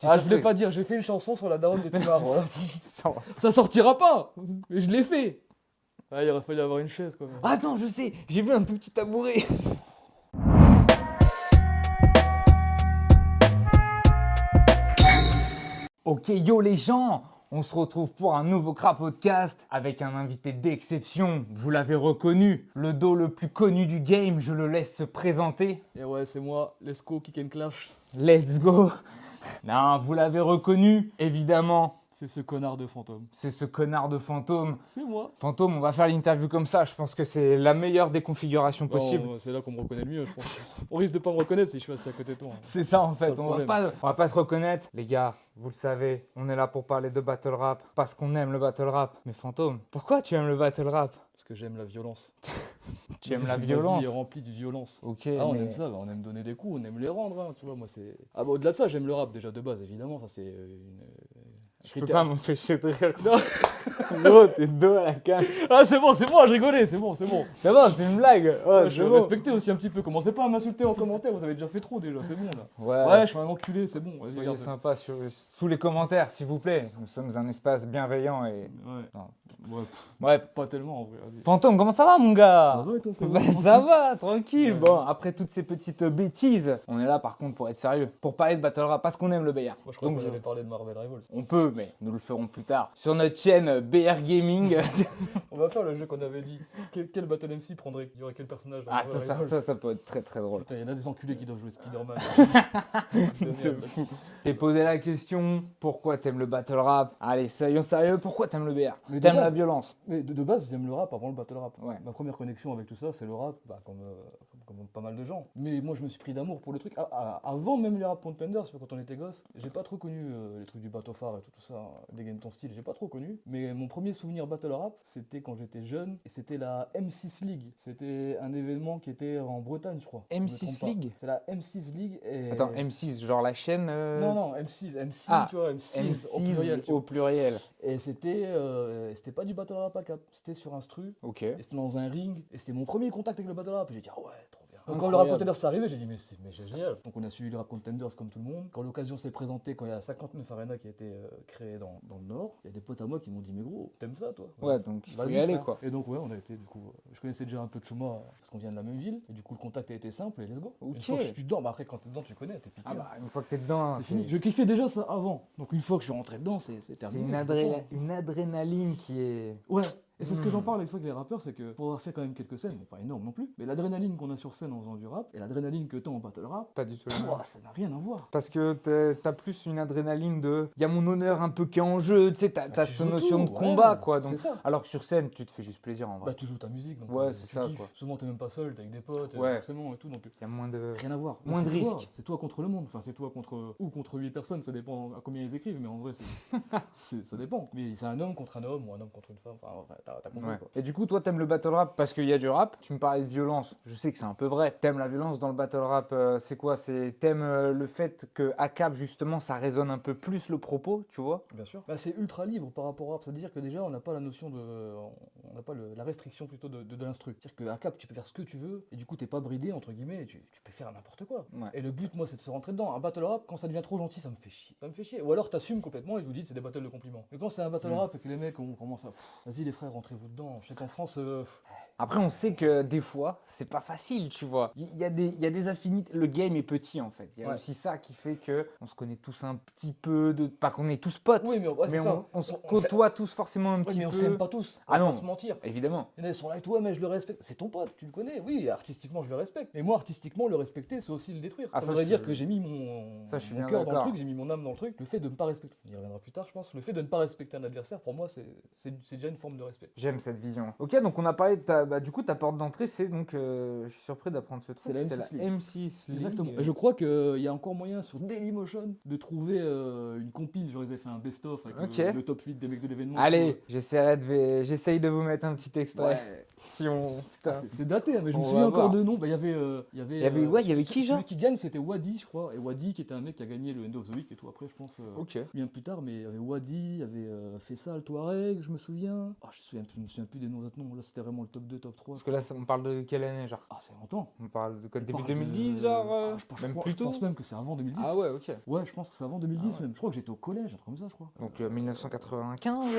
Ah, je voulais pas dire, j'ai fait une chanson sur la daronne de Timar. Voilà. Ça va. Ça sortira pas, mais je l'ai fait. Ah, il aurait fallu avoir une chaise quand même. Attends, je sais, j'ai vu un tout petit tabouret. Ok, yo les gens, on se retrouve pour un nouveau Crap Podcast avec un invité d'exception. Vous l'avez reconnu, le dos le plus connu du game, je le laisse se présenter. Et ouais, c'est moi, Let's Go Kick and Clash. Let's go. Non, vous l'avez reconnu, évidemment. C'est ce connard de fantôme. C'est ce connard de Fantôme. C'est moi. Fantôme, on va faire l'interview comme ça. Je pense que c'est la meilleure des configurations possibles. Non, c'est là qu'on me reconnaît le mieux, je pense. On risque de pas me reconnaître si je suis assis à côté de toi. C'est ça en C'est fait, ça, le on va problème. pas se reconnaître. Les gars, vous le savez, on est là pour parler de battle rap parce qu'on aime le battle rap. Mais Fantôme, pourquoi tu aimes le battle rap? Parce que j'aime la violence. Tu aimes la Ma vie violence? est remplie de violence. Ok, Ah, on mais- aime ça, on aime donner des coups, on aime les rendre, hein, tu vois, moi c'est... Ah bah au-delà de ça, j'aime le rap déjà de base, évidemment, ça c'est Je peux pas m'empêcher de rire. Non. Gros, t'es dos à la cage. Ah c'est bon, je rigolais, c'est bon. C'est bon, c'est une blague. Ouais, Je c'est vais bon. respecter aussi un petit peu, commencez pas à m'insulter en commentaire, vous avez déjà fait trop déjà, c'est bon là. Ouais, Ouais, je suis un enculé, c'est bon, vas-y, soyez regarde. sympa sous les commentaires, s'il vous plaît. Nous sommes un espace bienveillant et... Ouais, Non. ouais, Ouais, pas tellement en vrai. Vas-y. Fantôme, comment ça va mon gars? Ça va et toi, frérot? Bah, ça va, tranquille. Ouais. Bon, après toutes ces petites bêtises, on est là par contre pour être sérieux, pour parler de battle rap parce qu'on aime le BR. Moi je crois Donc que j'allais parler de Marvel Rivals. on peut, mais nous le ferons plus tard sur notre chaîne BR Gaming. On va faire le jeu qu'on avait dit. Quel Battle MC prendrait? Il y aurait quel personnage dans Ah, Marvel ça, Rivals? ça peut être très très drôle. Putain, il y en a des enculés qui doivent jouer Spider-Man. De fou. T'es posé la question, pourquoi t'aimes le battle rap? Allez, soyons sérieux, pourquoi t'aimes le BR? Mais de T'aimes base- la violence? Mais de base, j'aime le rap avant le battle rap. Ouais. Ma première connexion avec tout ça, c'est le rap, bah, comme pas mal de gens. Mais moi, je me suis pris d'amour pour le truc. Avant même les rap contenders, quand on était gosse, j'ai pas trop connu les trucs du bateau phare et tout ça, dégaine ton style, j'ai pas trop connu. Mais mon premier souvenir battle rap, c'était quand j'étais jeune, et c'était la M6 League. C'était un événement qui était en Bretagne, je crois. si je me M6 trompe pas. League C'est la M6 League. Et... Attends, M6, genre la chaîne Non, M6, Ah, tu vois, M6, au M6 pluriel. tu au vois. pluriel. Et c'était pas du battle rap à cap, c'était sur instru. Ok. Et c'était dans un ring, et c'était mon premier contact avec le battle rap. Et j'ai dit, ah ouais, trop bien. Donc, quand Incroyable. le rap contenders s'est arrivé, j'ai dit, mais c'est génial. Donc on a suivi le rap contenders comme tout le monde. Quand l'occasion s'est présentée, quand il y a 59 Arena qui a été créé dans le Nord, il y a des potes à moi qui m'ont dit, mais gros, t'aimes ça toi? Ouais, donc il faut Vas-y, y aller frère. quoi. Et donc ouais, on a été du coup, je connaissais déjà un peu de Chuma parce qu'on vient de la même ville. Et du coup, le contact a été simple et let's go. Ok. Une fois que je suis dedans, bah après quand t'es dedans, tu connais, t'es piqué. Ah hein. bah, une fois que t'es dedans, C'est fini. Je kiffais déjà ça avant. Donc une fois que je suis rentré dedans, c'est c'est terminé. une, je comprends. une adrénaline qui est... Ouais, et c'est ce que j'en Hmm. parle avec les rappeurs, c'est que pour avoir fait quand même quelques scènes, bon pas énorme non plus, mais l'adrénaline qu'on a sur scène en faisant du rap et l'adrénaline que t'as en battle rap, Pas du tout le même. ouah, ça n'a rien à voir. Parce que t'as plus une adrénaline de... Il y a mon honneur un peu qui est en jeu, tu sais, t'as tu cette joues notion tout, de ouais, combat, quoi. Donc, c'est ça. alors que sur scène, tu te fais juste plaisir, en vrai. Bah tu joues ta musique, donc Ouais, c'est tu ça, kiffes. quoi. Souvent t'es même pas seul, t'es avec des potes, Ouais. forcément et tout, donc Il y a moins de... rien à voir. Là, Moins de c'est toi, risques. C'est toi contre le monde, enfin c'est toi contre... ou contre 8 personnes, ça dépend à combien ils écrivent, mais en vrai ça dépend. Mais c'est un homme contre un homme ou un homme contre une femme, enfin t'as compris Ouais. quoi. Et du coup, toi, t'aimes le battle rap parce qu'il y a du rap. Tu me parlais de violence. Je sais que c'est un peu vrai. T'aimes la violence dans le battle rap. C'est quoi? T'aimes le fait que à Cap, justement, ça résonne un peu plus le propos, tu vois? Bien sûr. Bah, c'est ultra libre par rapport au rap. C'est-à-dire que déjà, on n'a pas la notion de. On n'a pas la restriction plutôt de l'instru. C'est-à-dire qu'à Cap, tu peux faire ce que tu veux, et du coup, t'es pas bridé, entre guillemets, et tu peux faire n'importe quoi. Ouais. Et le but, moi, c'est de se rentrer dedans. Un battle rap, quand ça devient trop gentil, ça me fait chier. Ça me fait chier. Ou alors, t'assumes complètement et vous dites, c'est des battles de compliments. Mais quand c'est un battle rap et que les mecs, on commence à. Vas-y, les frères, rentrez-vous dedans. Je sais qu'en France. Après, on sait que des fois, c'est pas facile, tu vois. Il y a des affinités. Le game est petit, en fait. Il y a Ouais. aussi ça qui fait que on se connaît tous un petit peu. Pas qu'on est tous potes, Oui, mais ouais, c'est mais ça. on se s'aime- côtoie tous forcément un Ouais, petit mais on peu. s'aime pas tous. On Ah va non. pas se mentir. Évidemment. Il y en a qui sont là et toi, mais je le respecte. C'est ton pote, tu le connais. Oui, artistiquement, je le respecte. Mais moi, artistiquement, le respecter, c'est aussi le détruire. Ah, ça ça, voudrait je- dire que j'ai mis mon Ça, je suis mon bien cœur dans le d'accord. truc, j'ai mis mon âme dans le truc. Le fait de ne pas respecter, on y reviendra plus tard, je pense. Le fait de ne pas respecter un adversaire, pour moi, c'est déjà une forme de respect. J'aime cette vision. Ok, donc on a parlé de du coup, ta porte d'entrée, c'est donc, je suis surpris d'apprendre ce truc. C'est la M6 League. M6 League. Exactement. Et je crois qu'il y a encore moyen sur Dailymotion de trouver une compile. Genre, ils avaient fait un best-of avec Ok. le top 8 des mecs de l'événement. Allez, j'essaye de vous mettre un petit extrait. Ouais. Si on. Putain. C'est daté, hein, mais je me On souviens va encore voir. de nom. Bah, il y avait Ouais, il y avait qui, genre celui qui gagne, c'était Wadi, je crois. Et Wadi, qui était un mec qui a gagné le End of the Week et tout. Après, je pense. Ok. Bien plus tard, mais il y avait Wadi, il y avait Fessal, Touareg, je me souviens. Oh, je me souviens plus des noms d'autres noms. Là, c'était vraiment le top 2, top 3. Parce que là, on parle de quelle année, genre? Ah, c'est longtemps. On parle de quoi? On Début parle 2010, de- genre? Ah, Même je plus tôt? pense même que c'est avant 2010. Ah ouais, ok. Ouais, je pense que c'est avant 2010 Ah ouais. même. Je crois que j'étais au collège, un truc comme ça, je crois. Donc 1995,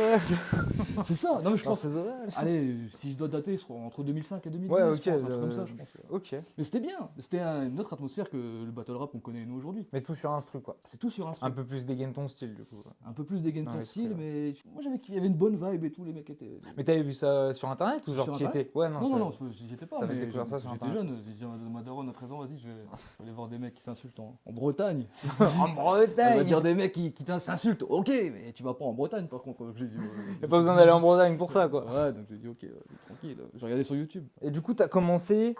C'est ça. Non, mais je dans pense. ces eaux-là. Allez, si je dois dater, ce sera entre 2005 et 2010. Ouais, je ok. pense, un truc comme ça, je pense. Ok. Mais c'était bien. C'était une autre atmosphère que le battle rap qu'on connaît nous aujourd'hui. Mais tout sur un truc, quoi. C'est tout sur un Un peu plus dégaine ton style, du coup. Un peu plus dégaine Dans ton l'esprit, style, ouais. mais moi j'avais kiffé. Il y avait une bonne vibe et tout, les mecs étaient. Mais t'avais vu ça sur internet ou genre Sur t'y Internet étais? Ouais, non. Non, j'y étais pas. T'avais Mais découvert ça sur j'étais Internet. jeune. J'ai dit à ma daronne à 13 ans, vas-y, je vais aller voir des mecs qui s'insultent en Bretagne. En On va Bretagne! dire des mecs qui s'insultent. Ok, mais tu vas pas en Bretagne par contre. Donc j'ai dit. Y'a pas besoin d'aller en Bretagne pour ça, quoi. Ouais, donc j'ai dit ok, tranquille. J'ai regardé sur YouTube. Et du coup, t'as commencé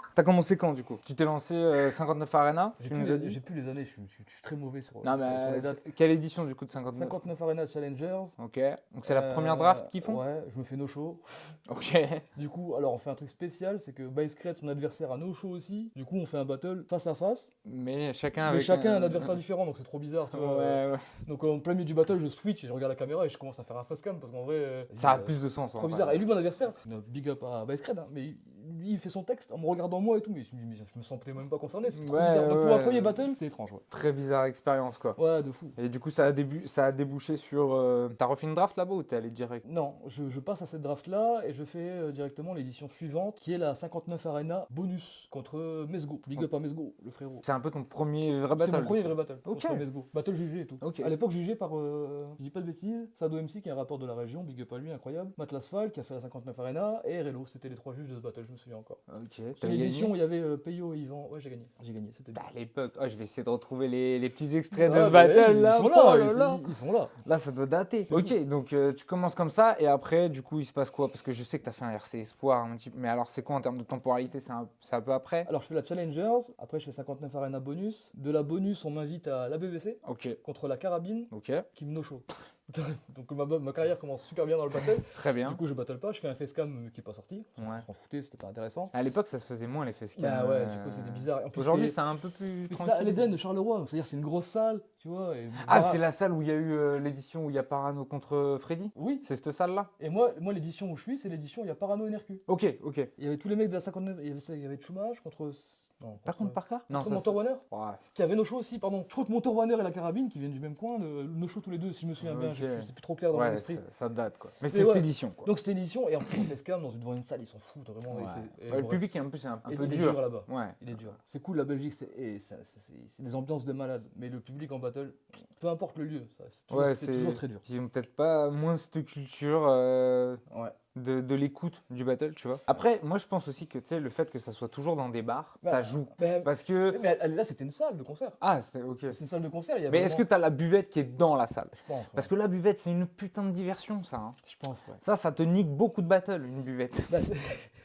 quand, du coup? Tu t'es lancé 59 Arena, tu nous as dit? J'ai plus les années, je suis très mauvais sur Non, sur mais les dates. quelle édition, du coup, de 59? 59 Arena Challengers. Ok. Donc c'est la première draft qu'ils font? Ouais, je me fais no show. Ok. Du coup, alors on fait un truc spécial, c'est que Bice crée son adversaire à no show aussi. Du coup, on fait un battle face à face. Mais chacun Mais avec chacun a un adversaire différent, donc c'est trop bizarre, tu vois. Ouais, ouais. Donc en plein milieu du battle, je switch et je regarde la caméra et je commence à faire un face cam parce qu'en vrai. Ça a plus de sens. Trop bizarre. Et lui, mon adversaire, big up à Bice Cred, hein, mais lui, il fait son texte en me regardant moi et tout. Mais je me dis, mais je me sentais même pas concerné, c'est trop Ouais, bizarre. Donc ouais, pour un ouais. premier battle, c'était étrange, ouais. Très bizarre expérience, quoi. Ouais, de fou. Et du coup, ça a débouché sur. T'as refait une draft là-bas ou t'es allé direct? Non, je passe à cette draft-là et je fais directement l'édition suivante qui est la 59 Arena bonus contre Mesgo. Big up à Mesgo, le frérot. C'est un peu ton premier vrai battle. C'est mon premier vrai battle Ok. contre Mesgo. Battle jugé et tout. Ok. À l'époque jugé par, je dis pas de bêtises, Sado MC qui est un rappeur de la région, big up à lui, incroyable. Matt Lasphal qui a fait la 59 Arena et Relo, c'était les trois juges de ce battle, je me souviens encore. Ok. C'est T'as l'édition où gagné? il y avait Peyo et Yvan. Ouais, j'ai gagné, c'était bien. Bah, à l'époque, oh, je vais essayer de retrouver les petits extraits de Ah, ce bah, battle ils là. sont Oh là, là là. ils sont là. Là, ça doit dater. C'est Ok, donc tu commences comme ça et après, du coup, il se passe quoi? Parce que je sais que tu as fait un RC Espoir, un petit... mais alors c'est quoi en termes de temporalité? C'est un peu après? Alors je fais la Challengers, après je fais 59 Arena bonus. De la bonus, on m'invite à la BBC Ok, contre la Carabine ok, qui me no show. Donc ma carrière commence super bien dans le battle. très bien. Du coup, je battle pas, je fais un facecam qui est pas sorti. Ouais. On s'en foutait, c'était pas intéressant. À l'époque, ça se faisait moins les facecam. Bah ouais, du coup, c'était bizarre. En plus, Aujourd'hui, c'était- c'est un peu plus c'était à tranquille. l'Eden de Charleroi, donc c'est-à-dire c'est une grosse salle, tu vois. Et Ah, Bara- c'est la salle où il y a eu l'édition où il y a Parano contre Freddy? Oui. C'est cette salle-là? Et moi l'édition où je suis, c'est l'édition où il y a Parano et NRQ. Ok, ok. Il y avait tous les mecs de la 59, il y avait Chumage contre. Non, Pas contre Parka? Non, contre ça Montor Warner, Ouais. qui avait no show aussi, pardon. Je crois que Montor Warner et la Carabine, qui viennent du même coin, no show tous les deux, si je me souviens bien, Ok. c'est plus trop clair dans mon Ouais, esprit. ça date quoi. Mais Mais c'est cette ouais. édition quoi. Donc c'était l'édition, et en plus, on fait scam devant une salle, ils s'en foutent vraiment. Ouais. Et Ouais, le bref. public est un peu, c'est un peu Il est dur. là-bas. Ouais. Il est dur. C'est cool, la Belgique, c'est des ambiances de malade. Mais le public en battle, peu importe le lieu, Ouais, c'est toujours très dur. Ils ont peut-être pas moins cette culture Ouais. de l'écoute du battle, tu vois. Après, moi je pense aussi que tu sais, le fait que ça soit toujours dans des bars, Bah, ça joue. Mais, Parce que. mais là, c'était une salle de concert. Ah, c'est ok. C'est une salle de concert. Il y a Mais est-ce que vraiment- tu as la buvette qui est dans la salle? Je pense. Parce que la buvette, c'est une putain de diversion, ça. Hein. Je pense, ouais. Ça te nique beaucoup de battles, une buvette. Bah,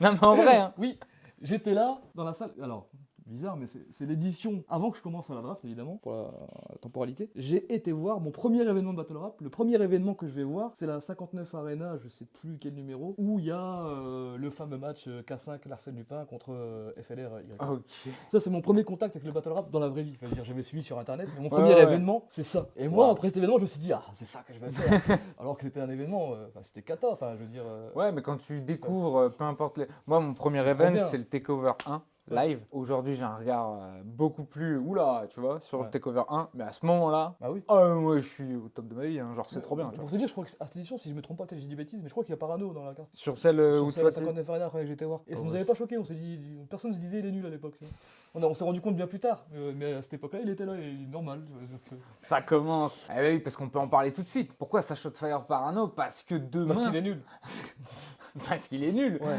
Non, mais en vrai, hein. Oui, j'étais là dans la salle. Alors, bizarre, mais c'est l'édition avant que je commence à la draft, évidemment, pour la temporalité. J'ai été voir mon premier événement de battle rap. Le premier événement que je vais voir, c'est la 59 Arena, je sais plus quel numéro, où il y a le fameux match K5 Larsen Lupin contre FLR Y. Ok. Ça, c'est mon premier contact avec le battle rap dans la vraie vie. Enfin, je veux dire, j'avais suivi sur internet, mais mon Ouais, premier ouais. événement, c'est ça. Et moi, Wow. après cet événement, je me suis dit, ah, c'est ça que je vais faire. Alors que c'était un événement, c'était cata, enfin, je veux dire. Ouais, mais quand tu découvres, peu importe les. Moi, mon premier trop event, bien. c'est le Takeover 1. Live. Aujourd'hui, j'ai un regard beaucoup plus oula, tu vois, sur le Ouais. Takeover 1. Mais à ce moment-là, Ah oui. moi je suis au top de ma vie, hein, genre c'est trop bien. Tu vois. Pour te dire, je crois que à cette édition, si je me trompe pas, peut-être j'ai dit bêtises, mais je crois qu'il y a Parano dans la carte. Sur celle Sur où celle toi à t'es. 59 Arena après que j'étais voir. Et ça Oh, nous ouais, avait pas choqué, on s'est dit, personne se disait il est nul à l'époque. tu vois. On s'est rendu compte bien plus tard, mais à cette époque-là, il était là, et normal. tu vois, donc, Ça commence. Eh oui, parce qu'on peut en parler tout de suite. Pourquoi ça Shotfire Parano? Parce que demain. Parce qu'il est nul. Parce qu'il est nul. Ouais,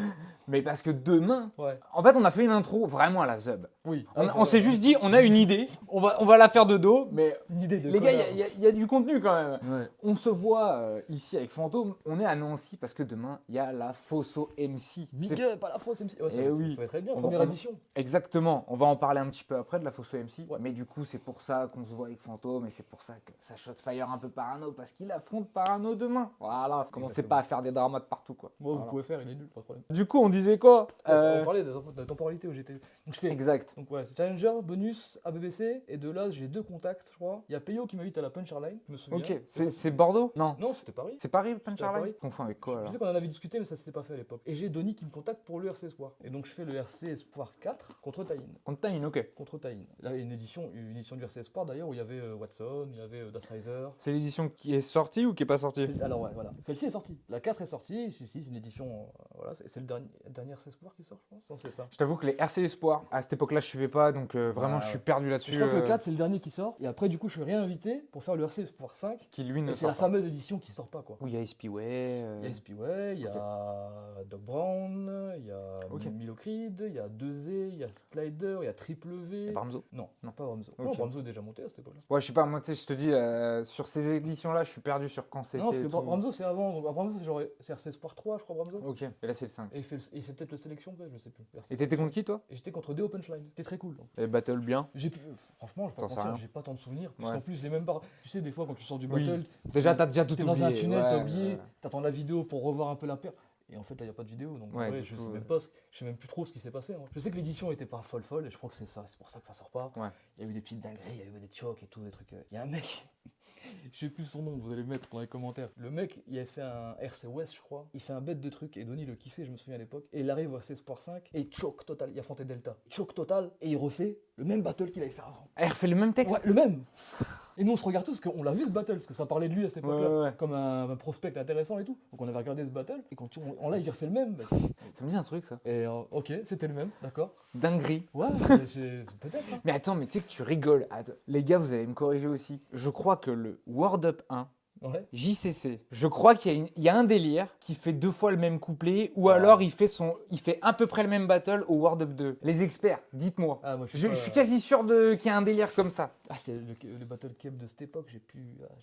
Mais parce que demain. ouais. En fait, on a fait une intro vraiment à la Zub. Oui. On s'est juste dit, on a une idée, on va la faire de dos, mais une idée de les gars, connard. il y a du contenu quand même. Ouais. On se voit ici avec Fantôme, on est à Nancy parce que demain, il y a la Fosso MC. Big C'est- up à la fausse MC. Ouais, ça, Eh va être- oui. ça va être très bien, On va- première on- édition. Exactement, on va en parler un petit peu après de la Fosso MC, Ouais. mais du coup, c'est pour ça qu'on se voit avec Fantôme et c'est pour ça que ça shotfire un peu Parano parce qu'il affronte Parano demain. Voilà, commencez Exactement. pas à faire des dramas de partout quoi. Moi, Voilà. vous pouvez faire, il est nul, pas de problème. Du coup, on disait quoi On parlait de la temporalité où j'étais. Donc je fais. Exact. Donc ouais, Challenger, bonus, ABBC, et de là j'ai 2 contacts, je crois. Il y a Peyo qui m'invite à la Punch Airline, je me souviens. Ok, Et ça, c'est Bordeaux? Non. Non, c'était Paris. C'est Paris, Punch C'était à Airline? Paris. Je confonds avec quoi Je alors? sais qu'on en avait discuté, mais ça s'était pas fait à l'époque. Et j'ai Donny qui me contacte pour le RC Espoir. Et donc je fais le RC Espoir 4 contre Taïn. Contagne, ok. Contre Taïn. Là, il y a une édition du RC Espoir d'ailleurs où il y avait Watson, il y avait Das Riser. C'est l'édition qui est sortie ou qui est pas sortie? Alors ouais, voilà. Celle-ci est sortie. La 4 est sortie. Celui-ci, c'est une édition. Voilà, c'est le dernier RC Espoir qui sort, je pense. Non, c'est ça. Je t'avoue que les RC Espoir, à cette époque-là, je suivais pas, donc vraiment, Ouais, je suis ouais. perdu Je là-dessus. crois que le 4, c'est le dernier qui sort. Et après, du coup, je suis réinvité pour faire le RC Espoir 5. Qui lui ne Et c'est sort la pas. fameuse édition qui sort pas, quoi. Où il y a SPWay. Il y a SPWay, il y a Doc Brown, il y a Ok. Milo Creed, il y a 2E, il y a Slider, il y a Triple V. Et Bramzo. Non, Non. pas Bramzo. Ok. Non, Bramzo est déjà monté à cette époque-là. Ouais, je sais pas, moi, tu sais, je te dis, sur ces éditions-là, je suis perdu sur quand c'était. Non, parce que et tout. Bramzo c'est avant. Bramzo c'est genre c'est RC Espoir 3, je crois, Bramzo. Ok, et là, c'est le 5. Et il fait peut-être le sélection, peut-être, je sais plus. Et t'étais contre qui, toi? Et j'étais contre Deo Punchline. C'était très cool. Donc. Et Battle bien. Franchement, je vais T'en pas sais mentir, rien. j'ai pas tant de souvenirs. Parce Ouais. qu'en plus, les mêmes pas. Tu sais, des fois, quand tu sors du Oui. battle, Déjà, t'as déjà tout t'es oublié. dans un tunnel, ouais, t'as oublié, ouais. t'attends la vidéo pour revoir un peu la paire. Et en fait, là, il n'y a pas de vidéo. Donc, Ouais, ouais, du je coup, sais même pas, je sais même plus trop ce qui s'est passé. Hein. Je sais que l'édition était pas folle, et je crois que c'est ça, c'est pour ça que ça sort pas. Ouais. Il y a eu des petites dingueries, il y a eu des chocs et tout, des trucs. Il y a un mec, je sais plus son nom, vous allez le mettre dans les commentaires. Le mec, il avait fait un RC West, je crois. Il fait un bête de trucs, et Donny le kiffait, je me souviens à l'époque. Et il arrive au RC Sport 5, et choke total. Il affrontait Delta. Choke total, et il refait le même battle qu'il avait fait avant. Ah, il refait le même texte? Ouais, le même. Et nous on se regarde tous parce qu'on l'a vu ce battle, parce que ça parlait de lui à cette époque-là, Ouais, ouais. comme un prospect intéressant et tout. Donc on avait regardé ce battle, et quand on l'a, il refait le même. Bah, Ça me dit un truc, ça. et ok, c'était le même, d'accord. Dinguerie. Ouais, peut-être. Hein. Mais attends, mais tu sais que tu rigoles. Attends, les gars, vous allez me corriger aussi. Je crois que le World Up 1, Ouais. JCC, je crois qu'il y a un délire qui fait 2 fois le même couplet, ou Ouais. alors il fait à peu près le même battle au World Up 2. Les experts, dites-moi. Ah, moi, Je suis quasi sûr qu'il y a un délire comme ça. Ah, c'était le battle cap de cette époque, j'ai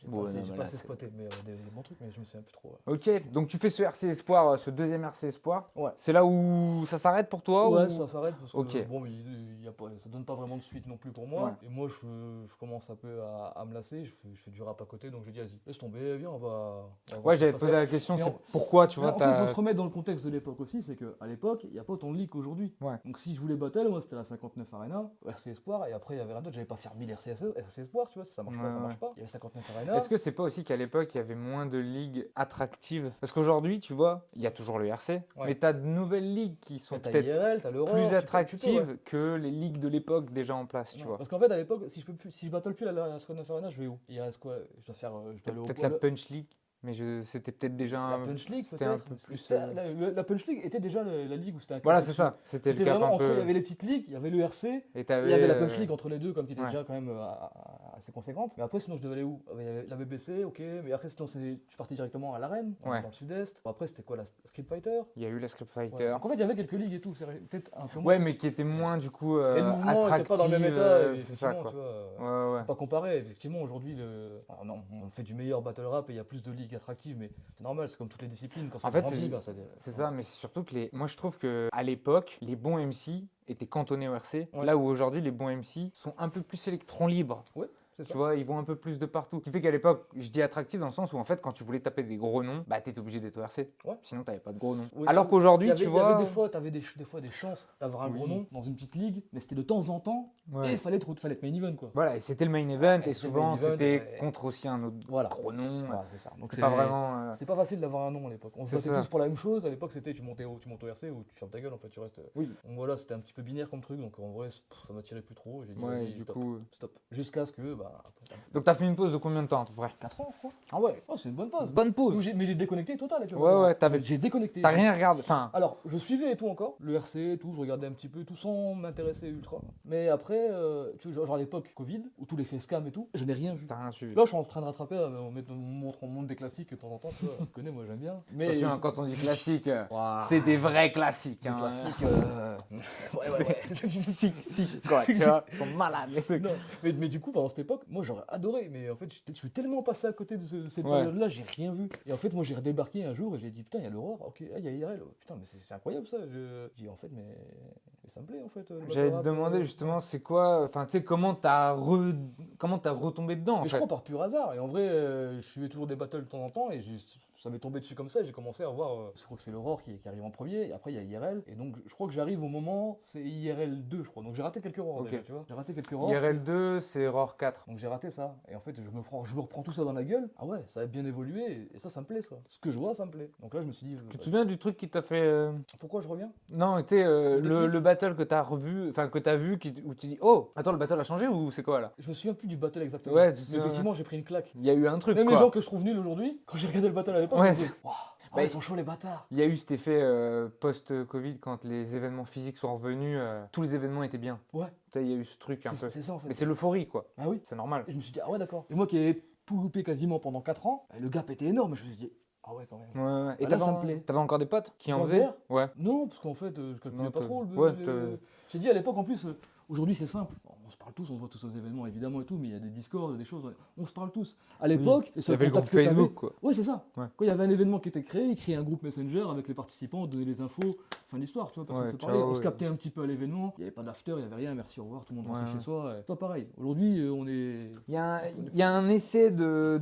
Bon, pas assez, non, j'ai mais pas là, assez c'est- spoté, mais des bons trucs, mais je me souviens plus trop. Ok, donc tu fais ce RC Espoir, ce deuxième RC Espoir. Ouais. C'est là où ça s'arrête pour toi Ouais, ou... ça s'arrête parce que Ok. bon, il y a pas, ça donne pas vraiment de suite non plus pour moi. Ouais. Et moi, je commence un peu à me lasser, je fais du rap à côté, donc je dis, vas-y, laisse tomber, viens, on va voir Ouais, ce j'avais qui se posé passe. la question, Mais c'est on- pourquoi, tu Mais vois, en fait, il faut se remettre dans le contexte de l'époque aussi, c'est qu'à l'époque, il n'y a pas autant de leaks qu'aujourd'hui. Ouais. Donc si je voulais battle, moi c'était la 59 Arena, RC Espoir, et après il y avait rien d'autre, j'allais pas faire 1000 RC Espoir, tu vois, si ça marche pas, ça Ouais, marche ouais. pas. Il y avait 59 Arena. Est-ce que c'est pas aussi qu'à l'époque, il y avait moins de ligues attractives? Parce qu'aujourd'hui, tu vois, il y a toujours le RC, Ouais. mais tu as de nouvelles ligues qui sont T'as peut-être IRL, t'as l'Europe, plus tu peux, attractives ouais. que les ligues de l'époque déjà en place, tu Non, vois. parce qu'en fait, à l'époque, si je battle plus la 59 Arena, je vais où? Il reste quoi? Je dois faire. Je dois aller au Peut-être poids- la Punch League, mais c'était peut-être déjà La un... Punch League, c'était un peut-être. peu plus, La Punch League était déjà la ligue où c'était un cap Voilà, au-dessus. c'est ça. C'était le C'était cap vraiment un entre, il y peu... avait les petites ligues, il y avait le RC, Et il y t'avais, avait la Punch League entre les deux, comme qui était ouais. déjà quand même assez conséquente. Mais après, sinon, je devais aller où? Il y avait la BBC, ok, mais après, sinon, je suis parti directement à l'Arène, Ouais. dans le sud-est. Bon, après, c'était quoi, la Street Fighter? Il y a eu la Script Ouais. Fighter. Donc en fait, il y avait quelques ligues et tout, c'est peut-être un peu moins. Ouais, mais qui était moins, du coup, Et le mouvement n'était pas dans le même attractive, état, et c'est ça, effectivement, quoi. tu vois. Ouais, ouais. Pas comparé, effectivement, aujourd'hui, non, on fait du meilleur battle rap et il y a plus de ligues attractives, mais c'est normal, c'est comme toutes les disciplines, quand ça En fait, grandit, c'est- ben, ça- C'est ça, mais c'est surtout que moi je trouve que à l'époque, les bons MC étaient cantonnés au RC, Ouais. là où aujourd'hui les bons MC sont un peu plus électrons libres. Ouais, c'est Tu ça. vois, ils vont un peu plus de partout. Ce qui fait qu'à l'époque, je dis attractif dans le sens où en fait, quand tu voulais taper des gros noms, bah t'étais obligé d'être au RC. Ouais. Sinon, t'avais pas de gros noms. Oui, Alors il qu'aujourd'hui, y avait, tu il y avait vois. des fois, tu avais des fois des chances d'avoir un gros Oui. nom dans une petite ligue, mais c'était de temps en temps, Ouais. et il fallait être main event, quoi. Voilà, et c'était le main event, Et et c'était le souvent main event, c'était ouais. contre aussi un autre Voilà. gros nom. Voilà, c'est ça. Donc C'est pas vraiment. C'était pas facile d'avoir un nom à l'époque. On se C'est battait ça. tous pour la même chose. À l'époque, c'était tu montes au RC ou tu fermes ta gueule, en fait, tu restes. Oui. Donc voilà, c'était un petit peu binaire comme truc, donc en vrai, ça m'attirait plus trop. Et j'ai dit, Ouais, vas-y, du stop, coup. stop. Jusqu'à ce que, bah. Donc t'as fait une pause de combien de temps à peu près? 4 ans, je crois. Ah ouais. Oh, c'est une bonne pause. Bonne pause. Mais j'ai déconnecté total avec le Ouais, ouais, Valorant. J'ai déconnecté. T'as rien regardé. Enfin, Alors, je suivais et tout encore, le RC et tout, je regardais un petit peu, tout sans m'intéresser ultra. Mais après, tu vois, genre à l'époque Covid, où tous les facecam et tout, je n'ai rien vu. t'as rien suivi. Là, je suis en train de rattraper, on montre des classiques de temps en temps, tu vois. Tu connais, moi j'aime bien. Mais Attention, hein, quand on dit classique, Ouah, c'est des vrais classiques. des hein. classiques. Ouais. Si, quoi, tu vois, ils sont malades les trucs. Non, mais du coup, pendant cette époque, moi j'aurais adoré, mais en fait, je suis tellement passé à côté de cette Ouais. période-là, j'ai rien vu. Et en fait, moi j'ai redébarqué un jour et j'ai dit, putain, il y a l'Aurore, ok, ah, il y a IRL, putain, mais c'est incroyable ça. Je dis, en fait, mais ça me plaît en fait. le J'allais battle te rap, demander justement, c'est quoi, enfin, tu sais, comment t'as retombé dedans en Mais je fait. crois par pur hasard. Et en vrai, je suivais toujours des battles de temps en temps et ça m'est tombé dessus comme ça, et j'ai commencé à voir, je crois que c'est l'Aurore qui arrive en premier, et après il y a IRL, et donc je crois que j'arrive au moment, c'est IRL 2 je crois, donc j'ai raté quelques Aurores Ok. déjà, tu vois, j'ai raté quelques Aurores. IRL 2, c'est Aurore 4. Donc j'ai raté ça, et en fait je me reprends tout ça dans la gueule, ah ouais, ça a bien évolué, et ça me plaît ça, ce que je vois ça me plaît. Donc là je me suis dit, Tu te souviens du truc qui t'a fait... pourquoi je reviens? Non, tu sais, déclic le battle que t'as revu, enfin que t'as vu, où tu dis, oh, attends, le battle a changé ou c'est quoi là? Je me souviens plus du battle exactement, Ouais, mais c'est ça. effectivement j'ai pris une claque. Il y a eu un truc, Même quoi. les gens que je trouve nuls aujourd'hui, quand j'ai regardé le battle à l'époque, Ouais, je me disais, waouh, Bah, ils sont chauds les bâtards. Il y a eu cet effet post-Covid, quand les événements physiques sont revenus, tous les événements étaient bien. Ouais, Tu sais, il y a eu ce truc un peu. c'est ça en fait. Mais c'est l'euphorie, quoi. Ah oui. C'est normal. Et je me suis dit, ah ouais, d'accord. Et moi qui ai tout loupé quasiment pendant 4 ans, le gap était énorme. Je me suis dit, ah ouais, quand même. Ouais, ouais. Et Bah là, t'avais ça me plaît. t'avais encore des potes qui en Dans faisaient? VR? Ouais. Non, parce qu'en fait, je calculais Non, pas trop. ouais, J'ai dit à l'époque, en plus, aujourd'hui c'est simple. On se parle tous, on se voit tous aux événements évidemment et tout, mais il y a des Discords, des choses, on se parle tous. À l'époque, Il y avait le groupe que t'avais- Facebook, quoi. Ouais, c'est ça. Ouais. Quand il y avait un événement qui était créé, ils créaient un groupe Messenger avec les participants, on donnait les infos, fin de l'histoire, tu vois, personne Ouais, se parlait. ciao, On se ouais. captait un petit peu à l'événement, il n'y avait pas d'after, il n'y avait rien, merci, au revoir, tout le monde rentrait Ouais. chez soi. Pas pareil. Aujourd'hui, on est. Il y a un essai de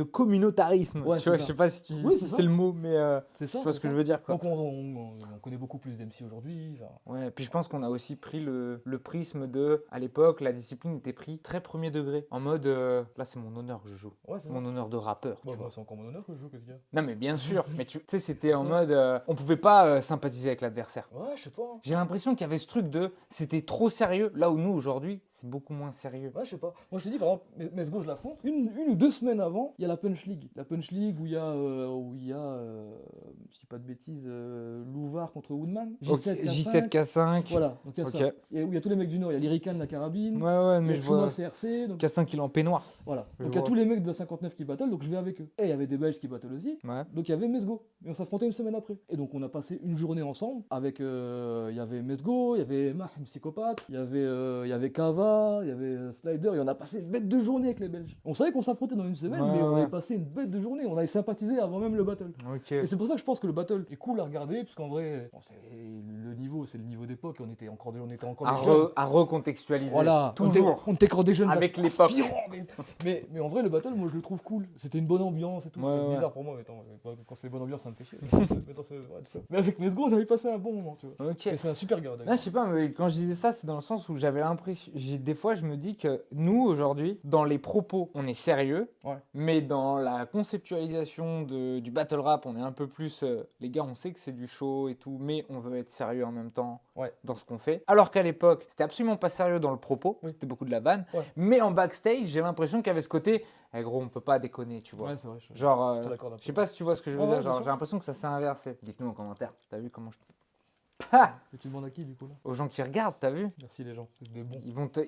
communautarisme. Ouais, tu c'est vois, ça. je sais pas si, Oui, si c'est c'est ça. le mot, mais C'est ça. tu vois c'est ce que ça. je veux dire, quoi. Donc on connaît beaucoup plus d'MC aujourd'hui. Enfin, Ouais, puis je pense qu'on a aussi pris le prisme de, à l'époque, la discipline était prise très premier degré. En mode, là c'est mon honneur que je joue. ouais, c'est ça. Mon honneur de rappeur, tu Bon, vois. moi, c'est encore mon honneur que je joue, qu'est-ce qu'il y a? Non mais bien sûr, mais tu sais, c'était en mode, on pouvait pas sympathiser avec l'adversaire. Ouais, je sais pas. J'ai l'impression qu'il y avait ce truc de, c'était trop sérieux, là où nous aujourd'hui, c'est beaucoup moins sérieux. Ouais, je sais pas. Moi, je te dis, par exemple, Mesgo, je l'affronte. Une ou 2 semaines avant, il y a la Punch League. La Punch League où il y a, je dis pas de bêtises, Louvard contre Woodman. Ok, J7, K5. J7, K5. Voilà, donc il y a Ok. ça. Où il y a tous les mecs du Nord. Il y a l'Irican, la carabine. Ouais, Il y mais a je Chuma, vois. CRC. Donc, K5 il est en peignoir. voilà. Je Donc il y a vois. tous les mecs de la 59 qui battle, donc je vais avec eux. Et il y avait des Belges qui battle aussi. Ouais. Donc il y avait Mesgo. Et on s'affrontait une semaine après. Et donc on a passé une journée ensemble avec. Il y avait Mesgo, il y avait Mahm Psychopathe, il y avait Kava, il y avait Slider. Et on a passé une bête de journée avec les Belges. On savait qu'on s'affrontait dans une semaine, Ouais, mais on ouais. avait passé une bête de journée. On avait sympathisé avant même le battle. Ok. Et c'est pour ça que je pense que le battle est cool à regarder, puisqu'en vrai, bon, c'est le niveau d'époque. On était encore des jeunes. À recontextualiser. Voilà, Toujours. on était encore des jeunes Avec aspirants, l'époque. mais en vrai, le battle, moi je le trouve cool. C'était une bonne ambiance et tout. Ouais, C'est ouais. bizarre pour moi, mais attends, quand c'est une bonne ambiance, ça me fait chier. Mais avec Mesgo, on avait passé un bon moment, tu vois. Ok. Et c'est un super gars, Là, d'ailleurs. je sais pas, mais quand je disais ça, c'est dans le sens où j'avais l'impression. Des fois, je me dis que nous, aujourd'hui, dans les propos, on est sérieux, Ouais. mais dans la conceptualisation du battle rap, on est un peu plus. Les gars, on sait que c'est du show et tout, mais on veut être sérieux en même temps Ouais. dans ce qu'on fait. Alors qu'à l'époque, c'était absolument pas sérieux dans le propos, Oui. c'était beaucoup de la vanne, Ouais. mais en backstage, j'ai l'impression qu'il y avait ce côté. Eh gros, on peut pas déconner, tu vois. Ouais, c'est vrai. Genre, je te l'accorde un peu. je sais pas si tu vois ce que je veux Ouais, dire. ouais, bien Genre, sûr. j'ai l'impression que ça s'est inversé. Dites-nous en commentaire. T'as vu comment je. Ha. Et tu demandes à qui, du coup, là? Aux gens qui regardent, t'as vu? Merci, les gens. C'est des bons.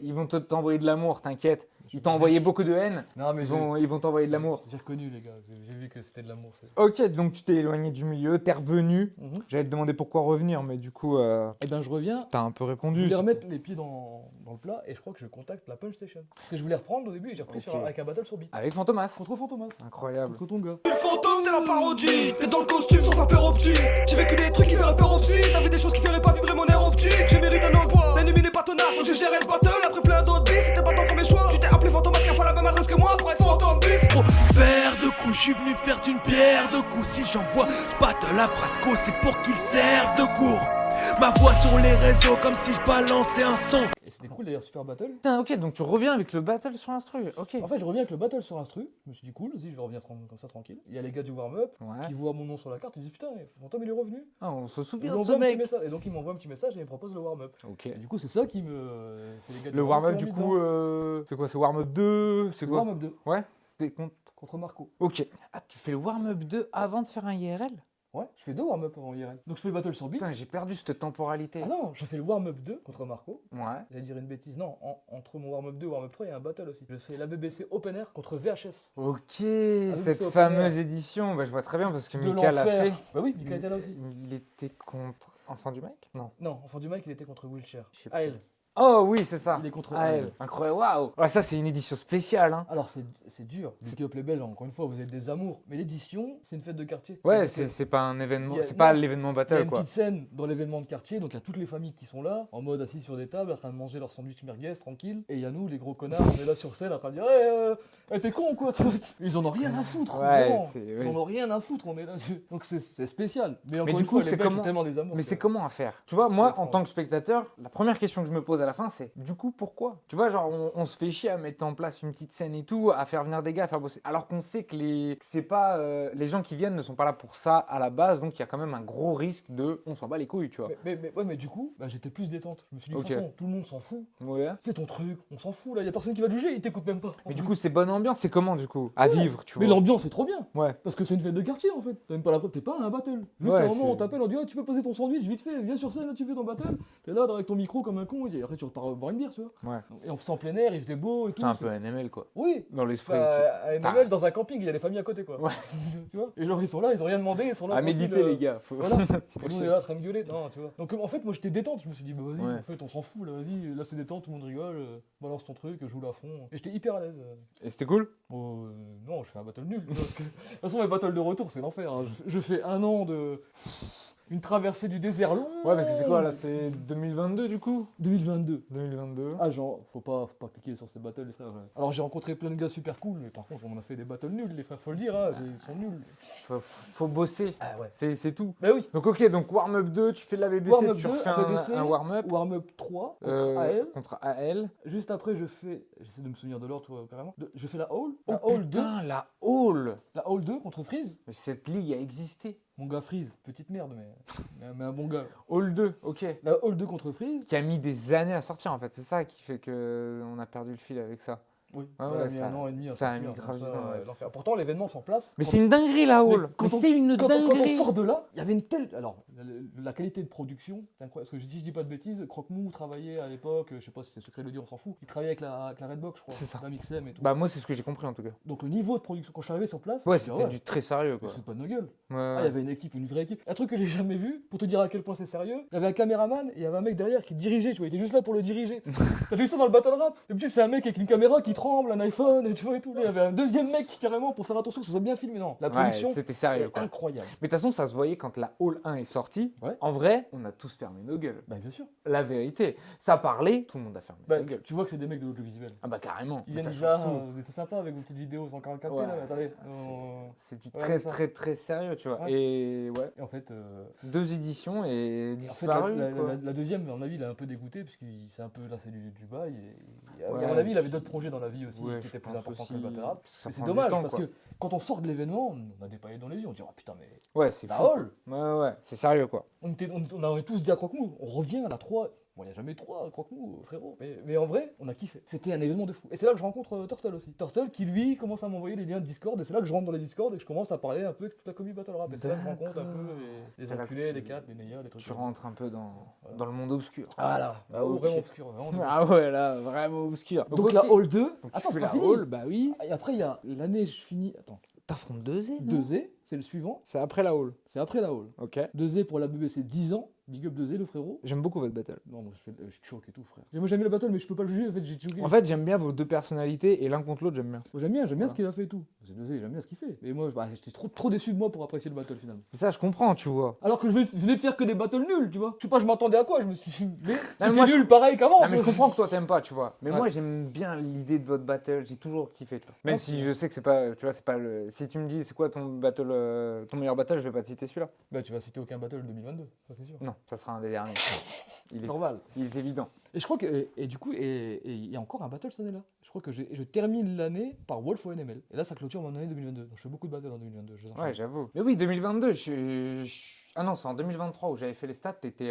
Ils vont t'envoyer de l'amour, t'inquiète. Ils t'ont envoyé beaucoup de haine. Non, mais Ils vont t'envoyer de l'amour. J'ai reconnu, les gars. J'ai vu que c'était de l'amour. Ok, donc tu t'es éloigné du milieu, t'es revenu. J'allais te demander pourquoi revenir, mais du coup, Eh ben, je reviens. t'as un peu Je répondu. voulais remettre les pieds dans le plat et je crois que je contacte la Punch Station. Parce que je voulais reprendre au début et j'ai repris Ok. avec un battle sur beat. Avec Fantomas. Contre Fantomas. Incroyable. Contre ton gars. Le fantôme, t'es la parodie. T'es dans le costume sans faire peur au petit. J'ai vécu des trucs qui feraient peur au psy. T'as vu des choses qui feraient pas vibrer mon air optique. Je mérite un autre. L'ennemi n'est pas ton arche, donc j'ai géré ce battle. Après plein d'autres bis, c'était pas ton premier choix. Tu t'es appelé Fantomas qui a fait la même adresse que moi pour être fantôme bis. Gros, spère de coups, je suis venu faire d'une pierre de coups. Si j'envoie ce battle à Fratco, c'est pour qu'il serve de cours. Ma voix sur les réseaux comme si je balançais un son. Et c'était cool d'ailleurs, super battle. Putain, ok, donc tu reviens avec le battle sur instru. Ok. En fait, je reviens avec le battle sur instru. Je me suis dit cool, vas-y, je vais revenir comme ça tranquille. Il y a les gars du warm-up Ouais. qui voient mon nom sur la carte. Ils disent putain, Fantôme il est revenu. Ah, on se Ils souvient de m'envoient ce un petit mec. message. Et donc ils m'envoient un petit message et ils me proposent le warm-up. Ok. Et du coup, c'est ça qui me. C'est les gars Le warm-up, qui du m'ont coup, mis dedans. c'est quoi? C'est warm-up 2? C'est C'est le quoi? warm-up 2 Ouais, c'était contre Marco. Ok. Ah, tu fais le warm-up 2 avant de faire un IRL? Ouais, je fais 2 warm-up avant IRL. Donc je fais le battle sur beat. Putain, j'ai perdu cette temporalité. Ah non, je fais le warm-up 2 contre Marco. Ouais. J'allais dire une bêtise. Non, entre mon warm-up 2 et warm-up 3, il y a un battle aussi. Je fais la BBC Open Air contre VHS. Ok, c'est cette au fameuse édition, bah, je vois très bien parce que De Mika l'a fait. l'enfer. Bah oui, Mika était là aussi. Il était contre Enfant du mec? Non. Non, enfin du Mike, il était contre Wheelchair. Je sais pas. AL. Oh oui, c'est ça. Il est contre AL. AL. Incroyable, waouh. Ouais, ça, c'est une édition spéciale. Hein. Alors c'est dur. Big Up les Belges, encore une fois, vous êtes des amours. Mais l'édition, c'est une fête de quartier. Ouais, Donc, c'est pas un événement, il y a- c'est pas non, l'événement il y a battle, une quoi. petite scène dans l'événement de quartier, donc il y a toutes les familles qui sont là, en mode assis sur des tables, en train de manger leur sandwich merguez, tranquille. Et il y a nous, les gros connards, on est là sur scène, en train de dire t'es con ou quoi tu vois. Ils en ont rien à foutre. Ouais, vraiment. c'est- Ils oui. en ont rien à foutre, on est là. Donc c'est spécial. Mais encore du une coup, fois, c'est les Belges, comment- c'est tellement des amours. Mais que- c'est comment à faire? Tu vois, C'est moi, en étrange. tant que spectateur, la première question que je me pose à la fin, c'est du coup, pourquoi? Tu vois, genre, on se fait chier à mettre en place une petite scène et tout, à faire venir des gars, à faire bosser. Alors qu'on sait que que c'est pas, les gens qui viennent ne sont pas là pour ça à la base, donc il y a quand même un gros risque de on s'en bat les couilles, tu vois. Mais du coup, bah, j'étais plus détente. Je me suis dit, de Ok. toute façon, tout le monde s'en fout. Ouais. Fais ton truc, on s'en fout là, y a personne qui va te juger, il t'écoute même pas. Mais du coup, c'est bonne ambiance, c'est comment du coup? À Ouais. vivre, tu Mais vois. l'ambiance est trop bien. Ouais. Parce que c'est une fête de quartier en fait. T'as même pas la preuve, t'es pas à un battle. Juste Ouais, à un moment, c'est- on t'appelle, on dit tu peux poser ton sandwich vite fait, viens sur scène, là tu fais ton battle. T'es là avec ton micro comme un con, et après tu repars boire une bière, tu vois. Ouais. Et on se en plein air, il faisait beau et tout. C'est un peu NML, quoi. Oui. Dans l'esprit. À NML, dans un camping, il y a les familles à côté quoi. Ouais. Tu vois. Et genre ils sont là, ils ont rien demandé, ils sont là. À tranquilles, méditer, les gars. Faut- Voilà. faut Et nous on le- est là en train de gueuler. Non, tu vois. Donc en fait, moi j'étais détente, je me suis dit, bah vas-y, Ouais. en fait, on s'en fout là, vas-y, là c'est détente, tout le monde rigole, balance ton truc, joue à fond. Et j'étais hyper à l'aise. Et c'était cool? Bon, non, je fais un battle nul. Parce que, de toute façon, mes battles de retour, c'est l'enfer. Hein. Je fais un an de. Une traversée du désert long. Ouais, parce que c'est quoi là? C'est 2022 du coup? 2022. 2022. Ah, genre, faut pas cliquer sur ces battles, les frères. Alors, j'ai rencontré plein de gars super cool, mais par contre, on a fait des battles nuls, les frères, faut le dire, hein, ils sont nuls. Faut bosser. Ah ouais. C'est tout. Bah oui. Donc ok, donc warm-up 2, tu fais de la BBC, Warm-up tu 2, refais BBC, un warm-up. Warm-up 3 contre AL. Contre AL. Juste après, je fais. J'essaie de me souvenir de l'ordre, toi, carrément. Je fais la Hall. Oh La Hall 2. putain, la Hall. La Hall 2 contre Freeze. Mais cette ligue a existé. Mon gars Freeze, petite merde, mais un bon gars. Hall 2, ok. La Hall 2 contre Freeze. Qui a mis des années à sortir en fait, c'est ça qui fait que on a perdu le fil avec ça. Oui, Ouais, ça ouais, a mis ça- un an et demi à ça a sortir, mis comme grave ça, du temps, ouais. l'enfer. Pourtant, l'événement s'en place. Mais Quand- c'est une dinguerie la Hall. quand Mais on- c'est une quand dinguerie. on sort de là, il y avait une telle. Alors, la qualité de production, c'est incroyable. Parce que si je dis pas de bêtises, Croque-Mou travaillait à l'époque, je sais pas si c'était secret de le dire, on s'en fout. Il travaillait avec la Redbox, je crois. C'est ça. La Mixem et tout. Bah moi c'est ce que j'ai compris en tout cas. Donc, le niveau de production, quand je suis arrivé sur place, Ouais, je me c'était dis, du très sérieux mais quoi. c'est pas de nos gueules. Ouais, Ah, il y ouais. avait une équipe, une vraie équipe. Un truc que j'ai jamais vu, pour te dire à quel point c'est sérieux, il y avait un caméraman et il y avait un mec derrière qui dirigeait, tu vois, il était juste là pour le diriger. T'as vu ça dans le battle rap? Le petit, c'est un mec avec une caméra qui tremble, un iPhone, et tu vois, et tout. Là, il y avait un deuxième mec carrément pour faire attention que ça soit bien filmé. Non, la Ouais, production c'était est sérieux quoi. incroyable. Mais de toute façon ça se voyait quand la Hall 1 est sortie. Ouais. En vrai, on a tous fermé nos gueules. Bah, bien sûr. La vérité. Ça parlait, tout le monde a fermé Bah, sa gueule. tu vois que c'est des mecs de l'audiovisuel. Ah bah carrément. Ils Mais viennent ça déjà, change tout. vous étiez sympa avec vos petites vidéos 144p Ouais. là, mais attendez. C'est du Ouais, très ça. très très sérieux, tu vois. Ouais. Et ouais, Et en fait, 2 éditions et en fait, disparu quoi. la deuxième, à mon avis, il est un peu dégoûté, parce que c'est un peu, là, c'est du bail. Et, Ouais. à mon avis, il avait d'autres projets dans la vie aussi Ouais, qui je étaient plus pense importants que aussi. le battle rap. Ça Mais c'est prend du dommage, temps, parce quoi. que quand on sort de l'événement, on a des paillettes dans les yeux, on dit, oh putain, mais Ouais, c'est la fou. Hall, Ouais, ouais, c'est sérieux quoi. on aurait tous dit à Croque-Mou, on revient à la 3. Bon, il n'y a jamais 3 Croque-Mou, frérot. Mais en vrai, on a kiffé. C'était un événement de fou. Et c'est là que je rencontre Turtle aussi. Turtle qui, lui, commence à m'envoyer les liens de Discord. Et c'est là que je rentre dans les Discord et que je commence à parler un peu avec toute la commu Battle Rap. Et c'est là que je rencontre un peu les C'est là que enculés, tu- les 4, les Neya, les trucs. Tu comme ça. rentres un peu dans le monde obscur. Voilà. Ah, Ok. vraiment obscur. Vraiment. Ah ouais, là, vraiment obscur. Donc ok. la Hall 2. Donc, tu Attends, fais c'est la pas fini. Hall, bah oui. Et après, il y a l'année, je finis. Attends. T'affrontes 2 2E, c'est le suivant. C'est après la Hall. C'est après la Hall. Ok. 2E pour la BBC 10 ans. Big up 2E, le frérot. J'aime beaucoup votre battle. Non, moi je choque et tout, frère. Moi j'aime bien le battle, mais je peux pas le juger. En fait, j'ai choqué. En fait, j'aime bien vos deux personnalités et l'un contre l'autre, j'aime bien. Moi, j'aime bien Voilà. ce qu'il a fait et tout. C'est 2E, j'aime bien ce qu'il fait. Mais moi, bah, j'étais trop déçu de moi pour apprécier le battle finalement. Mais ça, je comprends, tu vois. Alors que je venais de faire que des battles nuls, tu vois. Je sais pas, je m'attendais à quoi. Je me suis dit, mais c'était moi, je- nul pareil qu'avant. Non, mais je tu vois. comprends que toi, t'aimes pas, tu vois. Mais Ouais. moi, j'aime bien l'idée de votre battle. J'ai toujours kiffé, tu vois. Même Ok. si je sais que c'est pas, tu vois, c'est pas le. Si tu me dis, c'est quoi ton battle, ton meilleur battle, je vais pas te citer celui-là. Bah, tu vas citer aucun battle 2022, ça c'est sûr. Non, ça sera un des derniers. Il est, Normal. il est évident. Et je crois que, et du coup, et il y a encore un battle cette année-là. Je crois que je termine l'année par Wolf au NML. Et là, ça clôture mon année 2022. Donc je fais beaucoup de battles en 2022. je les enchaîne. Ouais, j'avoue. Mais oui, 2022, ah non, c'est en 2023 où j'avais fait les stats. T'étais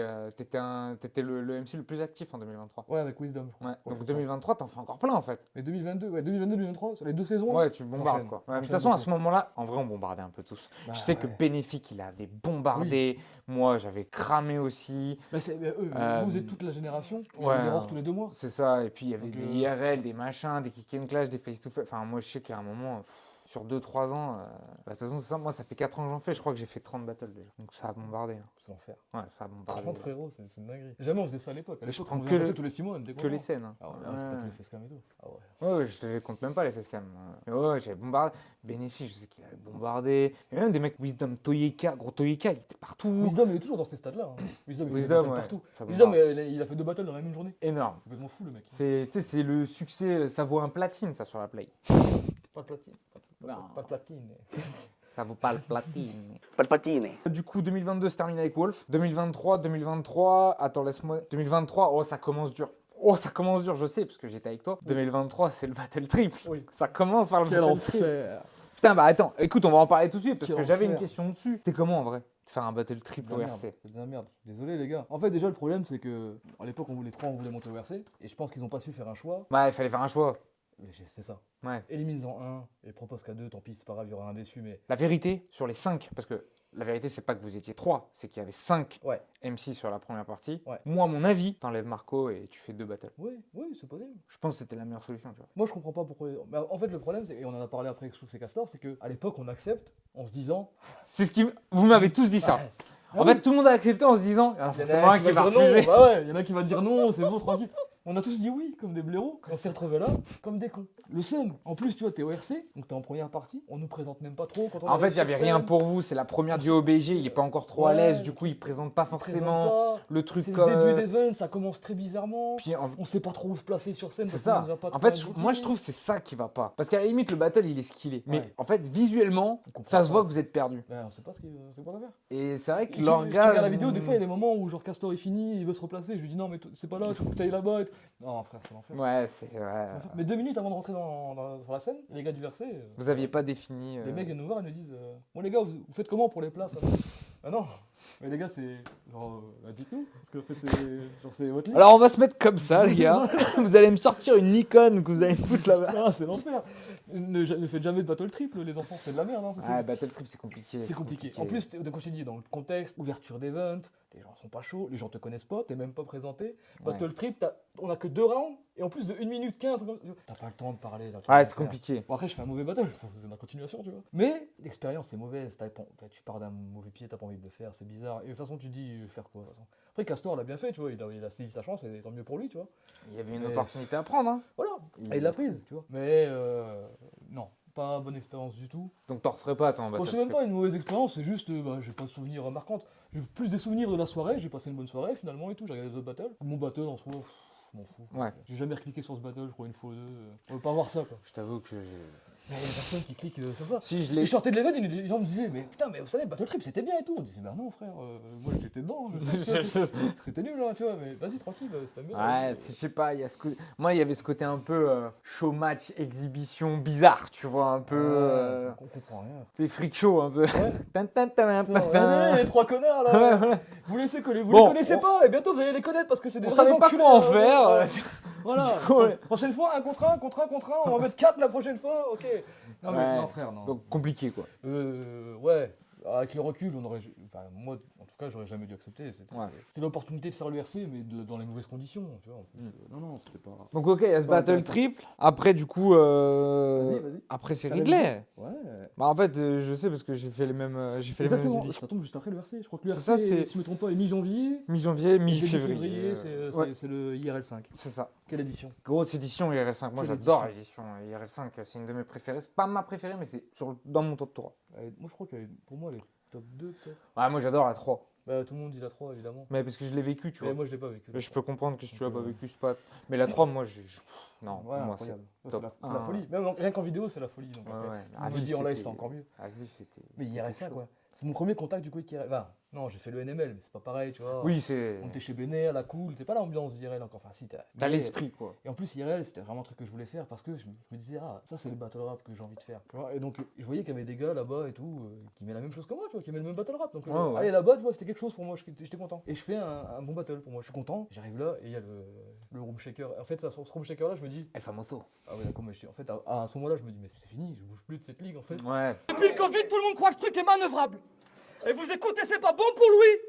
le MC le plus actif en 2023. Ouais, avec Wisdom, je crois. Ouais, Ouais, donc c'est ça. 2023, t'en fais encore plein en fait. Mais 2022, 2023, sur les 2 saisons. Ouais, tu bombardes J'enchaîne. quoi. Ouais, mais de toute J'enchaîne façon, à beaucoup. ce moment-là, en vrai, on bombardait un peu tous. Bah, Je sais que ouais. Bénéfique, il avait bombardé. Moi, j'avais cramé aussi. Bah, eux, vous êtes toute la génération. Il y ouais. a des erreurs tous les 2 mois. C'est ça. Et puis, il y avait Donc, des IRL, des machins, des kick and clash, des face-to-face. Enfin, moi, je sais qu'à un moment, sur 2-3 ans, de toute façon, c'est ça. Moi, ça fait 4 ans que j'en fais. Je crois que j'ai fait 30 battles déjà. Donc ça a bombardé. Hein. C'est l'enfer. Ouais, ça a bombardé. 30 frérot, c'est une dinguerie. Jamais on faisait ça à l'époque. À l'époque, prends on que faisait un le- battle tous les 6 mois, on était Que contents. les scènes. Hein. Ah ouais, Ouais. t'as tous les facecam et tout. Ah ouais. Ouais, je les compte même pas les facecam. Mais ouais, j'avais bombardé. Bénéfice, je sais qu'il avait bombardé. Il y a même des mecs, Wisdom, Toyeka. Gros Toyeka, il était partout. Wisdom, il est toujours dans ces stades-là. Hein. Wisdom, il fait des Wisdom, battles ouais. partout. Ça Wisdom, bombarde. il a fait 2 battles dans la même journée. Énorme. Complètement fou le mec. C'est, tu sais, c'est le succès, ça vaut un platine, ça, sur la play. Pas de platine. Non. Pas de platine. Ça vaut pas le platine. Pas de patine. Du coup, 2022 se termine avec Wolf. 2023, attends, laisse-moi. 2023, oh, ça commence dur. Oh, ça commence dur, je sais, parce que j'étais avec toi. 2023, c'est le battle triple. Oui. Ça commence par le Quel battle triple. enfer. Putain, bah attends, écoute, on va en parler tout de suite, parce Quel que j'avais une enfer. question dessus. T'es comment en vrai de faire un battle triple C'est de la ORC? merde, c'est de la merde. Désolé les gars. En fait déjà le problème c'est que à l'époque on voulait monter au RC et je pense qu'ils ont pas su faire un choix. Ouais, il fallait faire un choix. Mais c'est ça. Ouais. Élimine-en un et propose qu'à 2, tant pis, c'est pas grave, il y aura un déçu mais. La vérité, sur les 5, parce que la vérité, c'est pas que vous étiez 3, c'est qu'il y avait 5 Ouais. MC sur la première partie. Ouais. Moi, à mon avis, t'enlèves Marco et tu fais 2 battles. Oui, c'est possible. Je pense que c'était la meilleure solution, tu vois. Moi je comprends pas pourquoi. Mais en fait le problème c'est, et on en a parlé après avec Soux et Castor, c'est qu'à l'époque on accepte en se disant. C'est ce qui. Vous m'avez tous dit ça. Ouais. En fait, tout le monde a accepté en se disant, il y en a Il y en forcément a un qui va dire refuser. non, bah ouais, il y en a qui va dire non, c'est bon, tranquille. On a tous dit oui, comme des blaireaux. On s'est retrouvés là, comme des cons. Le seum. En plus, tu vois, t'es au RC, donc t'es en première partie. On nous présente même pas trop. Quand on En fait, arrive il n'y avait sur rien scène, pour vous. C'est la première du OBG. Il est pas encore trop à Ouais, l'aise. Du coup, il présente pas on présente forcément pas. le truc C'est le comme. début d'event, ça commence très bizarrement. Puis, On sait pas trop où se placer sur scène. c'est parce qu'on ça. nous a pas En trop fait, indiqué. moi, je trouve que c'est ça qui va pas. Parce qu'à la limite, le battle, il est skillé. Mais Ouais. en fait, visuellement, On comprend ça se pas. voit que vous êtes perdu. Ouais, on sait pas ce qu'on va faire. Et c'est vrai que Si tu l'orgasme. regardes la vidéo, des fois, il y a des moments où genre Castor est fini, il veut se replacer. Je lui dis non, mais c'est pas là, il faut que tu ailles là-bas. Non, frère, c'est l'enfer. Ouais, c'est. C'est l'enfer. Mais 2 minutes avant de rentrer sur la scène, les gars du RC. Vous aviez pas défini. Les mecs viennent nous voir et nous disent bon les gars vous faites comment pour les places Ah non mais les gars c'est genre dites-nous parce qu'en fait c'est votre ligne. Alors, on va se mettre comme ça, les gars. Vous allez me sortir une Nikon que vous allez me foutre là-bas. Ah, c'est l'enfer. Ne faites jamais de battle triple les enfants, c'est de la merde hein, Ah, battle trip, c'est compliqué. c'est compliqué. En plus comme je t'ai dit dans le contexte ouverture d'event, les gens sont pas chauds, les gens te connaissent pas, t'es même pas présenté. Battle trip on a que 2 rounds et en plus de 1 minute 15 t'as pas le temps de parler. t'as le temps Ouais, de c'est faire. compliqué. Bon après je fais un mauvais battle, c'est de la continuation tu vois. Mais l'expérience c'est mauvaise, tu pars d'un mauvais pied, t'as pas envie de le faire, c'est bizarre. Et de toute façon tu te dis faire quoi de toute façon. Après Castor l'a bien fait tu vois, il a saisi sa chance et tant mieux pour lui tu vois. Il y avait une Mais- opportunité à prendre. Hein. Voilà, et il l'a prise tu vois. Mais non, pas bonne expérience du tout. Donc, t'en referais pas, toi, en Bon, battle c'est même trip. pas une mauvaise expérience, c'est juste j'ai pas de souvenirs marquants. J'ai plus des souvenirs de la soirée, j'ai passé une bonne soirée finalement et tout, j'ai regardé d'autres battles. Mon battle en soi, je m'en fous. Ouais. J'ai jamais recliqué sur ce battle, je crois une fois ou deux. On veut pas voir ça quoi. Je t'avoue que. Mais il y a personne qui clique sur ça. Si je Et l'ai. je sortais de l'événement et les gens me disaient mais putain mais vous savez Battle Trip c'était bien et tout. On disait bah non frère, moi j'étais dedans, je sais, c'était nul là tu vois mais vas-y tranquille, c'était bien. Ouais, je sais pas, il y a moi il y avait ce côté un peu show match, exhibition bizarre, tu vois, un peu. On comprend rien. C'est freak show un peu. Tan, tan, tan, tan, Ouais, tan. les 3 connards là, Ouais, ouais. vous laissez coller, vous Bon, les connaissez pas et bientôt vous allez les connaître parce que c'est des On vrais savait pas enculés, quoi en hein. faire. Voilà. Du coup, ouais. Prochaine fois, un contre un, on va mettre 4 la prochaine fois, ok. Non, mais Ouais. non, frère, non. Donc compliqué quoi. Ouais, avec le recul, on aurait. Enfin, moi, en tout cas, j'aurais jamais dû accepter. Ouais. C'est l'opportunité de faire l'URC, mais dans les mauvaises conditions, tu vois. En plus. Non, c'était pas. Donc ok, il y a ce Pas battle intéressant. triple. Après du coup, Vas-y. après c'est T'as réglé. Ouais. Bah en fait, je sais parce que j'ai fait les mêmes, Exactement, éditions. ça tombe juste après l'URC. Je crois que C'est l'URC, ça, si je me trompe pas, est mi-janvier. Mi-janvier, Début mi-février. Ouais, c'est le IRL5. c'est ça. Quelle édition Grosse édition IRL5. Moi Quelle j'adore l'édition IRL5. C'est une de mes préférées. C'est pas ma préférée, mais c'est dans mon top 3. Moi, je crois que pour moi, elle est top 2, peut-être. Ouais, moi j'adore la 3. Bah, tout le monde dit la 3, évidemment. Mais parce que je l'ai vécu, tu Mais vois. moi, je l'ai pas vécu. Mais je peux comprendre que si tu l'as Donc, pas vécu, c'est pas. Mais la 3, moi, non, Ouais, pour moi, c'est. incroyable. Ouais, top c'est la un. folie. Même rien qu'en vidéo, c'est la folie. Donc, Ouais, après, ouais. on me dit en live, c'était encore mieux. À vivre, c'était. Mais c'était IRL quelque ça, chose. quoi. C'est mon premier contact du coup avec IRL. Enfin, non, j'ai fait le NML, mais c'est pas pareil, tu vois. Oui, c'est. On était chez Béné, à la cool, t'es pas l'ambiance d'IRL encore. Enfin, si, T'as mais- l'esprit, quoi. Et en plus, IRL, c'était vraiment un truc que je voulais faire parce que je me disais, ah, ça, c'est le battle rap que j'ai envie de faire. Tu vois. Et donc, je voyais qu'il y avait des gars là-bas et tout, qui aimaient la même chose que moi, tu vois, qui aimaient le même battle rap. Donc, Ouais. aller là-bas, tu vois, c'était quelque chose pour moi, j'étais content. Et je fais un bon battle pour moi, je suis content. J'arrive là et il y a le room shaker. En fait, ce room shaker là, je me dis, El Famoso. ah ouais, d'accord, mais en fait, à ce moment-là, je me dis, mais c'est fini, je bouge plus de cette ligue en fait. Ouais. Depuis le Covid, tout le monde croit que ce truc est manœuvrable. Et vous écoutez, c'est pas bon pour lui.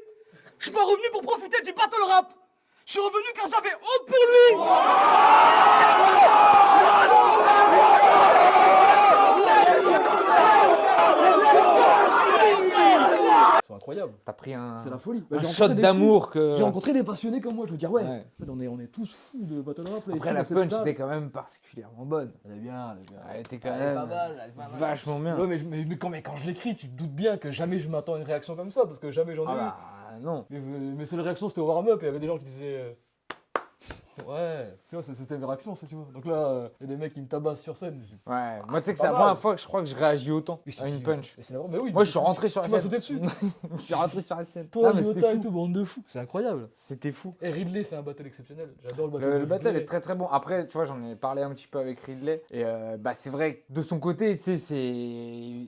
Je suis pas revenu pour profiter du battle rap. Je suis revenu car j'avais honte pour lui. incroyable. T'as pris un, C'est la folie. un J'ai shot rencontré des d'amour fous. que. J'ai rencontré des passionnés comme moi. Je veux dire, ouais, Ouais. en fait, on est tous fous de battle rap. Là, Après, ici, la dans cette punch salle. était quand même particulièrement bonne. Elle est bien, elle est bien. Elle était quand Elle est même pas mal, elle est pas mal. vachement bien. Ouais, mais quand je l'écris, tu te doutes bien que jamais je m'attends à une réaction comme ça, parce que jamais j'en ai Ah eu. bah, non. Mes seules réactions, c'était au warm-up, et il y avait des gens qui disaient. Ouais, tu vois, c'était mes réactions, ça, tu vois. Donc là, il y a des mecs qui me tabassent sur scène. Ouais, moi, tu sais que pas c'est la mal. première fois que je crois que je réagis autant à une punch. Mais oui, Moi, je suis rentré sur la tu m'as scène. sauté dessus. Je suis rentré sur la scène. Toi, Ah, mais Yota c'était et fou. tout, bande de fous. C'est incroyable. C'était fou. Et Ridley fait un battle exceptionnel. J'adore le battle. Le de battle Ridley. est très très bon. Après, tu vois, j'en ai parlé un petit peu avec Ridley. Et bah, c'est vrai que de son côté, tu sais,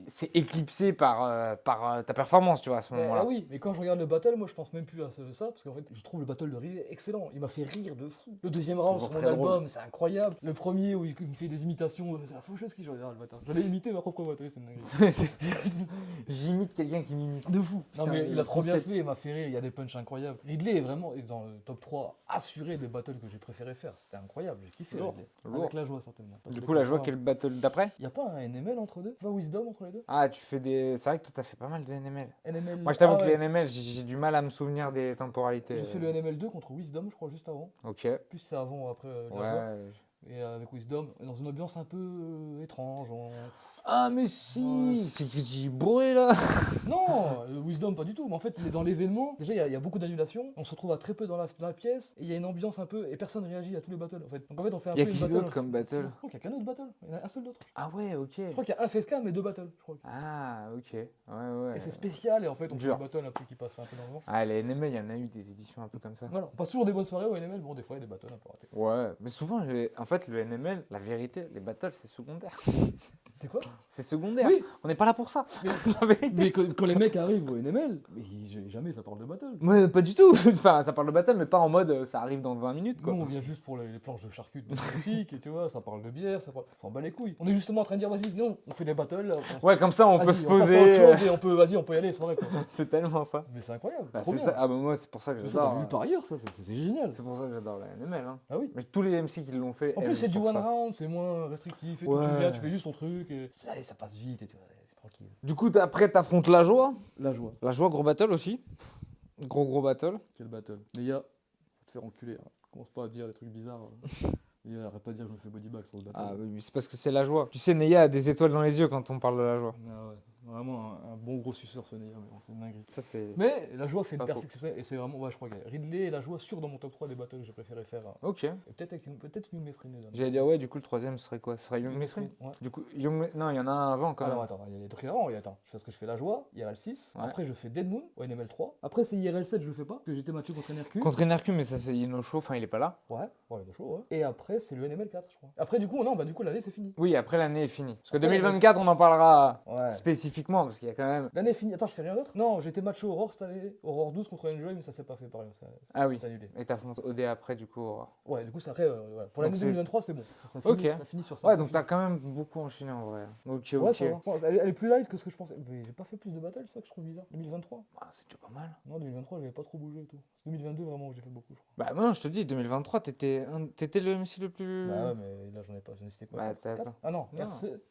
c'est éclipsé par ta performance, tu vois, à ce moment-là. Ah oui, mais quand je regarde le battle, moi je pense même plus à ça, parce qu'en fait, je trouve le battle de Ridley excellent. Il m'a fait rire de fou. Le deuxième round sur Toujours mon très drôle. album, c'est incroyable. Le premier où il me fait des imitations, c'est la faucheuse qui je regarde le bâtard. J'allais imiter ma propre battle, c'est une dinguerie. J'imite quelqu'un qui m'imite. De fou. Non, Putain, mais il a le trop bien concept. fait, il m'a fait rire, il y a des punchs incroyables. Ridley est vraiment dans le top 3 assuré des battles que j'ai préféré faire. C'était incroyable, j'ai kiffé. Lourd, Ridley. lourd. Avec la joie, certainement. Du coup, la joie, quel battle d'après? Il n'y a pas un NML entre deux? Pas Wisdom entre les deux? Ah, tu fais des. C'est vrai que toi, t'as fait pas mal de NML. NML. Moi, je t'avoue Ah que ouais. les NML, j'ai du mal à me souvenir des temporalités. J'ai fait le NML 2 contre Wisdom, je crois, juste avant. Ok. Plus c'est avant ou après la joie. Ouais. Et avec Wisdom, dans une ambiance un peu étrange. Ah, mais si! C'est que j'ai bourré là! Non, Wisdom pas du tout, mais en fait il est dans l'événement. Déjà il y a beaucoup d'annulations, on se retrouve à très peu dans la pièce, et il y a une ambiance un peu, et personne réagit à tous les battles en fait. Donc en fait on fait un Il y a peu qui une d'autre battle. comme battle? Je crois qu'il y a qu'un autre battle, il y en a un seul d'autre. Ah ouais, ok. Je crois qu'il y a un facecam mais deux battles, je crois. Ah, ok. Ouais, ouais. Et c'est spécial, et en fait on fait Dur. un battle un peu qui passe un peu dans le vent. Ah, les NML, il y en a eu des éditions un peu comme ça. Voilà, on passe toujours des bonnes soirées au NML, bon des fois il y a des battles un peu ratés. Ouais, mais souvent, en fait, le NML, la vérité, les battles, c'est secondaire. C'est quoi? C'est secondaire. Oui. On n'est pas là pour ça. Mais, La vérité. mais quand les mecs arrivent au NML, mais jamais ça parle de battle. Ouais, pas du tout. Enfin, ça parle de battle, mais pas en mode ça arrive dans 20 minutes, quoi. Nous, on vient juste pour les planches de charcutes magnifiques, et tu vois, ça parle de bière, on s'en bat les couilles. On est justement en train de dire, vas-y, non, on fait des battles. Ouais, comme ça, on peut Vas-y, se passe à poser. autre chose et on peut y aller, c'est vrai quoi. C'est tellement ça. Mais c'est incroyable, Bah, trop c'est bien. ça. Ah, bah, moi, c'est pour ça que Mais ça, t'as j'adore. vu par ailleurs, ça, c'est génial. C'est pour ça que j'adore la NML. Hein. Ah oui. Mais tous les MC qui l'ont fait. En plus, aiment c'est du pour one ça. round, c'est moins restrictif, et tout, Ouais. tu viens, tu fais juste ton truc, et allez, ça passe vite, et tu vois, c'est tranquille. Du coup, après, t'affrontes la joie. La joie. La joie, gros battle aussi. Gros battle. Quel battle. Léa, faut te faire enculer, hein. Commence pas à dire des trucs bizarres. Léa, arrête pas de dire que je me fais body bag sur ce battle. Ah oui, mais c'est parce que c'est la joie. Tu sais, Neya a des étoiles dans les yeux quand on parle de la joie. Ah ouais, vraiment un bon gros suceur ce Léa, mais bon, c'est une dinguerie. Ça, c'est. Mais la joie fait une Pas perf faux. exceptionnelle, et c'est vraiment, ouais, je crois que Ridley et la joie sûr dans mon top 3 des battles que j'ai préféré faire. Ok. Et peut-être une Mesrine dedans. J'allais dire, ouais, du coup, le troisième serait quoi? Ce serait Young Mesrine? Ouais. Du coup, non, il y en a un avant quand Alors même. attends, il y a des trucs avant, attends. Je fais ce que je fais la joie, IRL 6. Ouais. Après je fais Dead Moon au NML 3. Après c'est IRL 7, je le fais pas, parce que j'étais matché contre NRQ. Contre NRQ, mais ça, c'est Ino Show, enfin, il est pas là. Ouais, il est chaud, ouais. Et après c'est le NML 4, je crois. Après du coup, non, bah du coup l'année c'est fini. Oui, après l'année est finie. Parce que Après, 2024, on en parlera Ouais. spécifiquement, parce qu'il y a quand même. L'année est finie. Attends, je fais rien d'autre? Non, j'ai été matché Aurore cette année. Aurore 12 contre Enjoy, mais ça s'est pas fait pareil. Ah oui. C'est annulé. Et t'affrontes OD après, du coup. Aurore. Ouais, du coup, c'est après, voilà. Pour l'année Donc, c'est- 2023, c'est bon. Ça Ok. finit, ça finit sur ça. Ouais, ça donc finit. t'as quand même beaucoup enchaîné en vrai. Ok, Ouais, ok. ça va. Bon, elle est plus light que ce que je pensais. Mais j'ai pas fait plus de battles, ça que je trouve bizarre. 2023? Ah, c'est déjà pas mal. Non, 2023, j'avais pas trop bougé et tout. C'est 2022 vraiment où j'ai fait beaucoup, je crois. Bah, moi, je te dis, 2023, t'étais le MC le plus. Bah ouais, mais là j'en ai pas. J'en ai cité quoi? Bah, quatre, t'as- quatre Ah non, non.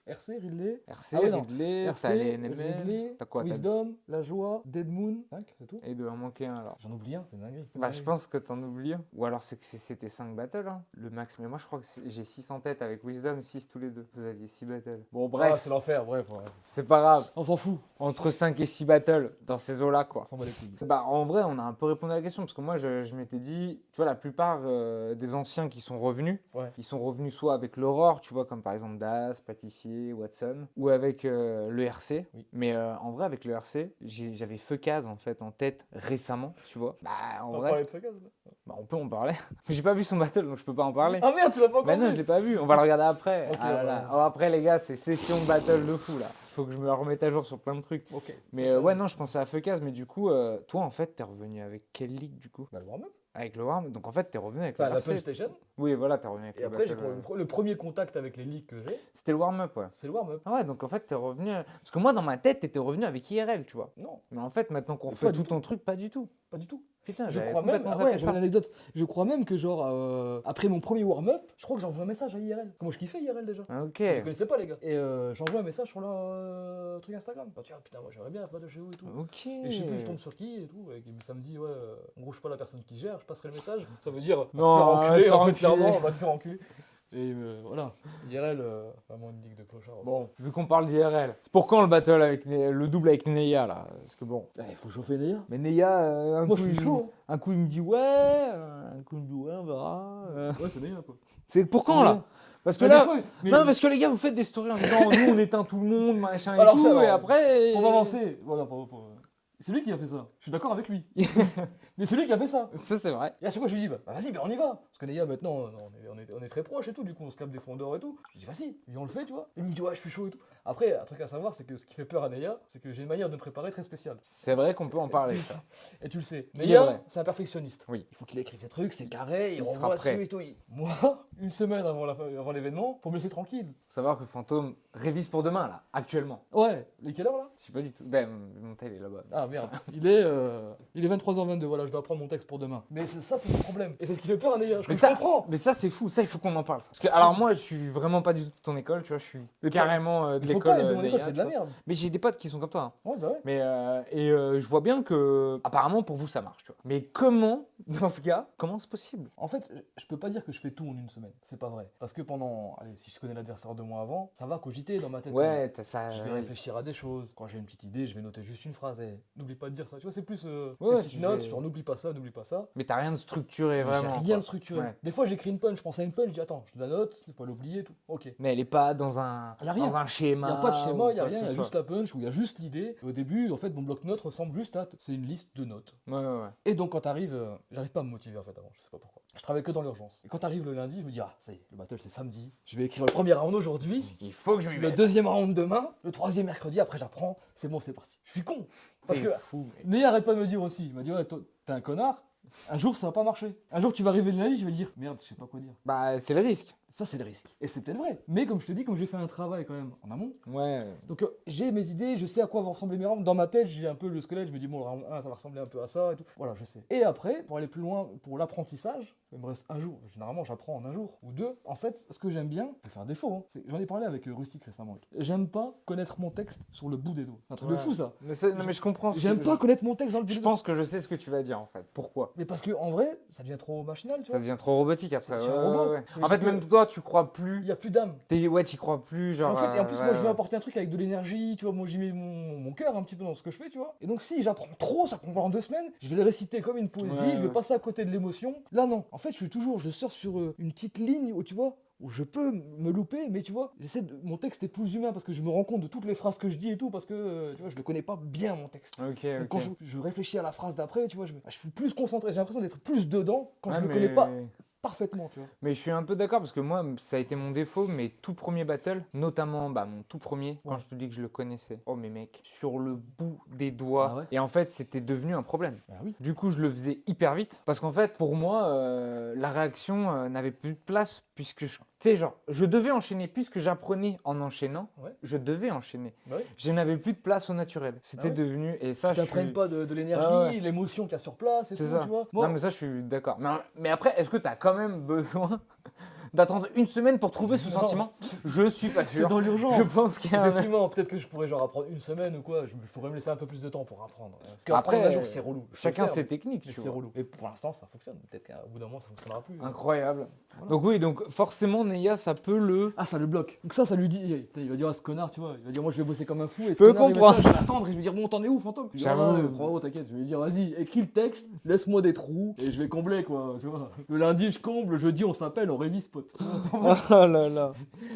RC, Ridley. RC, Ah ouais, non. Ridley, RC, t'as les NML. Ridley, T'as quoi? T'as- Wisdom, La Joie, Dead Moon. 5, c'est tout. Et il doit en manquer un alors. J'en oublie un, c'est une dinguerie. Bah, je pense que t'en oublies un. Ou alors c'est que c'était 5 battles, hein, le max. Mais moi, je crois que j'ai 6 en tête avec Wisdom, 6 tous les deux. Vous aviez 6 battles. Bon, Ah, bref, c'est l'enfer, bref. Ouais. c'est pas grave. On s'en fout. Entre 5 et 6 battles dans ces eaux-là, quoi. On s'en bat les couilles. Bah, en vrai, on a un peu répondu à la question parce que moi, je m'étais dit, tu vois, la plupart des anciens qui sont revenus, Ouais. ils sont revenus soit avec l'Aurore, tu vois, comme par exemple Das, Pâtissier, Watson, ou avec le RC. Oui. Mais en vrai, avec le RC, j'avais Feukaz en fait en tête récemment, tu vois. Bah, en On va vrai, parler de Fekaz, là. bah, on peut en parler. Mais j'ai pas vu son battle, donc je peux pas en parler. Ah merde, tu l'as pas encore Bah non, vu. je l'ai pas vu, on va le regarder après. Ok, Ah là ouais. là. Alors après, les gars, c'est session de battle de fou là. Faut que je me remette à jour sur plein de trucs. Ok. Mais ouais, non, je pensais à Feukaz, mais du coup, toi en fait, t'es revenu avec quelle ligue du coup? Bah le warm-up. Avec le Warm, donc en fait, t'es revenu avec Bah, le la RC. Punch Station. Oui, voilà, t'es revenu avec Et le après, battle, le premier contact avec les ligues que j'ai, C'était le warm-up, ouais. c'est le warm-up. Ah ouais, donc en fait, t'es revenu. Parce que moi, dans ma tête, t'étais revenu avec IRL, tu vois. Non, Mais en fait, maintenant qu'on Mais refait pas du tout tout. ton truc, pas du tout. pas du tout. Putain, Je j'avais crois même, complètement ah zappé ouais, j'ai ça. une anecdote. Je crois même que genre après mon premier warm-up, je crois que j'envoie un message à IRL. Comment je kiffais IRL déjà. Ok. Je connaissais pas les gars. Et j'envoie un message sur leur truc Instagram. Bah, tiens, putain, moi j'aimerais bien pas de chez vous et tout. Ok. Et je sais plus, je tombe sur qui et tout. Et ça me dit, ouais, en gros, je suis pas la personne qui gère, je passerai le message. Ça veut dire, va te Non, faire va te enculer, faire en fait, enculer. clairement, va te faire enculer. Et voilà, IRL, vraiment une ligue de clochards. Bon, vu qu'on parle d'IRL, c'est pour quand le battle avec le double avec Neya là? Parce que bon. Il faut chauffer Neya. Mais Neya, Moi, je suis chaud. un coup il me dit ouais, un coup il me dit ouais, on verra. Ouais, c'est Neya quoi. C'est pour quand là? Parce que Bah, là, des fois, mais- non, parce que les gars, vous faites des stories en disant nous on éteint tout le monde, machin et Alors, tout, ça, et alors, après. Pour m'avancer, voilà, c'est lui qui a fait ça. Je suis d'accord avec lui. Mais c'est lui qui a fait ça. Ça c'est vrai. Et à chaque fois, je lui dis, bah, vas-y, on y va. Parce que Neya, maintenant, on est très proches et tout, du coup, on se capte des fondeurs et tout. Je lui dis, vas-y, et on le fait, tu vois. Il me dit, ouais, je suis chaud et tout. Après, un truc à savoir, c'est que ce qui fait peur à Neya, c'est que j'ai une manière de me préparer très spéciale. C'est vrai qu'on peut en parler ça. Et tu le sais. Il est Neya, vrai. c'est un perfectionniste. Oui. Il faut qu'il écrive ses trucs, c'est carré, il Il sera revoit prêt. dessus et tout. Moi, une semaine avant l'événement, faut me laisser tranquille. Faut savoir que Fantôme révise pour demain là, actuellement. Ouais, il est quelle heure là? Je sais pas du tout. Ben, mon tel est là-bas. Ah merde, il est 23h22, voilà, je dois prendre mon texte pour demain. Mais ça, c'est le problème. Et c'est ce qui fait peur à Neya, je comprends. Mais ça c'est fou, ça il faut qu'on en parle. Ça. Parce que alors moi je suis vraiment pas du tout de ton école, tu vois, je suis carrément de Il faut l'école. pas être de mon Neya, école, c'est de la tu vois. merde. Mais j'ai des potes qui sont comme toi. Hein. Ouais, bah ouais. Mais je vois bien que apparemment pour vous ça marche, tu vois. Mais comment dans ce cas, comment c'est possible? En fait, je peux pas dire que je fais tout en une semaine, c'est pas vrai. Parce que allez, si je connais l'adversaire 2 mois avant, ça va cogiter dans ma tête. Ouais, t'as ça. Je vais réfléchir à des choses. Quand j'ai une petite idée, je vais noter juste une phrase. Et n'oublie pas de dire ça. Tu vois, c'est plus Ouais, des petites tu notes, fais- genre n'oublie pas ça, n'oublie pas ça. Mais t'as rien de structuré J'ai vraiment. rien quoi. de structuré. Ouais. Des fois, j'écris une punch, je pense à une punch, je dis attends, je la note, il faut pas l'oublier et tout. Ok. Mais elle est pas dans un, Y a rien. dans un schéma. Il n'y a pas de schéma, il n'y a ou quoi rien, que il y a ce juste soit. la punch ou il y a juste l'idée. Et au début, en fait, mon bloc-notes ressemble juste à. C'est une liste de notes. Ouais, ouais, ouais. Et donc, quand t'arrives, j'arrive pas à me motiver en fait avant, je sais pas pourquoi. Je travaille que dans l'urgence. Et quand t'arrives le lundi, je me dis, ah, ça y est, le battle c'est samedi. Je vais écrire le premier round aujourd'hui, Il faut que je m'y le mette. deuxième round demain, le troisième mercredi, après j'apprends, c'est bon, c'est parti. Je suis con. Parce T'es que. fou, mec. Mais arrête pas de me dire aussi. Il m'a dit, ouais, toi, t'es un connard. Un jour, ça va pas marcher. Un jour, tu vas arriver le lundi, tu vas dire, merde, je sais pas quoi dire. Bah c'est le risque. Ça, c'est le risque. Et c'est peut-être vrai. Mais comme je te dis, comme j'ai fait un travail quand même en amont, Ouais. donc j'ai mes idées, je sais à quoi vont ressembler mes rounds. Dans ma tête, j'ai un peu le squelette, je me dis bon, le round 1, ça va ressembler un peu à ça et tout. Voilà, je sais. Et après, pour aller plus loin, pour l'apprentissage, il me reste un jour. Généralement, j'apprends en un jour ou deux. En fait, ce que j'aime bien, je vais faire défaut, hein, j'en ai parlé avec Rustic récemment. J'aime pas connaître mon texte sur le bout des doigts. C'est un truc de Ouais. fou ça. Mais, non, mais je comprends. ce J'aime que- pas connaître mon texte dans le bout Je des doigts. pense que je sais ce que tu vas dire en fait. Pourquoi? Mais parce que en vrai, ça devient trop machinal, tu Ça vois. devient trop robotique après. C'est Ouais, un robot. ouais, ouais. Mais En fait, c'est même que- toi, tu crois plus. Il y a plus d'âme. Ouais, t'y crois plus. Genre, En fait, et en plus, moi, je veux ouais. apporter un truc avec de l'énergie, tu vois. Moi, j'y mets mon cœur un petit peu dans ce que je fais, tu vois. Et donc, si j'apprends trop, ça prend en 2 semaines, je vais le réciter comme une poésie, Ouais, je vais ouais. passer à côté de l'émotion. Là, non. En fait, je sors sur une petite ligne où, tu vois, où je peux me louper, mais tu vois, mon texte est plus humain parce que je me rends compte de toutes les phrases que je dis et tout, parce que, tu vois, je le connais pas bien, mon texte. Ok, Donc, ok. quand je réfléchis à la phrase d'après, tu vois, je suis plus concentré, j'ai l'impression d'être plus dedans quand Ouais, je le mais- connais pas parfaitement, tu vois. Mais je suis un peu d'accord parce que moi, ça a été mon défaut, mes tout premiers battles, notamment mon tout premier, quand Ouais. je te dis que je le connaissais. Oh, mais mec, sur le bout des doigts. Ah ouais Et en fait, c'était devenu un problème. Ah oui. Du coup, je le faisais hyper vite parce qu'en fait, pour moi, la réaction n'avait plus de place puisque tu sais, genre, je devais enchaîner puisque j'apprenais en enchaînant. Ouais. Je devais enchaîner. Bah oui. Je n'avais plus de place au naturel. C'était Ah ouais. devenu et ça, Tu je t'apprends suis. pas de l'énergie, Ah ouais. l'émotion qu'il y a sur place et C'est tout, ça. tu vois. Non, mais ça, je suis d'accord. Mais après, est-ce que tu as quand même besoin d'attendre une semaine pour trouver ce Non. sentiment? Je suis pas C'est sûr. dans l'urgence. Je pense qu'il y a un... Effectivement, peut-être que je pourrais genre apprendre une semaine ou quoi, je pourrais me laisser un peu plus de temps pour apprendre. Parce Après, qu'apprendre un jour, c'est relou. Je sais Chacun le faire, ses techniques, mais tu c'est vois. relou. Et pour l'instant, ça fonctionne. Peut-être qu'au bout d'un moment, ça fonctionnera plus. Incroyable. Voilà. Donc oui, donc forcément, Neya, ça peut le... Ah, ça le bloque. Donc ça lui dit, putain, il va dire à ce connard, tu vois, il va dire moi je vais bosser comme un fou. Et ce peux connard, il va comprendre. dire, je vais attendre et je vais dire bon, t'en es où, fantôme? Je vais dire, J'avoue. ah, frérot, t'inquiète, je vais lui dire vas-y, écris le texte, laisse-moi des trous et je vais combler quoi, tu vois. Le lundi, je comble, le jeudi, on s'appelle, on révise, pote. Oh là là.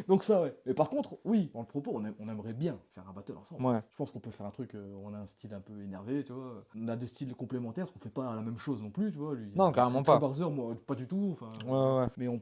Donc ça, ouais. Mais par contre, oui, dans le propos, on aimerait bien faire un battle ensemble. Ouais. Je pense qu'on peut faire un truc, on a un style un peu énervé, tu vois. On a des styles complémentaires, parce qu'on fait pas la même chose non plus, tu vois. Lui, Non, carrément très pas. Barzer, moi, pas du tout. Enfin, Ouais, ouais. mais on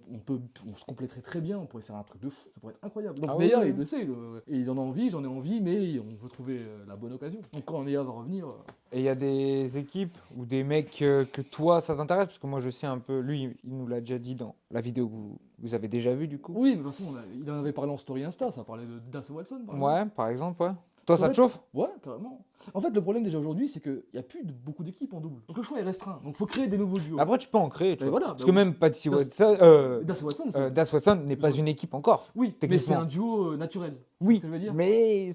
se compléterait très bien, on pourrait faire un truc de fou, ça pourrait être incroyable. Donc Ah Neya, oui, il oui. le sait, et il en a envie, j'en ai envie, mais on veut trouver la bonne occasion. Donc quand Neya va revenir, Et il y a des équipes ou des mecs que toi, ça t'intéresse? Parce que moi, je sais un peu... Lui, il nous l'a déjà dit dans la vidéo que vous avez déjà vue, du coup. oui, mais de toute façon, il en avait parlé en story Insta, ça parlait de Das Watson. par exemple. Ouais, par exemple, ouais. Toi, ça te chauffe? Ouais, carrément. En fait, le problème déjà aujourd'hui, c'est qu'il n'y a plus beaucoup d'équipes en double. Donc le choix est restreint. Donc il faut créer des nouveaux duos. Après, tu peux en créer, tu Mais vois. voilà, Parce bah que oui. même Patty Das- Watson, Das Watson, c'est- Das Watson n'est pas Ils ont- une équipe encore. oui, mais techniquement. c'est un duo naturel. Oui, ce que je veux dire. mais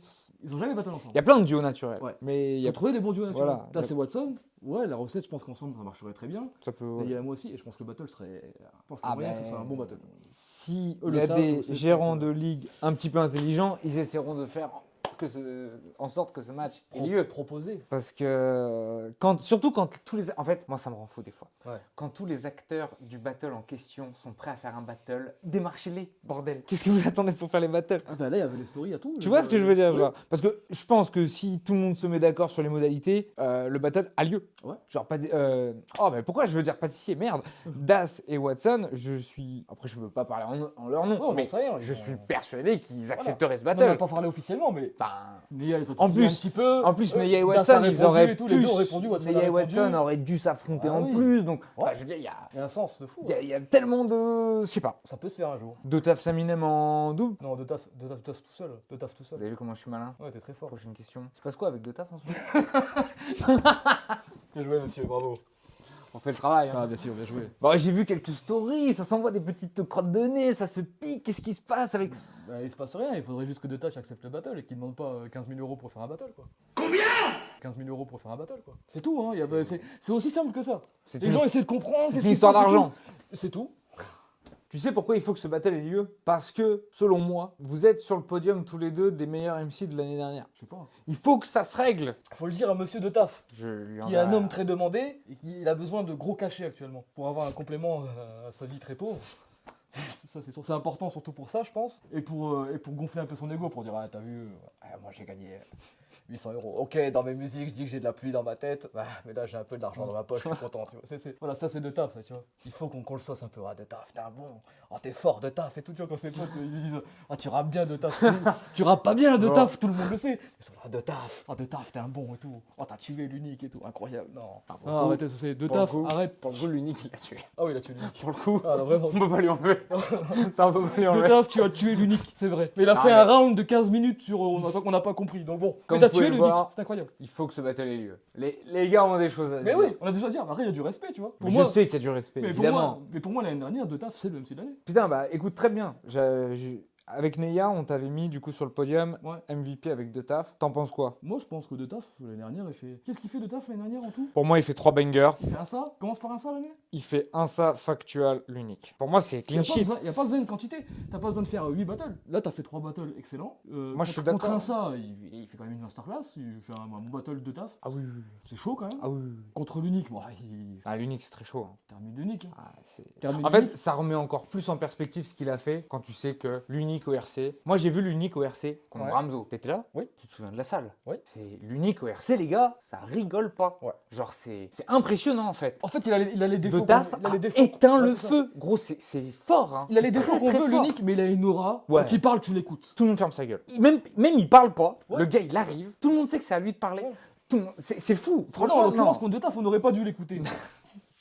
Ils ont jamais battu ensemble. il y a plein de duos naturels. Ouais. Mais il Il y faut a trouver des bons duos naturels. Voilà. Là, c'est Watson. Ouais, la recette, je pense qu'ensemble, ça marcherait très bien. ça peut. Et il y a moi aussi, et je pense que le battle serait. Je pense qu'il y Ah a moyen que ce ben, soit un bon battle. Si Eux il le y a savent, des c'est- gérants c'est- de ligue un petit peu intelligents, ils essaieront de faire en sorte que ce match ait lieu. Proposer. Parce que surtout quand tous les, en fait, moi ça me rend fou des fois. Ouais. Quand tous les acteurs du battle en question sont prêts à faire un battle, démarchez-les, bordel. Qu'est-ce que vous attendez pour faire les battles? Ah bah là, il y avait les stories à tout. Tu vois ce que je veux dire, Ouais. genre? Parce que je pense que si tout le monde se met d'accord sur les modalités, le battle a lieu. Ouais. Genre pas. Oh mais pourquoi je veux dire pâtissier? Merde. Das et Watson, je suis. Après je veux pas parler en leur nom, Ouais, on mais en sait rien. je suis persuadé qu'ils accepteraient ce On n'en a battle. pas parlé officiellement, mais. Enfin. Neya, ils ont En dit plus- un petit peu. En plus, Neya et Das a Watson, ils répondu auraient et tout, les deux ont répondu. Watson a Neya et répondu. Watson auraient dû s'affronter Ah en oui. plus, donc Ouais. enfin, je veux dire, il y a, Il y a un sens de fou. il y a- il y a tellement de, je sais pas, Ça peut se faire un jour. de taf Saminem en double. Non, de taf tout seul. De taf tout Vous seul. avez vu comment je suis malin? Ouais, t'es très fort. Prochaine question. Il se passe quoi avec de taf en ce moment? Bien joué, monsieur, bravo. On fait le travail. Hein. Ah, bien sûr, bien joué. Bon, j'ai vu quelques stories, ça s'envoie des petites crottes de nez, ça se pique. Qu'est-ce qui se passe avec. Bah, il se passe rien, il faudrait juste que De Tâche accepte le battle et qu'il demande pas 15 000 € pour faire un battle, quoi. Combien 15 000 € pour faire un battle, quoi. C'est tout, hein. C'est aussi simple que ça. C'est Les une, gens essaient de comprendre. c'est qu'est-ce une qui histoire se passe et d'argent. tout. C'est tout. Tu sais pourquoi il faut que ce battle ait lieu? Parce que, selon moi, vous êtes sur le podium tous les deux des meilleurs MC de l'année dernière. Je sais pas. Il faut que ça se règle. Faut le dire à monsieur De Taf, Je lui qui est un homme très demandé et qui a besoin de gros cachets actuellement pour avoir un complément à sa vie très pauvre. Ça, c'est important, surtout pour ça, je pense. Et pour gonfler un peu son ego, pour dire ah, t'as vu, moi j'ai gagné 800 €. Ok, dans mes musiques, je dis que j'ai de la pluie dans ma tête, mais là j'ai un peu d'argent dans ma poche, je suis content. Tu vois. Voilà, ça c'est De Taf, tu vois. Il faut qu'on le sauce un peu. Ah, De Taf, t'es un bon. Oh, t'es fort, De Taf. Et tout, tu vois, quand ses potes ils lui disent ah, tu rappes bien, De Taf. Tu rappes pas bien, De Oh. Taf, tout le monde le sait. Ils sont là, De Taf. Oh, De Taf, t'es un bon et tout. Oh, t'as tué l'unique et tout. Incroyable. Non. pour Ah, le coup- arrêtez, c'est De pour le Taf, coup- arrête. Pour le coup, l'unique, il a tué. Ah oui, il a tué l'unique. Pour le coup, Ah, non, vraiment. on peut pas lui enlever. Ça, on peut pas lui De enlever. Taf, tu as tué l'unique, c'est vrai. Mais il a Non, fait mais- un round de 15 minutes sur on n'a pas compris. Donc bon, Comme mais t'as vous pouvez tué le l'unique, voir. c'est incroyable. Il faut que ce battle ait lieu. Les gars ont des choses à Mais dire. oui, on a déjà à dire. Après, il y a du respect, tu vois. Mais je sais qu'il y a du respect, mais pour évidemment. moi, l'année dernière, De Taf, c'est le MC de l'année. Putain, bah écoute, très bien. Avec Neya, on t'avait mis du coup sur le podium Ouais. MVP avec De Taf. T'en penses quoi? Moi, je pense que De Taf, l'année dernière, il fait. Qu'est-ce qu'il fait De Taf l'année dernière en tout? Pour moi, il fait 3 bangers. Il fait un ça. Commence par un ça l'année. Il fait un ça factual, l'unique. Pour moi, c'est Il clean sheet. n'y a pas besoin de quantité. T'as pas besoin de faire 8 battles. Là, t'as fait 3 battles excellents. Moi, je suis contre d'accord. un ça, il fait quand même une masterclass. Il fait un bon battle De Taf. Ah oui, oui, oui. C'est chaud quand même. Ah oui, oui, oui. Contre l'unique, bon, il Ah, l'unique, c'est très chaud. Hein. termine l'unique. Hein. Ah, c'est- Termine En l'unique. fait, ça remet encore plus en perspective ce qu'il a fait quand tu sais que l'unique ORC. Moi, j'ai vu l'unique ORC contre Ouais. Ramzo. T'étais là? Oui. Tu te souviens de la salle? Oui. C'est l'unique ORC, les gars. Ça rigole pas. Ouais. Genre, c'est impressionnant en fait. En fait, il a les défauts. De Taf il a les a défauts. éteint Ouais, le c'est ça. feu. Gros, c'est fort. Hein. Il a les C'est défauts très, qu'on très veut, fort. l'unique, mais il a une aura. Ouais. Quand il parle, tu l'écoutes. Tout le monde ferme sa gueule. Même il parle pas. Ouais. Le gars, il arrive. Tout le monde sait que c'est à lui de parler. Ouais. Tout le monde- C'est fou. Franchement, Franchement, en l'occurrence, non. contre De Taf, on n'aurait pas dû l'écouter.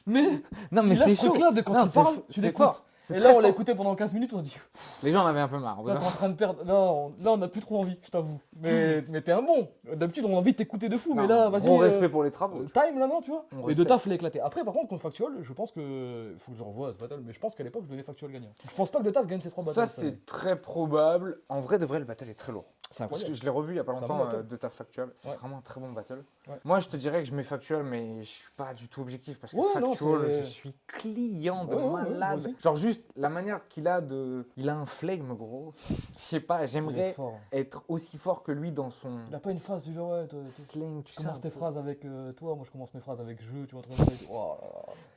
Mais Non, mais il a c'est ce chaud. truc-là de quand Non, il c'est parle, fo- tu c'est l'écoutes. fort. C'est Et très là, on l'a fort. écouté pendant 15 minutes, on a dit Les gens en avaient un peu marre. là, t'es en train de perdre. Là, on n'a plus trop envie, je t'avoue. Mais t'es un bon. D'habitude, on a envie de t'écouter de fou, mais là, vas-y. Gros respect pour les travaux. Time là, non, tu vois. On Et De respecte. Taf l'a éclaté. Après, par contre, contre Factual, je pense que. Faut que je revoie ce battle, mais je pense qu'à l'époque, je donnais Factual gagnant. Je pense pas que De Taf gagne ces 3 battles. Ça, cette année. c'est très probable. En vrai, de vrai, le battle est très lourd. C'est Parce incroyable. que je l'ai revu il y a pas C'est un longtemps bon battle. de Taf Factual. C'est Ouais. vraiment un très bon battle. Ouais. Moi, je te dirais que je mets Factual, mais je suis pas du tout objectif parce que Ouais, non, Factual, c'est- je suis client de Ouais, ouais, ouais, moi malade. aussi. Genre juste la manière qu'il a de, il a un flegme gros. Je sais pas, Il est j'aimerais fort. être aussi fort que lui dans son Il a pas une phrase du genre, ouais, toi, slang. Tu tu sais. commences un tes peu. phrases avec toi, moi je commence mes phrases avec je, tu vois, trop bien. Oh là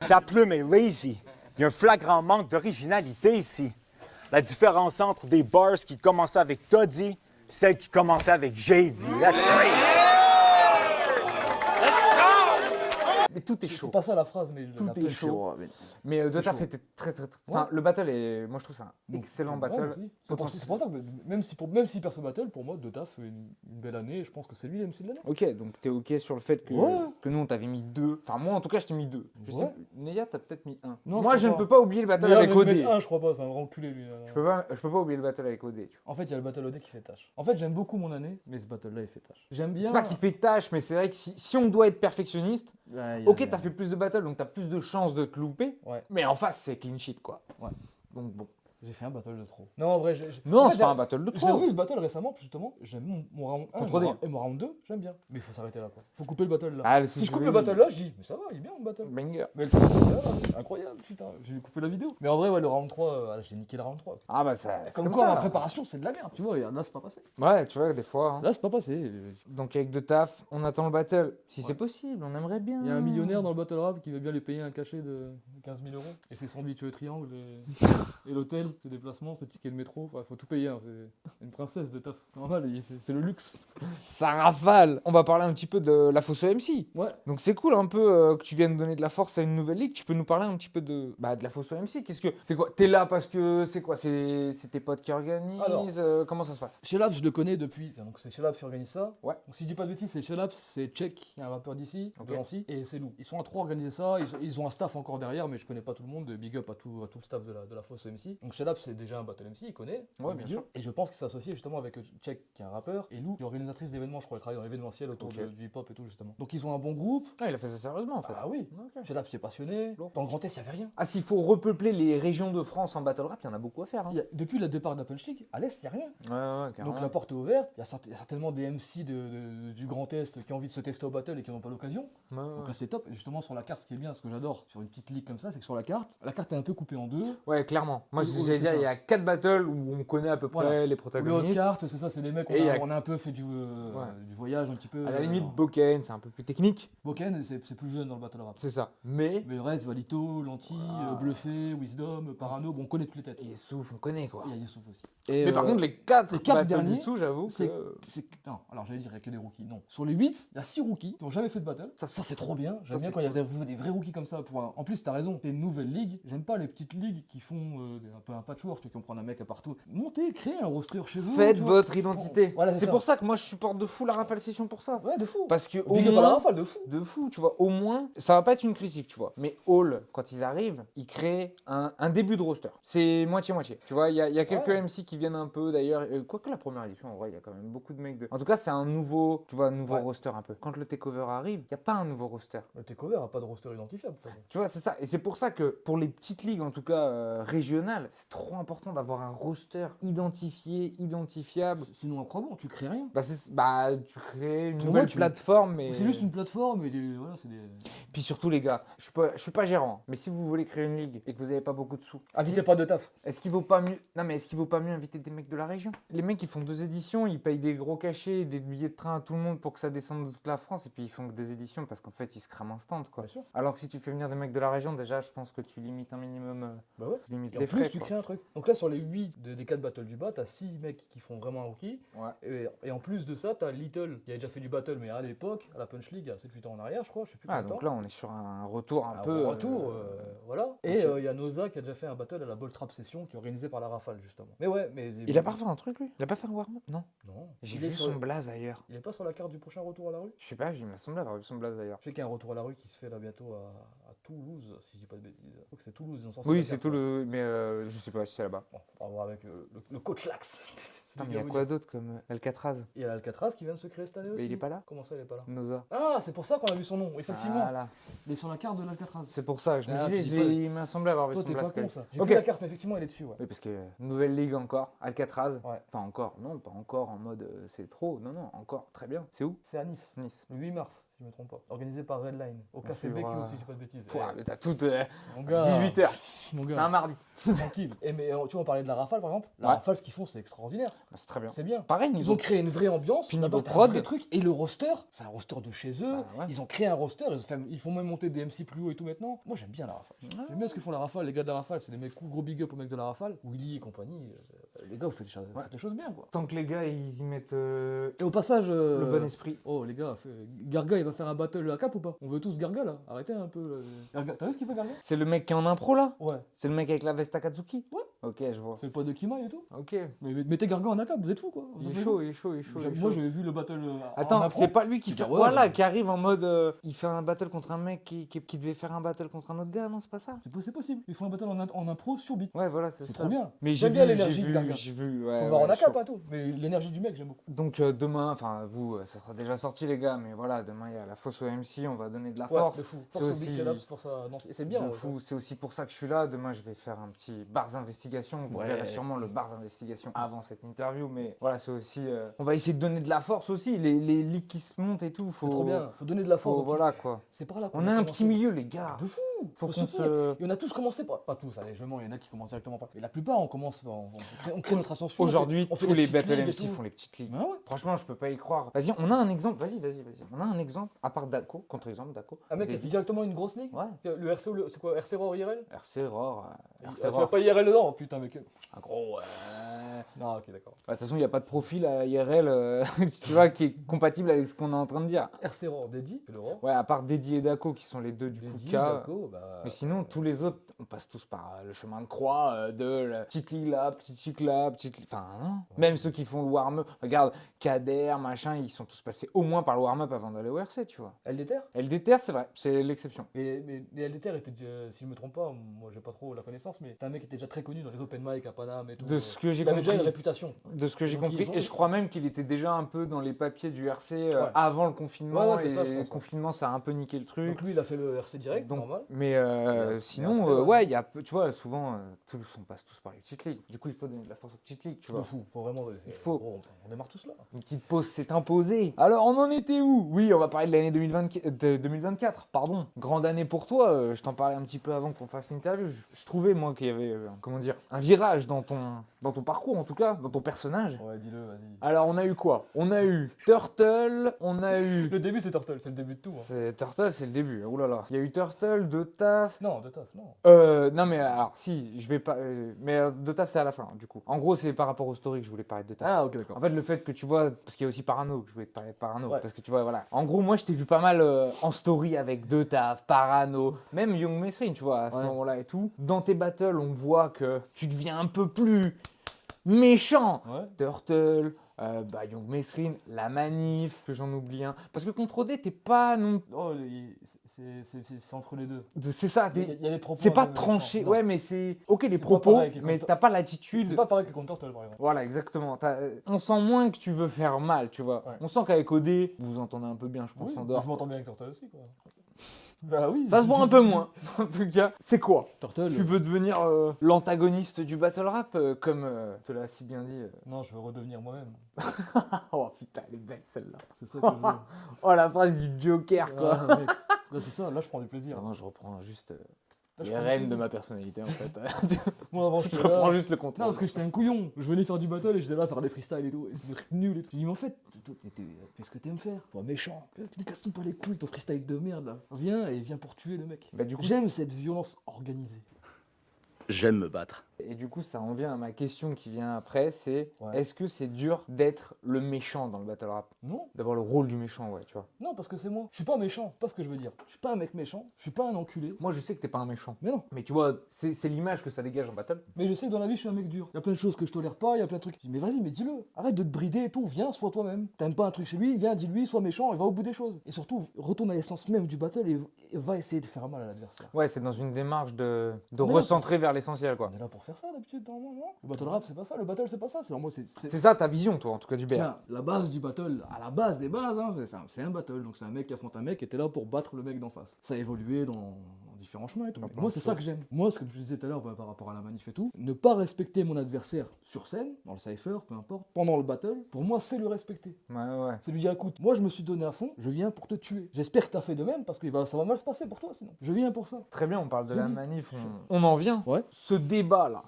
là. Ta plume est lazy. Il y a un flagrant manque d'originalité ici. La différence entre des bars qui commençaient avec Toddy, celles qui commençaient avec JD. That's crazy. Mais tout est C'est chaud. pas ça la phrase, mais Tout la est punch, chaud. ouais, mais- Mais C'est The Taf chaud. était très. Ouais. Enfin, le battle est. Moi, je trouve ça un Donc, excellent ouais, battle. aussi. C'est pour ça que même si perd ce battle, pour moi, De Taf fait une belle année. Et je pense que c'est lui l'MC de l'année. Ok, donc t'es ok sur le fait que, Ouais. que nous on t'avait mis 2. Enfin, moi en tout cas, je t'ai mis 2. Je sais, Ouais. Neya, t'as peut-être mis 1. Non, Moi, je je ne crois peux pas oublier le battle Mais là, avec mais OD. mettre un, je crois pas, c'est un grand culé lui. Je peux pas oublier le battle avec OD. Tu vois. En fait, il y a le battle OD qui fait tâche. En fait, j'aime beaucoup mon année, mais ce battle-là, il fait tâche. J'aime bien. C'est pas qu'il fait tâche, mais c'est vrai que si on doit être perfectionniste, Ouais, il y a- ok, t'as fait plus de battles, donc t'as plus de chances de te louper. Ouais. Mais en face, c'est clean sheet quoi. Ouais. Donc bon. J'ai fait un battle de trop. Non, en vrai, Non, en fait, c'est pas un battle de J'ai trop. revu ce battle récemment, justement. J'aime mon round 1 Contre D. et mon round 2, j'aime bien. Mais il faut s'arrêter là, quoi. Faut couper le battle là. Ah, le Si je coupe Suzuki, le battle là, je dis, mais ça va, il est bien mon battle. Banger. Mais le battle là, c'est incroyable, putain. J'ai coupé la vidéo. Mais en vrai, ouais, le round 3, j'ai niqué le round 3. Ah bah ça. c'est Comme comme quoi, ça. la préparation, c'est de la merde. Tu vois, là, c'est pas passé. Ouais, tu vois, des fois. hein. Là, c'est pas passé. Donc avec de taf, on attend le battle. Si Ouais. c'est possible, on aimerait bien. Il y a un millionnaire dans le battle rap qui veut bien lui payer un cachet de 15 000 €. Et ses sandwichs triangle et l'hôtel, ses déplacements, ses tickets de métro. Enfin, faut tout payer. Hein. C'est une princesse de taf. Normal, c'est le luxe. Ça rafale. On va parler un petit peu de la Fosso MC. Ouais. Donc c'est cool un peu que tu viennes donner de la force à une nouvelle ligue. Tu peux nous parler un petit peu de la Fosso MC. C'est quoi? T'es là parce que c'est quoi? C'est tes potes qui organisent? Alors. Comment ça se passe? Shellaps, je le connais depuis. Donc, c'est Shellaps qui organise ça. Ouais. Donc, si je dis pas de bêtises, c'est Shellaps, c'est Check, un rappeur d'ici, Ok. de Nancy, et c'est Lou. Ils sont à trois à organiser ça. Ils ont un staff encore derrière, mais je connais pas tout le monde. Big up à tout le staff de la Fosso MC. Donc, Shellaps, c'est déjà un battle MC, il connaît. Ouais, au bien milieu. sûr. Et je pense qu'il s'associe justement avec Check, qui est un rappeur, et Lou, qui est organisatrice d'événements, je crois, elle travaille dans l'événementiel autour Ok. du hip-hop et tout, justement. Donc, ils ont un bon groupe. Ah, il a fait ça sérieusement en fait. Ah oui. Ok. Shellaps, c'est passionné. Lourd. Dans le Grand Est, il n'y avait rien. Ah, s'il faut repeupler les régions de France en battle rap, il y en a beaucoup à faire. Hein. Depuis le départ de la Punch League, à l'Est, il n'y a rien. Ouais, carrément. Donc la porte est ouverte, il y a certainement des MC du Grand Est qui ont envie de se tester au battle et qui n'ont pas l'occasion. Ouais, Donc là c'est top. Et justement sur la carte, ce qui est bien, ce que j'adore sur une petite ligue comme ça, c'est que sur la carte est un peu coupée en deux. ouais, clairement. Moi, Oui, c'est ce oui, que j'allais c'est dire, ça. il y a 4 battles où on connaît à peu près Voilà. les Le haut de protagonistes. carte, c'est ça, c'est des mecs, Et il y a- on a un peu fait du voyage un petit peu. À la limite, Boken, c'est un peu plus technique. Boken, c'est plus jeune dans le battle rap. C'est ça. Mais. Mais le reste, Valito, Lanti, Ah. Bluffé, Wisdom, Parano, bon, on connaît toutes les têtes. Et Youssouf, on connaît quoi. Il y a Youssouf aussi. Et, Mais par contre, les 4 les quatre battles derniers, du dessous, j'avoue c'est- que. Non, alors j'allais dire, il n'y a que des rookies. Non. Sur les 8, il y a 6 rookies qui n'ont jamais fait de battle. Ça c'est trop bien. J'aime bien c'est quand il y a des vrais rookies comme ça. En plus, t'as raison, t'es une nouvelle ligue. J'aime pas les petites ligues qui font un peu un patchwork, qui vont prendre un mec à partout. Montez, créez un roster chez vous. Faites tu vois. votre identité. Voilà, c'est ça. pour ça que moi je supporte de fou la Rafale Session pour ça. Ouais, de fou. Parce que au Big up à la moins. rafale, de fou. De fou, tu vois. Au moins, ça va pas être une critique, tu vois. Mais Hall, quand ils arrivent, ils créent un début de roster. C'est moitié-moitié. Tu vois, il y a quelques Ouais. MC qui viennent un peu d'ailleurs. Quoique la première édition, en vrai, il y a quand même beaucoup de mecs de. En tout cas, c'est un nouveau, tu vois, nouveau Ouais. roster un peu. Quand le takeover arrive, il n'y a pas un nouveau roster. Le takeover a pas de roster identifiable. de toute façon. Tu vois, c'est ça. Et c'est pour ça que pour les petites ligues, en tout cas régionales, c'est trop important d'avoir un roster identifié, identifiable. Sinon, à quoi bon? Tu crées rien. Tu crées une Pour nouvelle moi, tu- plateforme. Mais... C'est juste une plateforme et voilà, c'est des. Puis surtout, les gars, je suis pas gérant, mais si vous voulez créer une ligue et que vous n'avez pas beaucoup de sous, Invitez pas de taf. est-ce qu'il vaut pas mieux Non, mais est-ce qu'il vaut pas mieux inviter des mecs de la région? Les mecs, ils font 2 éditions, ils payent des gros cachets, des billets de train à tout le monde pour que ça descende de toute la France, et puis ils font que 2 éditions parce qu'en fait, ils se crament instant, quoi. Bien sûr. Alors que si tu fais venir des mecs de la région, déjà, je pense que tu limites un minimum, Bah ouais. tu limites Et les en plus, frais. tu quoi. crées un truc. Donc là, sur les 8 des 4 battles du bas, t'as 6 mecs qui font vraiment un rookie. Ouais. Et en plus de ça, t'as Little qui a déjà fait du battle, mais à l'époque, à la Punch League, il y a 7-8 ans en arrière, je crois, je sais plus Ah, combien de donc temps. là, on est sur un retour un Un peu. retour, voilà. Et ok. il y a Noza qui a déjà fait un battle à la Ball Trap Session qui est organisé par la Rafale, justement. Mais ouais, mais. Il a pas refait un truc, lui? Il a pas fait un warm-up? Non. Non. J'ai Il est vu sur son le- blaze ailleurs. Il est pas sur la carte du prochain retour à la rue? Je sais pas, il m'a semblé avoir vu son blaze ailleurs. Je sais qu'il y a un retour à la rue qui se fait là bientôt à Toulouse, si je dis pas de bêtises. Je crois que c'est Toulouse, ils ont sorti Oui, la c'est carte, tout là. le. Mais je sais pas si c'est là-bas. Bon, on va voir avec le coach Lax. Putain, mais il y a quoi d'autre comme Alcatraz? Il y a l'Alcatraz qui vient de se créer cette année aussi. Mais il est pas là? Comment ça, il est pas là? Noza. Ah, c'est pour ça qu'on a vu son nom, effectivement. Voilà. Il est sur la carte de l'Alcatraz. C'est pour ça, je me Ah, disais, tu dis pas- il m'a semblé avoir vu Toi, son t'es pas blaze. quand con, même. ça. J'ai Ok. plus la carte, mais effectivement, elle est dessus, ouais. Oui, parce que nouvelle ligue encore, Alcatraz. Ouais. Enfin, encore, non, pas encore en mode c'est trop. Non, non, encore, très bien. C'est où? C'est à Nice, Nice. le 8 mars, si je me trompe pas. Organisé par Redline, au On Café suivra- BQ, si je dis pas de bêtises. Pouah, Eh, mais t'as tout. mon gars, 18h. mon C'est un gars, mardi. tranquille. Et mais tu vois, on parlait de la Rafale, par exemple. La Ouais. Rafale, ce qu'ils font, c'est extraordinaire. Bah, c'est très bien. C'est bien. Pareil, Ils niveau. ont créé une vraie ambiance, Puis d'abord, niveau t'as un prod. vrai truc, et le roster, c'est un roster de chez eux. Bah, ouais. Ils ont créé un roster, ils font même monter des MC plus haut et tout maintenant. Moi, j'aime bien la Rafale. J'aime bien ce que font la Rafale, les gars de la Rafale, c'est des mecs cool, gros big up aux mecs de la Rafale. Willy et compagnie, Les gars, vous faites les choses bien, quoi. Tant que les gars, ils y mettent Et au passage... le bon esprit. Oh, les gars, Garga, il va faire un battle à cap ou pas? On veut tous Garga, là. Arrêtez un peu. Garga. T'as vu ce qu'il fait, Garga? C'est le mec qui est en impro, là? Ouais. C'est le mec avec la veste Akatsuki? Ouais. Ok, je vois. C'est le pote de Kima et tout. Ok. Mais mettez Garga en ACAP, vous êtes fous, quoi. Vous Il êtes est fous. chaud, il est chaud, il est chaud. il est Moi, chaud. j'avais vu le battle. En Attends, impro. c'est pas lui qui Tu fait. dis, ouais, Voilà, mais- qui arrive en mode. Il fait un battle contre un mec qui devait faire un battle contre un autre gars, non, c'est pas ça? C'est possible. Ils font un battle en impro sur beat. Ouais, voilà, c'est C'est ça. trop bien. Mais j'ai J'aime vu, bien j'ai l'énergie de vu, Garga. j'ai vu. Ouais, Faut voir en ouais, ACAP, chaud. hein, tout. Mais l'énergie du mec, j'aime beaucoup. Donc demain, enfin vous, ça sera déjà sorti les gars, mais voilà, demain il y a la fosse au MC, on va donner de la Ouais, force. de fou. C'est Force au aussi- Big Setups, force à Nancy. Et c'est bien. de ouais. fou. C'est aussi pour ça que je suis là. Demain, je vais faire un petit bar d'investigation. Vous Ouais. verrez sûrement le bar d'investigation avant cette interview, mais voilà, c'est aussi. On va essayer de donner de la force aussi. Les leaks qui se montent et tout. Faut, C'est trop bien. Faut donner de la force. faut- aux voilà quoi. petits. C'est par là qu'on On a un commencé. petit milieu, les gars. De fou. Faut qu'on soutenir. se. Et on a tous commencé par. Pas tous, allez, je mens, il y en a qui commencent directement par. Mais la plupart, on commence. On crée notre ascension. Aujourd'hui, on fait tous des les petites battle ligues et MC tout. font les petites ligues. Ah ouais. Franchement, je peux pas y croire. Vas-y, on a un exemple. Vas-y. On a un exemple, à part Daco, contre-exemple Daco. Un mec qui a fait directement une grosse ligue. Ouais. Le RCO, c'est quoi? RC Roar IRL? RC Roar. Ah, RC tu vas Roar. pas IRL dedans? Putain, mec. Un gros. Non, ok, d'accord. De toute façon, il n'y a pas de profil à IRL, tu vois, qui est compatible avec ce qu'on est en train de dire. RC Roar, Dedi, c'est le Roar. Ouais, à part Dédi et Daco qui sont les deux du coup Dedi, de cas. Daco, bah. Mais sinon, tous les autres, on passe tous par le chemin de croix de la petite ligue là, petite chic là, petite. Enfin, non. Même ceux qui font le warm-up. Regarde, Kader, machin, ils sont tous passés au moins par le warm-up avant d'aller au RC, tu vois. LDTR? LDTR, c'est vrai, c'est l'exception. Mais LDTR était déjà, si je me trompe pas, moi j'ai pas trop la connaissance, mais t'es un mec qui était déjà très connu dans les open mic à Paname et tout. De ce que j'ai Il avait déjà une compris. réputation. De ce que j'ai Donc, compris, ils ont- et je crois même qu'il était déjà un peu dans les papiers du RC Ouais. avant le confinement, Ouais, c'est et ça, je pense, le ouais. confinement ça a un peu niqué le truc. Donc lui, il a fait le RC direct, Donc, normal. mais après, sinon, ouais. ouais, il y a, tu vois, souvent, on passe tous par les petites ligues. Du coup, il faut donner de la force aux petites ligues, tu Tu vois. me fous, faut vraiment. Il faut. Gros, on démarre tous là. Une petite pause s'est imposée. Alors, on en était où? Oui, on va parler de l'année 2024, pardon. Grande année pour toi, je t'en parlais un petit peu avant qu'on fasse l'interview. Je trouvais, moi, qu'il y avait, comment dire, un virage dans ton parcours, en tout cas, dans ton personnage. Ouais, dis-le, vas-y. Alors, on a eu quoi? On a eu Turtle, on a eu... Le début, c'est Turtle, c'est le début de tout. Hein. Turtle, c'est le début. Ouh là là. Il y a eu Turtle, De Taf. Non, de taf, non. Non mais alors si, je vais pas. Mais De Taf c'est à la fin du coup. En gros c'est par rapport au story que je voulais parler de De Taf. Ah, ok, d'accord. En fait le fait que tu vois, parce qu'il y a aussi Parano que je voulais te parler de Parano, Ouais. parce que tu vois voilà. En gros moi je t'ai vu pas mal en story avec De Taf, Parano, même Young Mesrine tu vois à ce Ouais. moment-là et tout. Dans tes battles on voit que tu deviens un peu plus méchant. Ouais. Turtle. Young Mesrine, la manif, que j'en oublie un. Parce que contre OD, t'es pas non. Oh, c'est entre les deux. C'est ça, Il y a les propos. c'est pas un peu tranché, méchants. ouais, Non. mais c'est. Ok, les C'est pas propos, pareil que mais quand- t'as pas C'est l'attitude. pas pareil que contre Turtle, par exemple. Voilà, exactement. On sent moins que tu veux faire mal, tu vois. Ouais. On sent qu'avec OD, vous vous entendez un peu bien, je pense, Oui, en je dehors. m'entends bien avec Turtle aussi, quoi. Bah oui. Ça se voit un peu moins, en tout cas. C'est quoi? Turtle. Tu veux devenir l'antagoniste du battle rap, comme te l'a si bien dit. Non, je veux redevenir moi-même. Oh putain, elle est belle celle-là. C'est ça que je veux. Oh, la phrase du Joker, quoi. Ah, mec. Là, c'est ça, là, je prends du plaisir. Non, je reprends juste Là, je les prends du rênes de plaisir. ma personnalité, en fait. Moi, avant, je j'étais reprends là. juste le Non, contrôle. parce que j'étais un couillon. Je venais faire du battle et j'étais là à faire des freestyles et tout. Et c'était des trucs nuls et tout. J'ai dit, mais en fait, fais ce que t'aimes faire. Toi, méchant. Casse-toi pas les couilles, ton freestyle de merde là. Viens pour tuer le mec. Bah, du coup, J'aime cette violence organisée. J'aime me battre. Et du coup, ça en vient à ma question qui vient après, c'est Ouais. est-ce que c'est dur d'être le méchant dans le battle rap? Non, D'avoir le rôle du méchant, ouais, tu vois. non, parce que c'est moi. Je suis pas méchant, c'est pas ce que je veux dire. Je suis pas un mec méchant, je suis pas un enculé. Moi, je sais que t'es pas un méchant. Mais non. Mais tu vois, c'est l'image que ça dégage en battle. Mais je sais que dans la vie, je suis un mec dur. Il y a plein de choses que je tolère pas, il y a plein de trucs. Je dis, mais vas-y, mais dis-le. Arrête de te brider et tout, viens, sois toi-même. T'aimes pas un truc chez lui, viens, dis-lui, sois méchant et va au bout des choses. Et surtout, retourne à l'essence même du battle et va essayer de faire mal à l'adversaire. Ouais, c'est dans une démarche de Mais non, recentrer vers l'essentiel, quoi. On est là pour faire ça d'habitude, normalement, non? Le battle rap, c'est pas ça, le battle, c'est pas ça. C'est moi, C'est ça ta vision, toi, en tout cas, du BR. Bien, la base du battle, à la base des bases, hein, c'est un battle. Donc c'est un mec qui affronte un mec qui était là pour battre le mec d'en face. Ça a évolué dans différents chemins et tout. Dans Mais plein moi, de c'est choses. ça que j'aime. Moi, ce que je disais tout à l'heure par rapport à la manif et tout, ne pas respecter mon adversaire sur scène, dans le cypher, peu importe, pendant le battle, pour moi, c'est le respecter. Ouais, ouais. C'est lui dire, écoute, moi, je me suis donné à fond, je viens pour te tuer. J'espère que t'as fait de même parce que ça va mal se passer pour toi sinon. Je viens pour ça. Très bien, on parle de Je la dis- manif, on en vient. Ouais. Ce débat-là,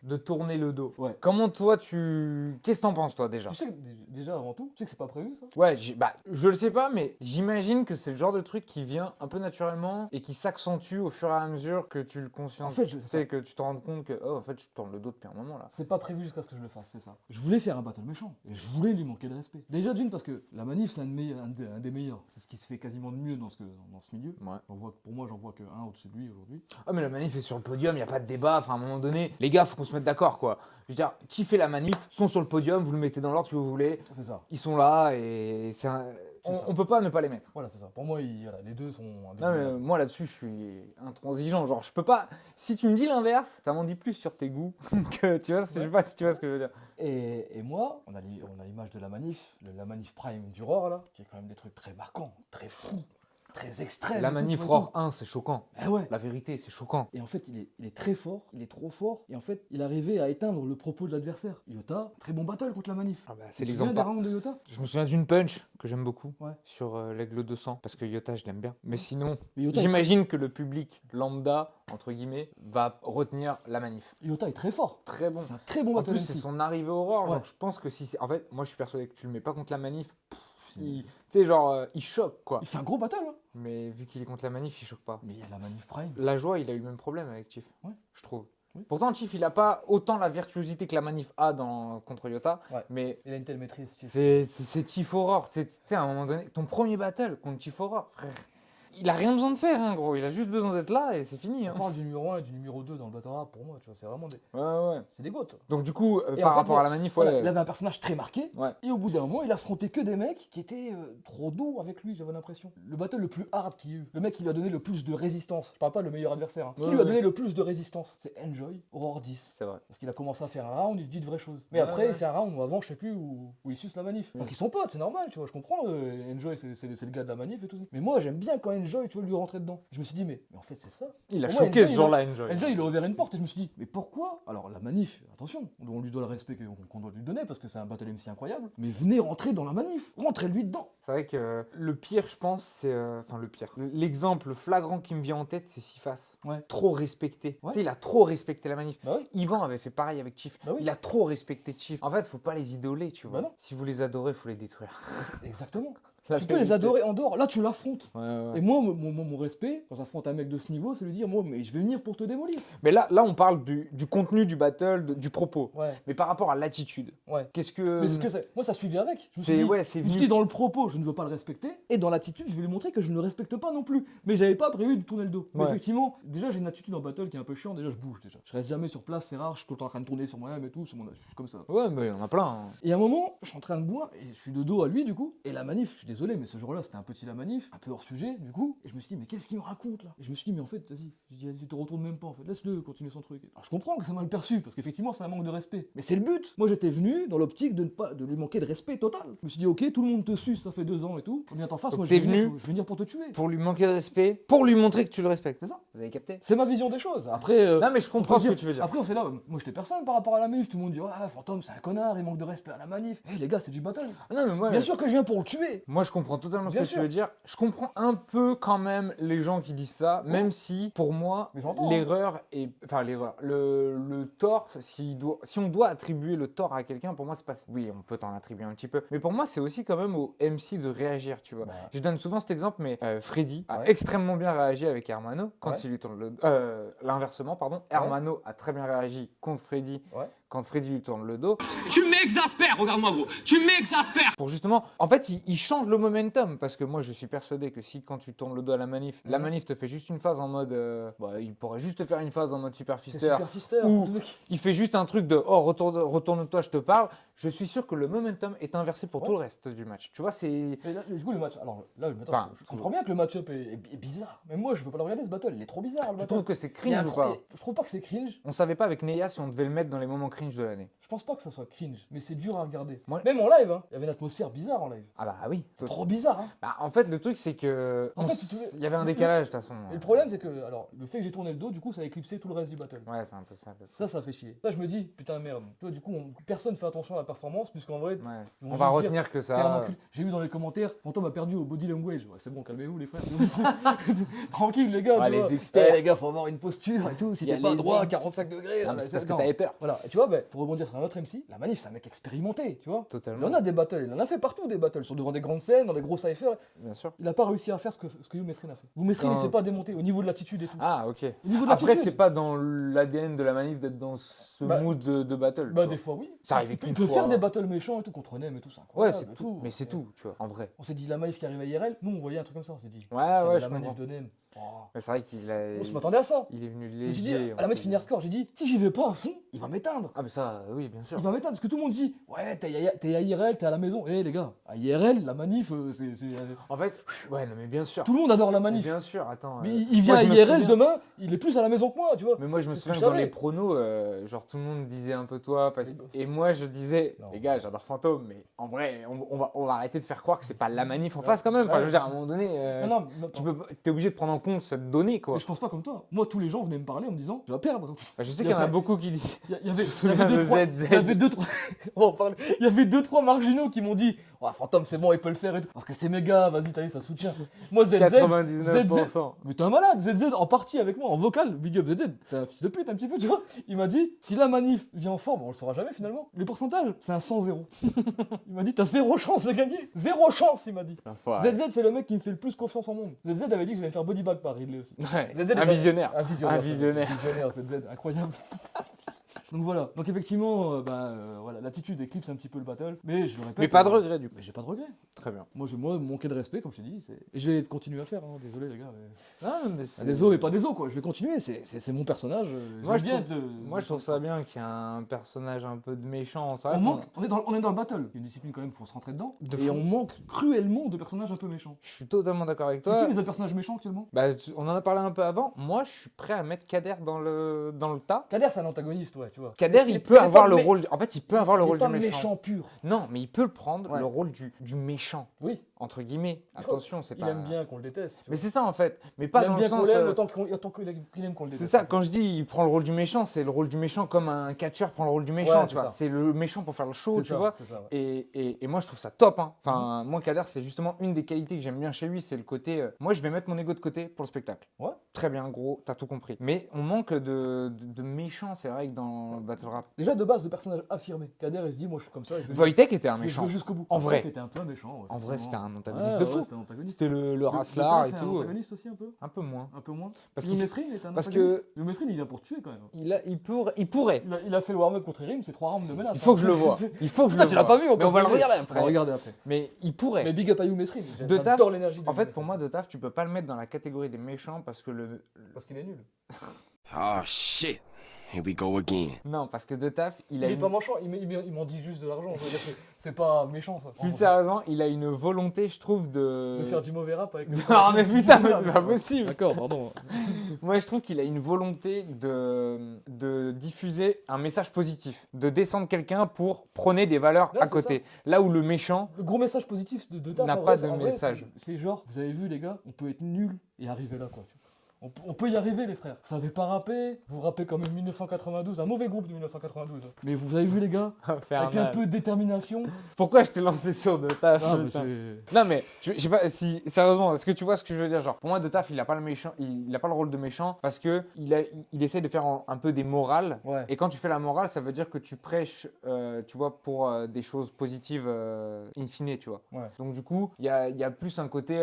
de tourner le dos. Ouais. Comment toi, qu'est-ce que t'en penses, toi, déjà? Tu sais que, déjà avant tout, tu sais que c'est pas prévu ça? Ouais, je le sais pas, mais j'imagine que c'est le genre de truc qui vient un peu naturellement et qui s'accentue au fur et à mesure que tu le conscientes. En fait, tu sais, que tu te rends compte que, oh, en fait, je tourne le dos depuis un moment, là. C'est pas prévu jusqu'à ce que je le fasse, c'est ça. Je voulais faire un battle méchant et je voulais lui manquer de respect. Déjà d'une parce que la manif c'est un des meilleurs. C'est ce qui se fait quasiment de mieux dans ce milieu. Ouais. Pour moi j'en vois que un au-dessus de lui aujourd'hui. Ah, mais la manif est sur le podium, il a pas de débat. Enfin, à un moment donné, les gars, faut qu'on se mette d'accord, quoi. Je veux dire, qui fait la manif, sont sur le podium, vous le mettez dans l'ordre que vous voulez. C'est ça. Ils sont là et on peut pas ne pas les mettre. Voilà, c'est ça. Pour moi, les deux sont un des Non, mais meilleurs. moi là-dessus, je suis intransigeant. Genre, je peux pas. Si tu me dis l'inverse, ça m'en dit plus sur tes goûts que tu vois. Je sais pas si tu vois ce que je veux dire. Et moi, on a l'image de la manif, la manif Prime du Roar là, qui est quand même des trucs très marquants, très fous, très extrêmes. La et tout, manif tu vois, Roar 1, c'est choquant. Eh ouais. La vérité, c'est choquant. Et en fait, il est très fort, il est trop fort, et en fait, il arrivait à éteindre le propos de l'adversaire. Yota, très bon battle contre la manif. Ah bah, Tu c'est te l'exemple. souviens des rounds de Yota? Je me souviens d'une punch que j'aime beaucoup Ouais. sur l'aigle 200 parce que Yota, je l'aime bien. Mais sinon, Mais Yota, j'imagine que le public lambda, entre guillemets, va retenir la manif. Yota est très fort. Très bon. C'est un très bon En battle plus, MC. c'est son arrivée au roar. Genre, Ouais. je pense que si c'est. En fait, moi, je suis persuadé que tu le mets pas contre la manif. Tu sais, genre, il choque, quoi. Il fait un gros battle, hein. Mais vu qu'il est contre la manif, il choque pas. Mais il y a la manif Prime. La joie, il a eu le même problème avec Chief. Ouais. Je trouve. Oui. Pourtant, Chief, il a pas autant la virtuosité que la manif a contre Yota. Ouais. Mais Il a une telle maîtrise. Chief. c'est Chief Horror. Tu sais, à un moment donné, ton premier battle contre Chief Horror, frère. Il a rien besoin de faire, hein, gros. Il a juste besoin d'être là et c'est fini. Hein. On parle du numéro 1 et du numéro 2 dans le battle rap pour moi, tu vois, c'est vraiment des. Ouais. C'est des goats. Donc, du coup, Et par en fait, rapport moi, à la manif, voilà, ouais. il avait un personnage très marqué. Ouais. Et au bout d'un moment, il affrontait que des mecs qui étaient trop doux avec lui, j'avais l'impression. Le battle le plus hard qu'il y a eu, le mec qui lui a donné le plus de résistance, je parle pas le meilleur adversaire, hein, qui Ouais, lui a ouais. donné le plus de résistance, c'est Enjoy, Aurore 10. C'est vrai. Parce qu'il a commencé à faire un round, il dit de vraies choses. Mais Ouais, après, ouais. il fait un round où avant, je sais plus, où il suce la manif. Ouais. Donc ils sont potes, c'est normal, tu vois, je comprends. Enjoy, c'est le gars de la manif et tout ça. Mais moi, j'aime bien quand Enjoy, tu vois, lui rentrer dedans. Je me suis dit, mais en fait, c'est ça. Il a Pour moi, choqué Enjoy, ce jour-là, Enjoy. Enjoy, il a ouvert une porte et je me suis dit, mais pourquoi? Alors, la manif, attention, on lui doit le respect qu'on doit lui donner parce que c'est un battle MC incroyable. Mais venez rentrer dans la manif, rentrez-lui dedans. C'est vrai que le pire, je pense, c'est. Enfin, le pire. L'exemple flagrant qui me vient en tête, c'est Sifas. Ouais. Trop respecté. Ouais. Tu sais, il a trop respecté la manif. Bah oui. Yvan avait fait pareil avec Chief. Bah oui. Il a trop respecté Chief. En fait, faut pas les idoler, tu vois. Bah non. Si vous les adorez, faut les détruire. Exactement. La Tu peux les vérité. adorer en dehors, là tu l'affrontes. Ouais. Et moi, mon respect, quand j'affronte un mec de ce niveau, c'est lui dire, moi, mais je vais venir pour te démolir. Mais là, on parle du contenu du battle, du propos. Ouais, Mais par rapport à l'attitude, ouais. qu'est-ce que. Mais c'est ce que moi, ça suivait avec. Je me suis C'est dit, ouais, c'est je me suis venu. dit, dans le propos, je ne veux pas le respecter. Et dans l'attitude, je vais lui montrer que je ne le respecte pas non plus. Mais j'avais pas prévu de tourner le dos. Mais Ouais. effectivement, déjà, j'ai une attitude en battle qui est un peu chiante. Déjà, je bouge déjà. Je reste jamais sur place, c'est rare. Je suis tout le temps en train de tourner sur moi-même et tout. Je suis comme ça. Ouais, mais il y en a plein. Hein. Et à un moment, je suis en train de boire et je suis de dos à lui du coup. Et la manif, je suis désolé, mais ce jour-là, c'était un petit la manif, un peu hors sujet du coup. Et je me suis dit, mais qu'est-ce qu'il me raconte là? Et je me suis dit, mais en fait, vas-y, je dis, vas-y, te retourne même pas en fait, laisse-le continuer son truc. Alors je comprends que c'est mal perçu parce qu'effectivement, c'est un manque de respect. Mais c'est le but. Moi, j'étais venu dans l'optique de lui manquer de respect total. Je me suis dit, ok, tout le monde te suce, ça fait 2 ans et tout. Combien t'en fasses? Donc Moi, t'es je vais venu je vais venir pour te tuer. Pour lui manquer de respect, pour lui montrer que tu le respectes. C'est ça. Vous avez capté? C'est ma vision des choses. Après, Non, mais je comprends on peut ce que dire- tu veux dire. Après, on sait là, moi j'étais personne par rapport à la manif. Tout le monde dit, ah, Fantôme, c'est un connard, il manque de respect à la manif. Eh les gars, c'est du battle. Ah non, mais moi, Bien sûr que je viens pour le tuer. moi, je comprends totalement ce Bien que tu sûr. veux dire. Je comprends un peu quand même les gens qui disent ça, même si, pour moi, Mais j'entends, hein. l'erreur est... Enfin, l'erreur. Le tort, si on doit attribuer le tort à quelqu'un, pour moi, c'est pas... Oui, on peut t'en attribuer un petit peu. Mais pour moi, c'est aussi quand même au MC de réagir, tu vois. Bah. Je donne souvent cet exemple, mais Freddy a Ouais. extrêmement bien réagi avec Hermano quand Ouais. il lui tourne le... L'inversement, pardon. Hermano a très bien réagi contre Freddy Ouais. quand Freddy lui tourne le dos. Tu m'exaspères, regarde-moi gros, tu m'exaspères. Pour justement, en fait, il change le momentum parce que moi, je suis persuadé que si quand tu tournes le dos à la manif, la Mhm. manif te fait juste une phase en mode, il pourrait juste te faire une phase en mode super C'est fister. super fister. Ou- le mec. Il fait juste un truc de oh retourne-toi, je te parle. Je suis sûr que le momentum est inversé pour Ouais. tout le reste du match. Tu vois, c'est Mais là, du coup, le match. Alors là, attends, Enfin, je comprends bien que le match-up est bizarre. Mais moi, je peux pas le regarder ce battle. Il est trop bizarre le je battle. trouve que c'est Il y a cringe un ou pas. Je trouve pas que c'est cringe. On savait pas avec Neya si on devait le mettre dans les moments cringe de l'année. Je pense pas que ça soit cringe, mais c'est dur à regarder. Ouais. Même en live, hein, il y avait une atmosphère bizarre en live. Ah bah oui. C'est trop bizarre, hein. Bah, en fait, le truc, c'est que. En fait, si tu veux- Il y avait un décalage, de toute façon. Et le problème, c'est que, alors, le fait que j'ai tourné le dos, du coup, ça a éclipsé tout le reste du battle. Ouais, c'est un peu ça. Ça fait chier. Ça, je me dis, putain, merde. Tu vois, du coup, personne fait attention à la performance, puisqu'en vrai, Ouais. ils vont On va juste dire, retenir que t'es un ça. enculé. J'ai vu dans les commentaires, Fantôme a perdu au body language. Ouais, c'est bon, calmez-vous, les frères. Tranquille, les gars. Ouais, tu les vois. experts. Eh, les gars, faut avoir une posture et tout. Si Il y a t'es pas les droit à ex- 45 degrés. Non, là, mais c'est c'est- parce que non. t'avais peur. Voilà. Et tu vois, ben, pour rebondir sur un autre MC, la manif, c'est un mec expérimenté, tu vois. Totalement. Il en a des battles, il en a fait partout des battles, sur devant des grandes scènes, dans des gros cyphers. Bien sûr. Il n'a pas réussi à faire ce que Youmesrine a fait. Youmesrine, il Non. s'est pas démonté au niveau de l'attitude et tout. Ah, ok. Au niveau de Après, l'attitude. c'est pas dans l'ADN de la manif d'être dans ce Bah, mood de battle. Bah, tu des vois. fois, oui. Ça arrivait Il peut qu'une faire fois. des battles méchants et tout contre Nem et tout ça. Ouais, c'est tout. Mais c'est tout, tu vois, en vrai. On s'est dit la manif qui arrive à IRL, nous on voyait un truc comme ça, on s'est dit. Ouais, putain, ouais, la je manif comprends. de Nem. Oh. Mais c'est vrai qu'il a. On se m'attendait à ça. Il est venu Je me suis dit, léger. à la manif fini hardcore, j'ai dit, si j'y vais pas à fond, il va m'éteindre. Ah, mais ça, oui, bien sûr. Il va m'éteindre parce que tout le monde dit, ouais, t'es à IRL, t'es à la maison. Eh les gars, à IRL, la manif, En fait, ouais, non, mais bien sûr. tout le monde adore la Mais manif. bien sûr, attends. Mais il vient moi, à je me IRL souviens- demain, il est plus à la maison que moi, tu vois. Mais moi, je me C'est ce que souviens je que dans savais. les pronos, genre tout le monde disait un peu toi. Et moi, je disais, Non. les gars, j'adore Fantôme, mais en vrai, on va arrêter de faire croire que c'est pas la manif en face quand même. Enfin, Ouais. je veux dire, à un moment donné, Non, non, t'es obligé de prendre en compte cette donnée, quoi. mais je pense pas comme toi. Moi, tous les gens venaient me parler en me disant, tu vas perdre. Bah, je sais Il qu'il y y en a a pas- beaucoup qui disent. Il y avait souviens deux, de trois. ZZ. Il y avait deux, trois. On va en parler. Il y avait deux, trois marginaux qui m'ont dit, oh, Fantôme, c'est bon, il peut le faire et tout. Parce que c'est mes gars, vas-y, t'as vu, ça soutient. Moi, ZZ. 99%. Mais t'es un malade, ZZ en partie avec moi, en vocal, big up ZZ, t'es un fils de pute un petit peu, tu vois. Il m'a dit, si la manif vient en forme, on le saura jamais finalement. Les pourcentages, c'est un 100-0. Il m'a dit, t'as zéro chance de gagner. Zéro chance, il m'a dit. Enfoiré. ZZ, c'est le mec qui me fait le plus confiance en monde. ZZ avait dit que je vais faire body bag par Ridley aussi. Ouais, ZZ est un visionnaire. Un visionnaire. Un visionnaire. Visionnaire, ZZ, incroyable. Donc voilà. Donc effectivement, voilà, l'attitude éclipse un petit peu le battle. Mais je le répète. Mais pas de regret, du coup. Mais j'ai pas de regret. Très bien. Moi, manquer de respect, comme je t'ai dit. Et je vais continuer à faire. Hein. Désolé les gars. Mais... Ah, mais c'est- Des os et pas des os, quoi. Je vais continuer. C'est mon personnage. Moi, J'aime je bien trouve- le- Moi, je trouve ça bien qu'il y a un personnage un peu de méchant. C'est vrai On qu'on- manque. On est dans le battle. Il y a une discipline quand même. Faut se rentrer dedans. De Et fou. on manque cruellement de personnages un peu méchants. Je suis totalement d'accord avec C'est toi. qui les autres personnages méchants actuellement? Bah, on en a parlé un peu avant. Moi, je suis prêt à mettre Kader dans le tas. Kader, c'est un antagoniste, ouais, tu vois. Kader, il peut avoir le rôle. En fait, il peut avoir le rôle Il est du pas méchant. méchant pur. Non, mais il peut le prendre, Ouais. le rôle du méchant. Oui. Entre guillemets. Attention, c'est Il pas. aime bien qu'on le déteste. tu Mais vois. c'est ça en fait. Mais pas il aime dans le bien sens. qu'on l'aime autant qu'il aime qu'on le C'est déteste. ça, quand je dis il prend le rôle du méchant, c'est le rôle du méchant comme un catcheur prend le rôle du méchant, Ouais, tu c'est vois. ça. C'est le méchant pour faire le show, C'est tu ça, vois. c'est ça, ouais. Et moi, je trouve ça top. Hein. Enfin, moi, Kader, c'est justement une des qualités que j'aime bien chez lui, c'est le côté. Moi, je vais mettre mon ego de côté pour le spectacle. Ouais. Très bien, gros, t'as tout compris. Mais on manque de méchants, c'est vrai que dans le battle rap. Déjà de base, de personnages affirmés. Kader, il se dit, moi je suis comme ça. et je vais- Wojtek était un je vais méchant. jouer jusqu'au bout. En vrai. Wojtek était un peu un méchant. ouais, En vrai, c'était effectivement. un antagoniste Ouais, de fou. ouais, c'était un antagoniste. C'était le racelard et C'est un tout. antagoniste aussi un peu. Un peu moins. Un peu moins. Parce qu'il Youmesrine, il était un parce antagoniste. Youmesrine, il vient pour tuer quand même. il pourrait. Il a fait le warm-up contre Erim, c'est 3 rounds de menace. Il faut hein. que je le vois. C'est- Il faut que je Putain, le tu vois. l'as pas vu encore. Mais on va le c'est- regarder On va après. regarder après. Mais il pourrait. Mais big up à Youmesrine. De Taf, J'adore l'énergie de En fait, Youmesrine. pour moi, de taf, tu peux pas le mettre dans la catégorie des méchants parce que Parce qu'il est nul. Oh shit. Here we go again. Non, parce que de taf, il Il a est une... pas méchant, il m'en dit juste de l'argent. Je veux dire, c'est pas méchant ça. Plus sérieusement, il a une volonté, je trouve, De faire du mauvais rap avec. Non, mais putain, mais c'est pas possible. D'accord, pardon. Moi, je trouve qu'il a une volonté de diffuser un message positif, de descendre quelqu'un pour prôner des valeurs Ouais, à c'est côté. Là où le méchant, Le gros message positif de Taf, N'a en pas vrai, de en vrai, message. C'est genre, vous avez vu les gars, on peut être nul et arriver là quoi. On peut y arriver les frères. Vous savez pas rapper, vous rappez comme 1992, un mauvais groupe de 1992. Mais vous avez vu les gars, avec un peu de détermination. Pourquoi je t'ai lancé sur de taf Ah, mais putain. c'est- Non mais je sais pas si sérieusement, est-ce que tu vois ce que je veux dire, genre pour moi de taf il a pas le méchant, il a pas le rôle de méchant parce que il essaie de faire un peu des morales. Ouais. Et quand tu fais la morale, ça veut dire que tu prêches, tu vois, pour des choses positives in fine, tu vois. Ouais. Donc du coup, il y a plus un côté,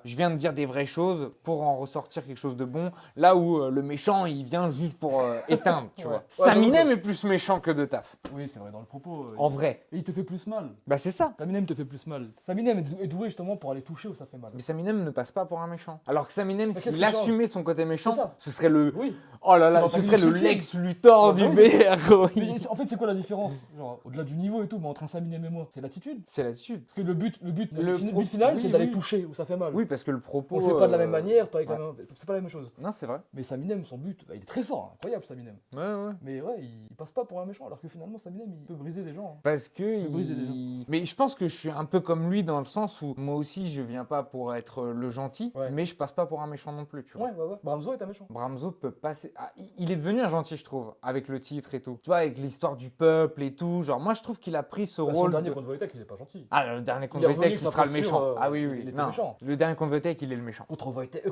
je viens de dire des vraies choses pour en ressortir quelque chose de bon, là où le méchant, il vient juste pour éteindre, tu Ouais. vois. Ouais, Saminem donc, est plus méchant que de taf, Oui, c'est vrai, dans le propos. en vrai. Et il te fait plus mal. Bah c'est ça. Saminem te fait plus mal. Saminem est doué justement pour aller toucher où ça fait mal. Mais Saminem ne passe pas pour un méchant. Alors que Saminem, qu'est-ce s'il qui change assumait son côté méchant, C'est ça. ce serait le... Oui. Oh là C'est là, ce l'antagoniste serait le ultime. Lex Luthor du Bah oui. BR, gros. Mais en fait, c'est quoi la différence? Genre, au-delà du niveau et tout, mais entre un Saminem et moi, c'est l'attitude. C'est l'attitude. Parce que le but Le final, oui, c'est d'aller oui. toucher où ça fait mal. Oui, parce que le propos... On le fait pas de la même manière, pas avec ouais. la même... c'est pas la même même chose. Non, c'est vrai. Mais Saminem, son but, bah, il est très fort, hein, incroyable Saminem. Ouais. Mais ouais, il passe pas pour un méchant, alors que finalement Saminem, il peut briser des gens. Hein. Parce que briser des mais je pense que je suis un peu comme lui dans le sens où moi aussi je viens pas pour être le gentil, Ouais. mais je passe pas pour un méchant non plus, tu vois. Ouais. Bramzo est un méchant. Bramzo peut passer. Ah, il est devenu un gentil, je trouve, avec le titre et tout. Tu vois, avec l'histoire du peuple et tout. Genre, moi je trouve qu'il a pris ce Bah, son rôle. dernier contre Wojtek, il est pas gentil. Ah, le dernier contre Il est revenu Wojtek, avec il sa sera le posture, méchant. Ah oui, il était non. méchant. Le dernier contre Wojtek, il est le méchant. Contre Wojtek,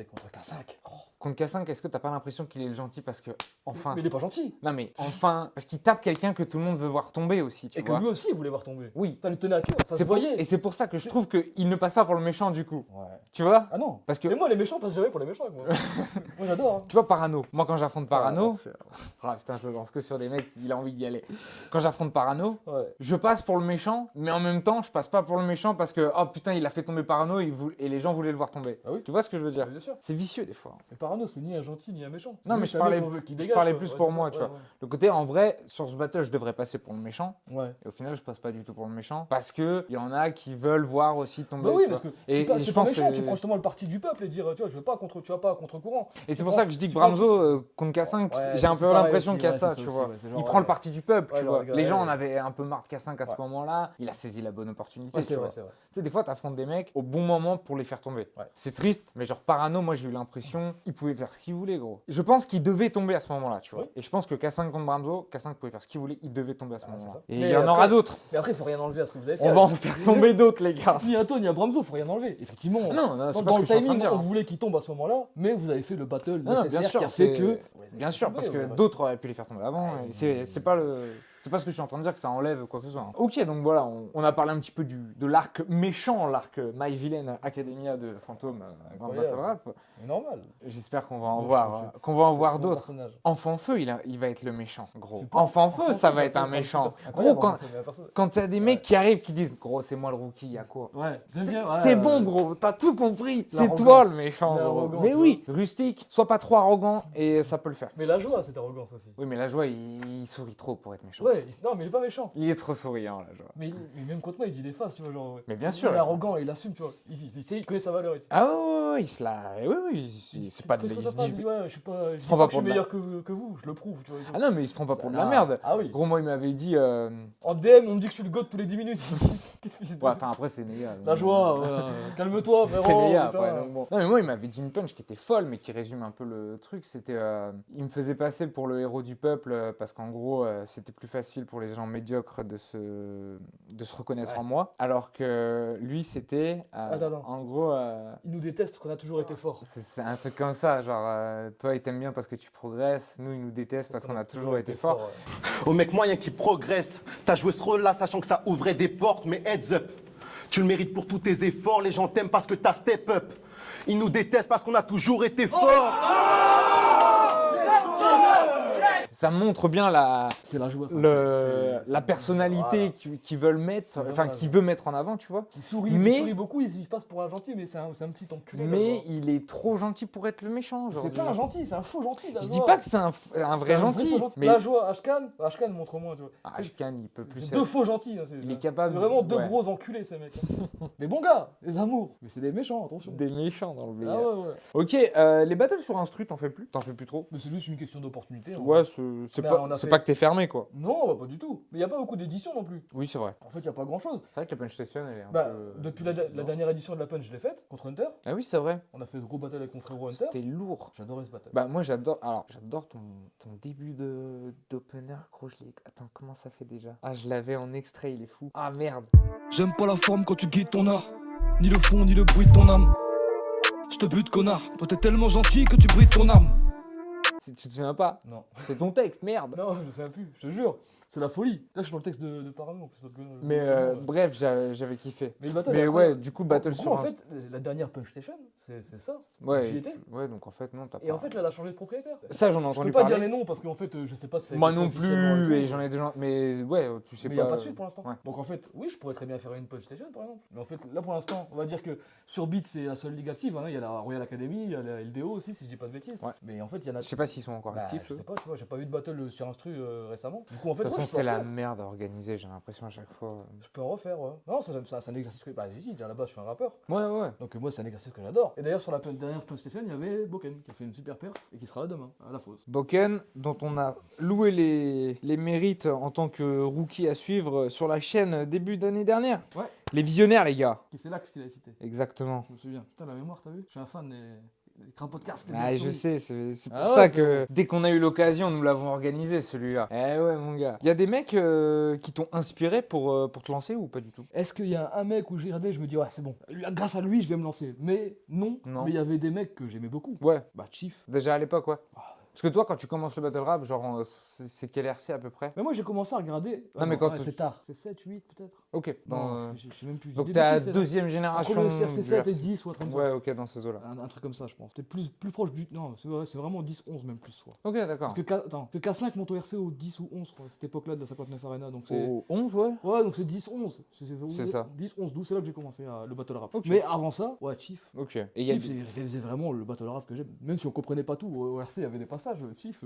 contre K5. Oh. Contre K5, est-ce que t'as pas l'impression qu'il est le gentil parce que, enfin. Mais il est pas gentil. Non, mais enfin. Parce qu'il tape quelqu'un que tout le monde veut voir tomber aussi, tu Et que vois. lui aussi, il voulait voir tomber. Oui. Ça lui tenait à cœur, ça se C'est voyait. Et c'est pour ça que je trouve qu'il ne passe pas pour le méchant du coup. Ouais. Tu vois? Ah non. Parce que. Mais moi, les méchants passent jamais pour les méchants, moi. Moi, j'adore. Hein. Tu vois, Parano. Moi, quand j'affronte Parano. Ah, Putain, je lance que sur des mecs, il a envie d'y aller. Quand j'affronte Parano, Ouais. je passe pour le méchant, mais en même temps, je passe pas pour le méchant parce que, oh putain, il a fait tomber Parano et les gens voulaient le voir tomber. Ah oui. Tu vois ce que je veux dire? Bien sûr. C'est vicieux des fois. Mais Parano, c'est ni un gentil ni un méchant. Non, mais C'est je un mec parlais- qu'on veut qu'il je dégage, parlais quoi. plus Ouais, pour c'est moi, ça. tu vois. Le côté, en vrai, sur ce battle, je devrais passer pour le méchant. Ouais. Et au final, je passe pas du tout pour le méchant. Parce que il y en a qui veulent voir aussi tomber. Bah oui, tu parce vois. que Et tu je pas pense méchant, que tu prends justement le parti du peuple et dire, tu vois, tu vas pas contre courant. Et c'est pour ça que je dis que Bramzo contre K5, Ouais, j'ai un c'est peu pareil l'impression aussi, qu'il y a ouais, ça, c'est tu ça vois. aussi, ouais, c'est genre, Il prend le ouais. parti du peuple, Ouais, tu le vois. regard, Les gens ouais. en avaient un peu marre de K5 à ce Ouais. moment-là. Il a saisi la bonne opportunité. Ouais, tu c'est vois. vrai, c'est vrai. Tu sais, des fois, t'affrontes des mecs au bon moment pour les faire tomber. Ouais. C'est triste, mais genre Parano, moi j'ai eu l'impression il pouvait faire ce qu'il voulait, gros. Je pense qu'il devait tomber à ce moment-là, tu vois. Oui. Et je pense que K5 contre Bramzo, K5 pouvait faire ce qu'il voulait, il devait tomber à ce Ah, moment-là. c'est ça. Et il Mais y en après- aura d'autres. Mais après, il faut rien enlever à ce que vous avez fait. On va en faire tomber d'autres, les gars. Ni Anto, ni à Bramzo, faut rien enlever. Effectivement. Non, Dans, c'est pas dans ce le que je suis en train de timing, dire. on voulait qu'il tombe à ce moment-là, mais vous avez fait le battle Non, nécessaire bien sûr, qui a fait c'est- que. Bien sûr, parce que d'autres auraient pu les faire tomber avant. Et c'est pas le. C'est pas ce que je suis en train de dire que ça enlève quoi que ce soit. hein. Ok, donc voilà, on a parlé un petit peu de l'arc méchant, l'arc My Villain Academia de Fantôme dans le Incroyable. Battle Rap. C'est normal. J'espère qu'on va en Moi, voir, je- qu'on va en C'est voir son d'autres. personnage. Enfant Feu, il va être le méchant, gros. Super. Enfant Feu, ça va être un Enfant Feu, méchant. c'est Gros, incroyable, quand, Enfant Feu, mais la personne- quand t'as des mecs qui arrivent qui disent, gros, c'est moi le rookie, y a quoi? Ouais, C'est bon, gros, t'as tout compris. C'est L'arrogance. toi le méchant, gros. L'arrogance, Mais tu oui, rustique, sois pas trop arrogant et ça peut le faire. Mais la joie, cette arrogance aussi. Oui, mais la joie, il sourit trop pour être méchant. Ouais, non, mais il est pas méchant. Il est trop souriant, la joie. Mais même contre moi, il dit des faces, tu vois, genre. Mais bien sûr. Il est arrogant, il assume, tu vois. Il connaît sa valeur. Ah ouais, il se la. Oui, c'est pas de. Qu'est-ce que Il ça se passe, dit. il dit, ouais, je sais pas, je dis prend pas pas que je suis pour de la- meilleur que vous, je le prouve, tu vois. Ah non, mais il se prend pas pour de la Ah, merde. Ah oui. Gros, moi, il m'avait dit. En DM, on me dit que je suis le goat tous les 10 minutes. Qu'est-ce que c'est Ouais, enfin, après, c'est Néa. La joie, calme-toi, C'est frérot. Néa, putain. après. donc bon. Non, mais moi, il m'avait dit une punch qui était folle, mais qui résume un peu le truc. C'était. Il me faisait passer pour le héros du peuple parce qu'en gros, c'était plus facile pour les gens médiocres de se reconnaître Ouais. en moi. Alors que lui, c'était. Attends. En gros. Il nous déteste parce qu'on a toujours été fort. C'est un truc comme ça, genre toi il t'aime bien parce que tu progresses, nous il nous déteste parce qu'on a toujours été forts. Au mec moyen qui progresse, t'as joué ce rôle-là sachant que ça ouvrait des portes, mais heads up. Tu le mérites pour tous tes efforts, les gens t'aiment parce que t'as step up. Ils nous détestent parce qu'on a toujours été forts. Ça montre bien C'est la joie. ça. la personnalité qu'ils veulent mettre, vraiment enfin la qu'il joie. veut mettre en avant, tu vois. Il sourit, Mais- il sourit beaucoup, il passe pour un gentil, mais c'est un petit enculé. la Mais joie. il est trop gentil pour être le méchant C'est aujourd'hui. pas un gentil, c'est un faux gentil. la Je joie. dis pas que c'est un vrai C'est gentil, faux mais La joie, Ashkan, montre-moi, tu vois. Ah, C'est- Ashkan, il peut plus c'est être- deux faux gentils. Hein, Il est capable- C'est vraiment deux ouais. gros enculés, ces mecs. hein. Des bons gars, des amours. Mais c'est des méchants, attention. des méchants dans le Ah BR. ouais, ouais. Ok, les battles sur Instru, t'en fais plus? T'en fais plus trop? Mais c'est juste une question d'opportunité. hein. Ouais, c'est Mais pas, on a c'est fait- pas que t'es fermé quoi. Non, bah, pas du tout. Mais il n'y a pas beaucoup d'éditions non plus. Oui, c'est vrai. En fait, il n'y a pas grand-chose. C'est vrai que la Punch Station, elle est un Bah, peu... depuis la dernière édition de la Punch, je l'ai faite, contre Hunter. Ah oui, c'est vrai. On a fait de gros battles avec mon frérot Hunter. C'était lourd. J'adorais ce battle. Bah moi j'adore ton début d'opener, gros, attends, comment ça fait déjà? Ah, je l'avais en extrait, il est fou. Ah merde. J'aime pas la forme quand tu guides ton art, ni le fond, ni le bruit de ton âme. Je te bute, connard. Toi, t'es tellement gentil que tu brides ton arme. Tu te souviens pas? Non. C'est ton texte, merde. Non, je ne sais plus, je te jure. C'est la folie. Là, je suis dans le texte de Parano. en plus, parce que- Mais bref, j'avais kiffé. Mais le battle. Mais est ouais, incroyable. du coup, battle En gros, sur en un- fait, la dernière Punch Station, c'est ça. Ouais, j'y étais. ouais, donc en fait non, t'as pas... Et en fait, là, elle a changé de propriétaire. ça j'en ai Je entendu peux pas parler. dire les noms parce qu'en fait, je sais pas si ça a Moi été non fait officiellement plus, et tout. j'en ai déjà... Mais ouais, tu sais Mais il pas... n'y a pas de suite pour l'instant. ouais. Donc en fait, oui, je pourrais très bien faire une Punch Station par exemple. Mais en fait, là pour l'instant, on va dire que sur Beat, c'est la seule ligue active. hein. Il y a la Royal Academy, il y a la LDO aussi, si je dis pas de bêtises. Ouais. Mais en fait, il y en a. Je sais pas si s'ils sont encore Bah, actifs. je eux. sais pas, tu vois, j'ai pas eu de battle sur Instru récemment. Du coup, en fait, De toute ouais, façon, je peux c'est la refaire. merde à organiser, j'ai l'impression à chaque fois. Je peux en refaire, ouais. Non, c'est un exercice que. Bah, j'ai dit, à la base, je suis un rappeur. Ouais, ouais. Donc, moi, c'est un exercice que j'adore. Et d'ailleurs, sur la dernière PlayStation, il y avait Boken qui a fait une super perf et qui sera là demain, à la fosse. Boken, dont on a loué les mérites en tant que rookie à suivre sur la chaîne début d'année dernière. Ouais. Les visionnaires, les gars. Qui c'est Lax qui l'a cité. Exactement. Je me souviens. Putain, la mémoire, t'as vu? Je suis un fan des crins podcasts. Ah, je sais, c'est pour Ah ça ouais, que dès qu'on a eu l'occasion, nous l'avons organisé celui-là. Eh ouais, mon gars. Il y a des mecs qui t'ont inspiré pour te lancer ou pas du tout? Est-ce qu'il y a un mec où j'ai regardé, je me dis, ouais, c'est bon. Grâce à lui, je vais me lancer. Mais non. Non. Mais il y avait des mecs que j'aimais beaucoup. Ouais, Bah, Chief. déjà à l'époque, ouais. Parce que toi, quand tu commences le battle rap, genre, c'est quel RC à peu près? Mais moi, j'ai commencé à regarder. Non, mais quand c'est tard. C'est 7, 8 peut-être. Ok. Non, je sais même plus. Donc Début t'es à de 6, deuxième Entre génération. le CRC 7 et du RC. 10 ou un truc comme ça. Ouais, ok, dans ces eaux-là. Un truc comme ça, je pense. T'es plus proche du. Non, c'est vraiment 10, 11 même plus. Ouais. Ok, d'accord. Parce que K5 monte au RC au 10 ou 11, quoi, à cette époque-là de la 59 Arena. Donc c'est. Au 11, ouais. Ouais, donc c'est 10, 11. C'est ça. 10, 11, 12, c'est là que j'ai commencé le battle rap. Ok. Mais avant ça, ouais, Chief. Ok. Et il y a Chief, il faisait vraiment le battle rap que j'aime. Même si on comprenait pas tout, au RC, il y avait des passages. Chief,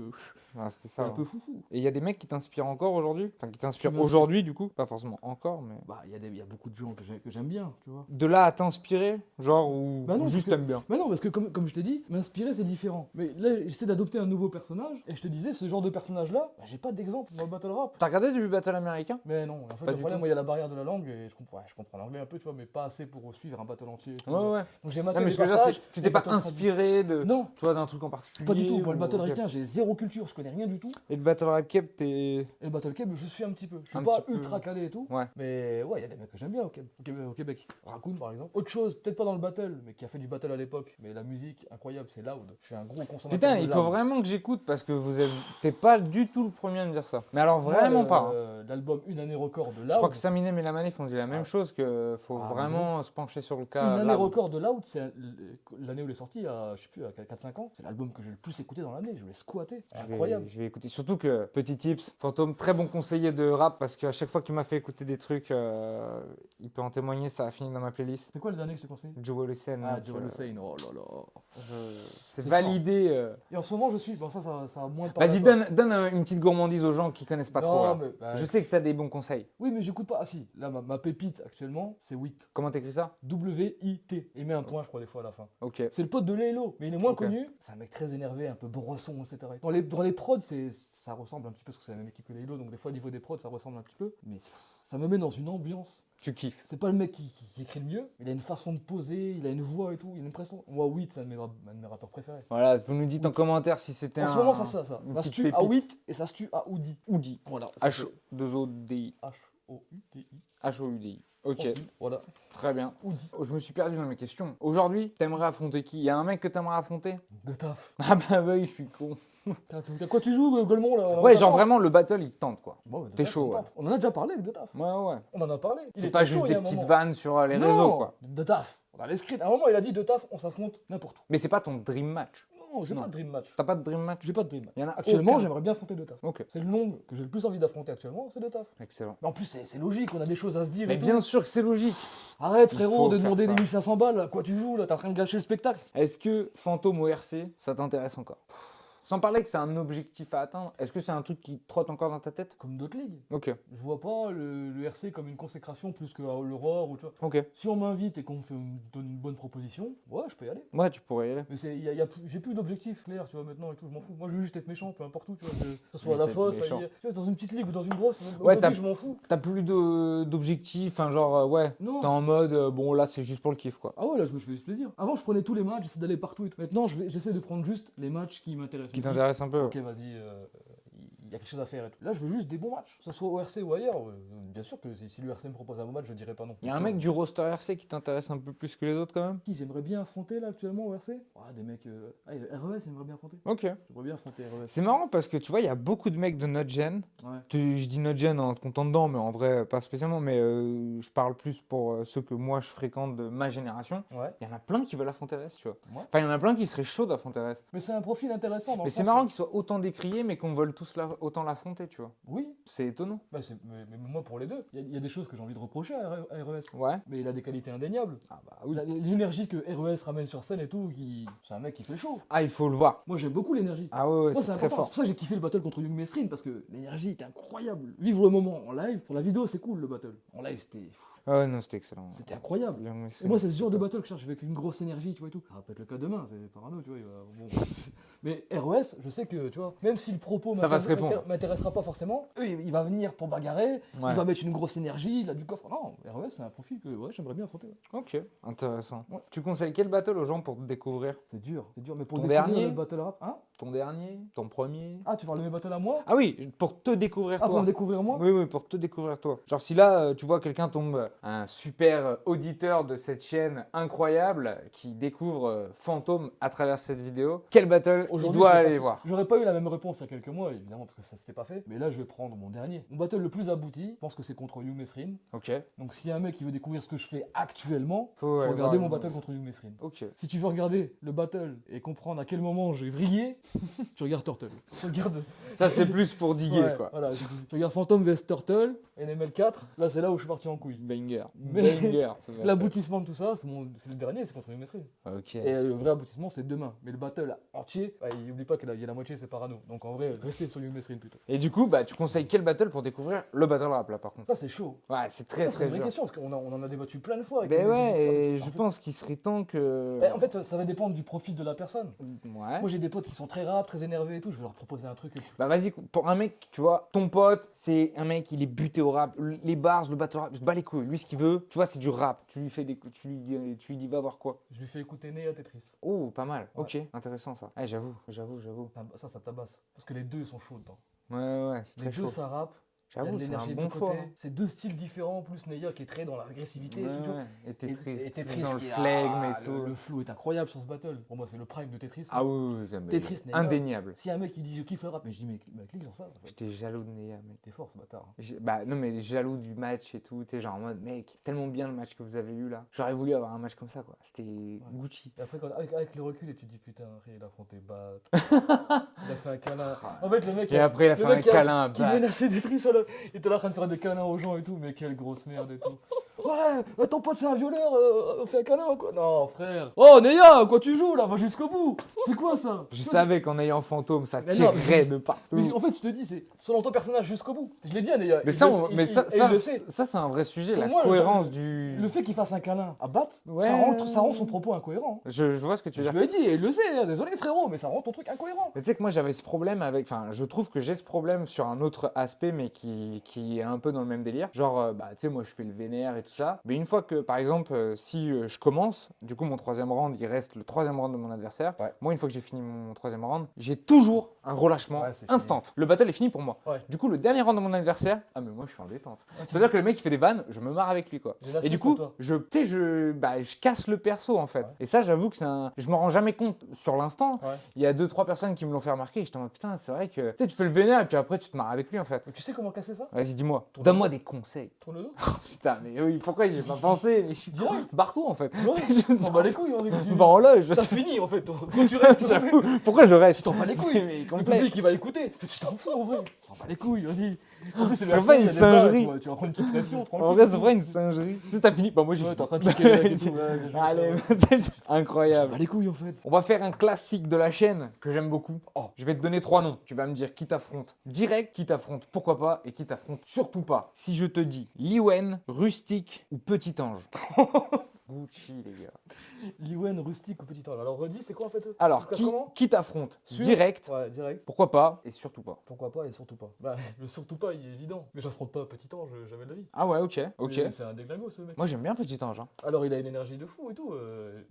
Ah, c'était c'est ça. un hein. peu foufou. Et il y a des mecs qui t'inspirent encore aujourd'hui? Enfin, qui t'inspirent Qui m'inspirent. aujourd'hui, du coup. Pas forcément encore, mais. Bah, il y a beaucoup de gens que j'aime bien, tu vois. De là à t'inspirer, genre, ou Bah non, ou juste parce que- t'aimes bien? Mais non, parce que comme je t'ai dit, m'inspirer c'est différent. Mais là, j'essaie d'adopter un nouveau personnage, et je te disais, ce genre de personnage-là, bah, j'ai pas d'exemple dans le battle rap. T'as regardé du battle américain? Mais non, en fait, Pas le du problème, tout. moi, il y a la barrière de la langue, et je comprends l'anglais un peu, tu vois, mais pas assez pour suivre un battle entier. tu Ouais, vois. ouais. Donc j'ai Non, maté mais des ce que je veux dire, passages, c'est que tu des t'es pas battles traduits. inspiré de, Non, tu vois, d'un truc en particulier? pas du tout. Moi, le ou- battle ok. ricain, j'ai zéro culture, je connais rien du tout. Et le battle rap cap, t'es. Et le battle keb, je suis un petit peu. Je suis Un pas petit peu. ultra calé et tout. Ouais. Mais ouais, il y a des mecs que j'aime bien au Québec. Raccoon, par exemple. Autre chose, peut-être pas dans le battle, mais qui a fait du battle à l'époque. Mais la musique, incroyable, c'est Loud. Je suis un gros consommateur. Putain, de il faut Loud. vraiment que j'écoute parce que t'es pas du tout le premier à me dire ça. Mais alors Moi, vraiment pas. hein. L'album Une année record de Loud. Je crois que Saminem et la Manif ont dit la même Ah. chose, que faut Ah, vraiment se pencher sur le Une cas. année Loud. record de Loud, c'est l'année où il est sorti, à, je sais plus, à 4-5 ans. C'est l'album que j'ai le plus écouté dans l'année. Je l'ai squatté. C'est incroyable. Je vais écouter. Surtout que, petit tips, Fantôme, très bon conseiller de rap parce qu'à chaque fois qu'il m'a fait écouter des trucs, il peut en témoigner, ça a fini dans ma playlist. C'est quoi le dernier que je t'ai conseillé? Joel Hussein. Ah, donc, Joel Hussein, oh là là. C'est C'est validé. Et en ce moment, je suis. Bon, ça a moins de Vas-y, donne une petite gourmandise aux gens qui connaissent pas trop. là. Mais, bah, Je sais que t'as des bons conseils. Oui, mais j'écoute pas. Ah si, là, ma pépite actuellement, c'est WIT. Comment t'écris ça? W-I-T. Il met un point, je crois, des fois à la fin. Ok. C'est le pote de Lélo, mais il est moins Ok. connu. C'est un mec très énervé, un peu bresson, etc. Dans les prods, ça ressemble un petit peu, parce que c'est la même équipe que Lélo, donc des fois, au niveau des prods, ça ressemble un petit peu. Mais ça me met dans une ambiance. Tu kiffes. C'est pas le mec qui écrit le mieux, il a une façon de poser, il a une voix et tout, il a une pression. Moi, WIT, c'est un de mes rappeurs préférés. Voilà, vous nous dites en Outi. commentaire si c'était En ce moment, ça. une Ça se petite tue à pépite. WIT et ça se tue à Oudi. Oudi. Voilà. ça fait H-2-O-D-I. H-O-U-D-I. H-O-U-D-I. Ok, Oudi, Voilà. très bien. Oudi. Je me suis perdu dans mes questions. Aujourd'hui, t'aimerais affronter qui? Il y a un mec que t'aimerais affronter? De taf. Ah bah oui, je suis con. T'as quoi tu joues, Golemont là? Ouais, genre vraiment le battle il te tente quoi. Bon, de T'es taf, chaud, on tente. On en a déjà parlé de taf. Ouais, ouais. On en a parlé. Il C'est était pas chaud, juste il y a des un petites moment. vannes sur les Non, réseaux quoi. De taf. On a les scripts. À un moment, il a dit de taf, on s'affronte n'importe où. Mais c'est pas ton dream match. Non, j'ai Non. pas de dream match. T'as pas de dream match? J'ai pas de dream match. Il y en a Actuellement, aucun. j'aimerais bien affronter de taf. Ok, C'est le nom que j'ai le plus envie d'affronter actuellement, c'est de taf. excellent. Mais en plus, c'est logique, on a des choses à se dire. Mais et tout. bien sûr que c'est logique. Arrête, Il frérot, faut de faire demander ça. des 1500 balles. À quoi tu joues là? T'es en train de gâcher le spectacle. Est-ce que Fantôme au RC, ça t'intéresse encore? Sans parler que c'est un objectif à atteindre, est-ce que c'est un truc qui te trotte encore dans ta tête? Comme d'autres ligues. Ok, Je vois pas le RC comme une consécration plus que l'Aurore ou tu vois. ok. Si on m'invite et qu'on me donne une bonne proposition, ouais, je peux y aller. Ouais, tu pourrais y aller. Mais j'ai plus d'objectifs clairs, tu vois, maintenant et tout, je m'en fous. Moi, je veux juste être méchant, peu importe où, tu vois, que ce soit à la Juste être fosse, méchant. ailleurs. Tu vois, dans une petite ligue ou dans une grosse, Ouais, aujourd'hui, je m'en fous. T'as plus d'objectifs, enfin genre, ouais, Non. t'es en mode, bon là c'est juste pour le kiff quoi. Ah ouais, là, je me fais juste plaisir. Avant, je prenais tous les matchs, j'essaie d'aller partout et tout. Maintenant, j'essaie de prendre juste les matchs qui m'intéressent. Qui Je me dis, t'intéresse un peu. Ok, vas-y, il y a quelque chose à faire et tout. Là, je veux juste des bons matchs, que ce soit au RC ou ailleurs. Bien sûr que si le RC me propose un bon match, je dirais pas non. Il y a un mec du roster RC qui t'intéresse un peu plus que les autres quand même? Qui j'aimerais bien affronter là actuellement au RC? Ah, des mecs. RES, j'aimerais bien affronter. Ok. J'aimerais bien affronter RES. C'est marrant parce que tu vois, il y a beaucoup de mecs de notre gen. Ouais. Je dis notre gen en te comptant dedans, mais en vrai, pas spécialement. Mais je parle plus pour ceux que moi je fréquente de ma génération. Ouais. Il y en a plein qui veulent affronter RS, tu vois. Ouais. Enfin, il y en a plein qui seraient chauds d'affronter RS. Mais c'est un profil intéressant. Mais c'est marrant qu'ils soient autant décriés, mais qu'on vole tous autant l'affronter, tu vois. Oui, C'est étonnant. bah, mais moi pour les deux. Il y a des choses que j'ai envie de reprocher à RES. Ouais. Mais il a des qualités indéniables. Ah bah oui. L'énergie que RES ramène sur scène et tout, c'est un mec qui fait chaud. Ah, il faut le voir. Moi j'aime beaucoup l'énergie. Ah ouais, Moi c'est c'est très important, c'est fort. pour ça que j'ai kiffé le battle contre Young Mesrin parce que l'énergie était incroyable. Vivre le moment en live, pour la vidéo c'est cool le battle. En live Ah ouais, non, c'était excellent. c'était incroyable. Young Mesrin, Et moi c'est ce c'est genre de top. battle que je cherche avec une grosse énergie, tu vois et tout. Ça va pas être le cas demain, c'est parano, tu vois. Bon. Mais RES, je sais que, tu vois, même si le propos Ça va se répondre. m'intéressera pas forcément, il va venir pour bagarrer, Ouais. il va mettre une grosse énergie, il a du coffre. Non, RES c'est un profil que ouais, j'aimerais bien affronter. Ouais. Ok, intéressant. Ouais. Tu conseilles quel battle aux gens pour te découvrir? C'est dur. Mais pour Ton découvrir dernier le battle rap, hein? Ton dernier? Ton premier? Ah, tu parles de mes battles à moi? Ah oui, pour te découvrir Ah, pour toi. me découvrir moi? Oui, oui, pour te découvrir toi. Genre si là, tu vois quelqu'un tombe, un super auditeur de cette chaîne incroyable qui découvre Fantôme à travers cette vidéo, quel battle il Aujourd'hui, doit c'est aller facile. voir? J'aurais pas eu la même réponse il y a quelques mois, évidemment, parce que ça s'était pas fait. Mais là, je vais prendre mon dernier. Mon battle le plus abouti, je pense que c'est contre Young Mesrin. Ok. Donc, s'il y a un mec qui veut découvrir ce que je fais actuellement, Faut, faut ouais, regarder voir mon Young battle contre Young Mesrin. Ok. Si tu veux regarder le battle et comprendre à quel moment j'ai vrillé, tu regardes Turtle. Tu regardes. Ça c'est plus pour diguer Ouais, quoi. Voilà, tu regardes Phantom vs Turtle, NML 4, là c'est là où je suis parti en couille. Banger. Mais- Banger. ce battle. L'aboutissement de tout ça, c'est le dernier, c'est contre Young Mesrin. Ok. Et le vrai aboutissement, c'est demain. Mais le battle entier, bah, il oublie pas qu'il y a la moitié, c'est Parano. Donc en vrai, restez sur Young Mesrin plutôt. Et du coup, bah tu conseilles quel battle pour découvrir le battle rap là par contre? Ça, c'est chaud. Ouais, c'est très Ça, c'est très une vraie dur. question, parce qu'on en a débattu plein de fois. Avec Ben les mecs ouais, du Discord. et En je fait- pense qu'il serait temps que. En fait, ça va dépendre du profil de la personne. Ouais. Moi, j'ai des potes qui sont très rap, très énervés et tout. Je vais leur proposer un truc. Bah vas-y, pour un mec, tu vois, ton pote, c'est un mec, il est buté au rap, les bars, le battle rap, il se bat les couilles. Lui, ce qu'il veut, tu vois, c'est du rap. Tu lui fais des, tu lui dis va voir quoi. Je lui fais écouter Nea Tetris. Oh, pas mal. Ouais. Ok, intéressant ça. Ouais, j'avoue. Ça tabasse. Parce que les deux sont chauds dedans. Ouais, c'est Les très deux, chaud. ça rappe. Il y a J'avoue, de c'est un l'énergie de bon deux choix. côtés. C'est deux styles différents. En plus, Nea qui est très dans l'agressivité. et tout, tu vois. Ouais, et Tetris, Et Tetris dans le qui est- flegme et le- tout. Le flow est incroyable sur ce battle. Pour moi, c'est le prime de Tetris. Ah oui, mais Tetris, Nea. indéniable. Si un mec il dit je kiffe le rap, mais je dis mais clique sur ça. En fait. J'étais jaloux de Nea, mec. T'es fort ce bâtard. Bah non, mais jaloux du match et tout. Tu sais, genre en mode, mec, c'est tellement bien le match que vous avez eu là. J'aurais voulu avoir un match comme ça, quoi. C'était Gucci. Et après, avec le recul, et tu te dis putain, il a affronté Bat. Il a fait un câlin. En fait, le mec. Et après, il a fait un câlin à Qui Bat. menaçait Tetris, alors, il était là en train de faire des câlins aux gens et tout, mais quelle grosse merde et tout. Ouais, ton pote c'est un violeur, on fait un câlin ou quoi? Non, frère. Oh, Neya, quoi tu joues là? Va jusqu'au bout. C'est quoi ça? Je savais qu'en ayant Fantôme, ça Mais non, tirerait de partout. Mais en fait, je te dis, c'est selon ton personnage jusqu'au bout. Je l'ai dit à Neya. Mais il ça, le- on- il- mais il- ça, et il le sait. ça c'est un vrai sujet, Pour la moi, cohérence du. Le fait qu'il fasse un câlin à Bat, Ouais. ça rend son propos incohérent. Je vois ce que tu veux Je dire. lui ai dit, et il le sait, hein, désolé frérot, mais ça rend ton truc incohérent. Mais tu sais que moi j'avais ce problème avec. Enfin, je trouve que j'ai ce problème sur un autre aspect, mais qui est un peu dans le même délire. Genre, bah tu sais, moi je fais le vénère et tout ça. Mais une fois que, par exemple, si je commence, du coup mon troisième round, il reste le troisième round de mon adversaire. Ouais. Moi, une fois que j'ai fini mon troisième round, j'ai toujours un relâchement Ouais, c'est instant. Le battle est fini pour moi. Ouais. Du coup, le dernier round de mon adversaire, ah mais moi je suis en détente. C'est-à-dire que le mec il fait des vannes, je me marre avec lui quoi. J'ai la Et du suite pour coup, toi. je casse le perso en fait. Ouais. Et ça, j'avoue que je me rends jamais compte sur l'instant. Ouais. Il y a 2-3 personnes qui me l'ont fait remarquer et j'étais en mode putain, c'est vrai que tu sais, tu fais le vénère et puis après tu te marres avec lui en fait. Mais tu sais comment casser ça? Vas-y, dis-moi. Tourne Donne-moi des conseils. Tourne le dos. Putain, mais oui, pourquoi j'y ai pas pensé? Mais je suis Direct. Bartou en fait. Ouais, t'en bats les couilles, hein, Je vais en loge. T'as fini en fait, quand tu restes, J'avoue. Pourquoi je reste? tu t'en bats les couilles. Mais Le complet. public il va écouter, tu t'en fous en vrai. Tu t'en bats les couilles, vas-y. En plus, C'est version, pas une il y a des balles, singerie. Tu vas prendre une petite pression, tranquille. En vrai, c'est vrai une singerie. Tu sais, t'as fini. Bah, moi j'ai Ouais, fini. t'es en train de checker le mec et tout. Ouais, bien joué, Allez, frère. incroyable. T'en bats les couilles en fait. On va faire un classique de la chaîne que j'aime beaucoup. Oh. Je vais te donner 3 noms. Tu vas me dire qui t'affronte direct, qui t'affronte pourquoi pas et qui t'affronte surtout pas. Si je te dis Liwen, Rustique ou Petit Ange. Gucci les gars. Liwen, rustique ou petit ange. Alors redis, c'est quoi en fait? Alors, Tu casses qui, comment? qui t'affronte Sûr direct, Ouais, direct. pourquoi pas et surtout pas. Pourquoi pas et surtout pas. Bah, le surtout pas, il est évident. Mais j'affronte pas petit ange, jamais de la vie. Ah ouais, ok. Mais c'est un déglingo ce mec. Moi j'aime bien Petit Ange. Hein. Alors il a une énergie de fou et tout.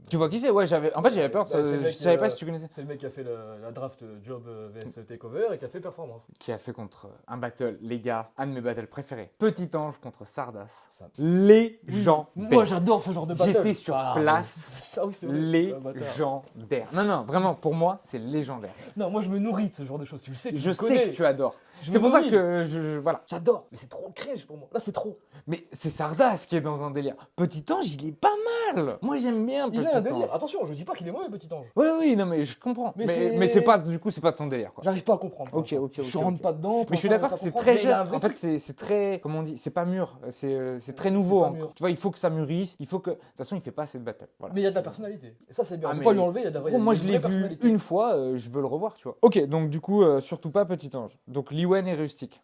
Tu vois qui c'est? Ouais, en fait j'avais peur, Bah, c'est le je mec, savais pas si tu connaissais. C'est le mec qui a fait la draft Job vs Takeover et qui a fait performance. Qui a fait contre un battle, les gars, un de mes battles préférés. Petit Ange contre Sardas. Ça- Légendaire. Moi j'adore ce genre de battle. J'étais sur Ah, place. Ah oui, c'est vrai. Légendaire. Non, non, vraiment, pour moi, c'est légendaire. Non, moi je me nourris de ce genre de choses. Tu le sais, tu Je me sais connais. que tu adores. C'est pour ça que voilà. J'adore, mais c'est trop cringe pour moi. Là, c'est trop. Mais c'est Sardas qui est dans un délire. Petit Ange, il est pas mal. Moi, j'aime bien Il Petit a un Ange. délire. Attention, je dis pas qu'il est mauvais, Petit Ange. Oui, oui, non, mais je comprends. Mais Mais c'est- c'est pas, du coup, c'est pas ton délire, quoi. J'arrive pas à comprendre. pour Ok, l'instant. ok, ok, Je rentre ok. pas dedans. pour Mais je suis l'instant, d'accord que j'arrive c'est pas à très comprendre, mais il y a un jeune. vrai En fait, truc. c'est très, comment on dit, c'est pas mûr. C'est très C'est nouveau pas encore. mûr. Tu vois, il faut que ça mûrisse. Il faut que. De toute façon, il fait pas assez de battle. Voilà. Mais il y a de la personnalité. Et ça, c'est bien. Ah, On peut mais- pas lui enlever, il y a de la vraie. Gros, moi, je il y a l'ai une vraie vu personnalité. une fois. Je veux le revoir, tu vois. Ok, donc du coup, surtout pas Petit Ange. Donc Liwen et Rustic.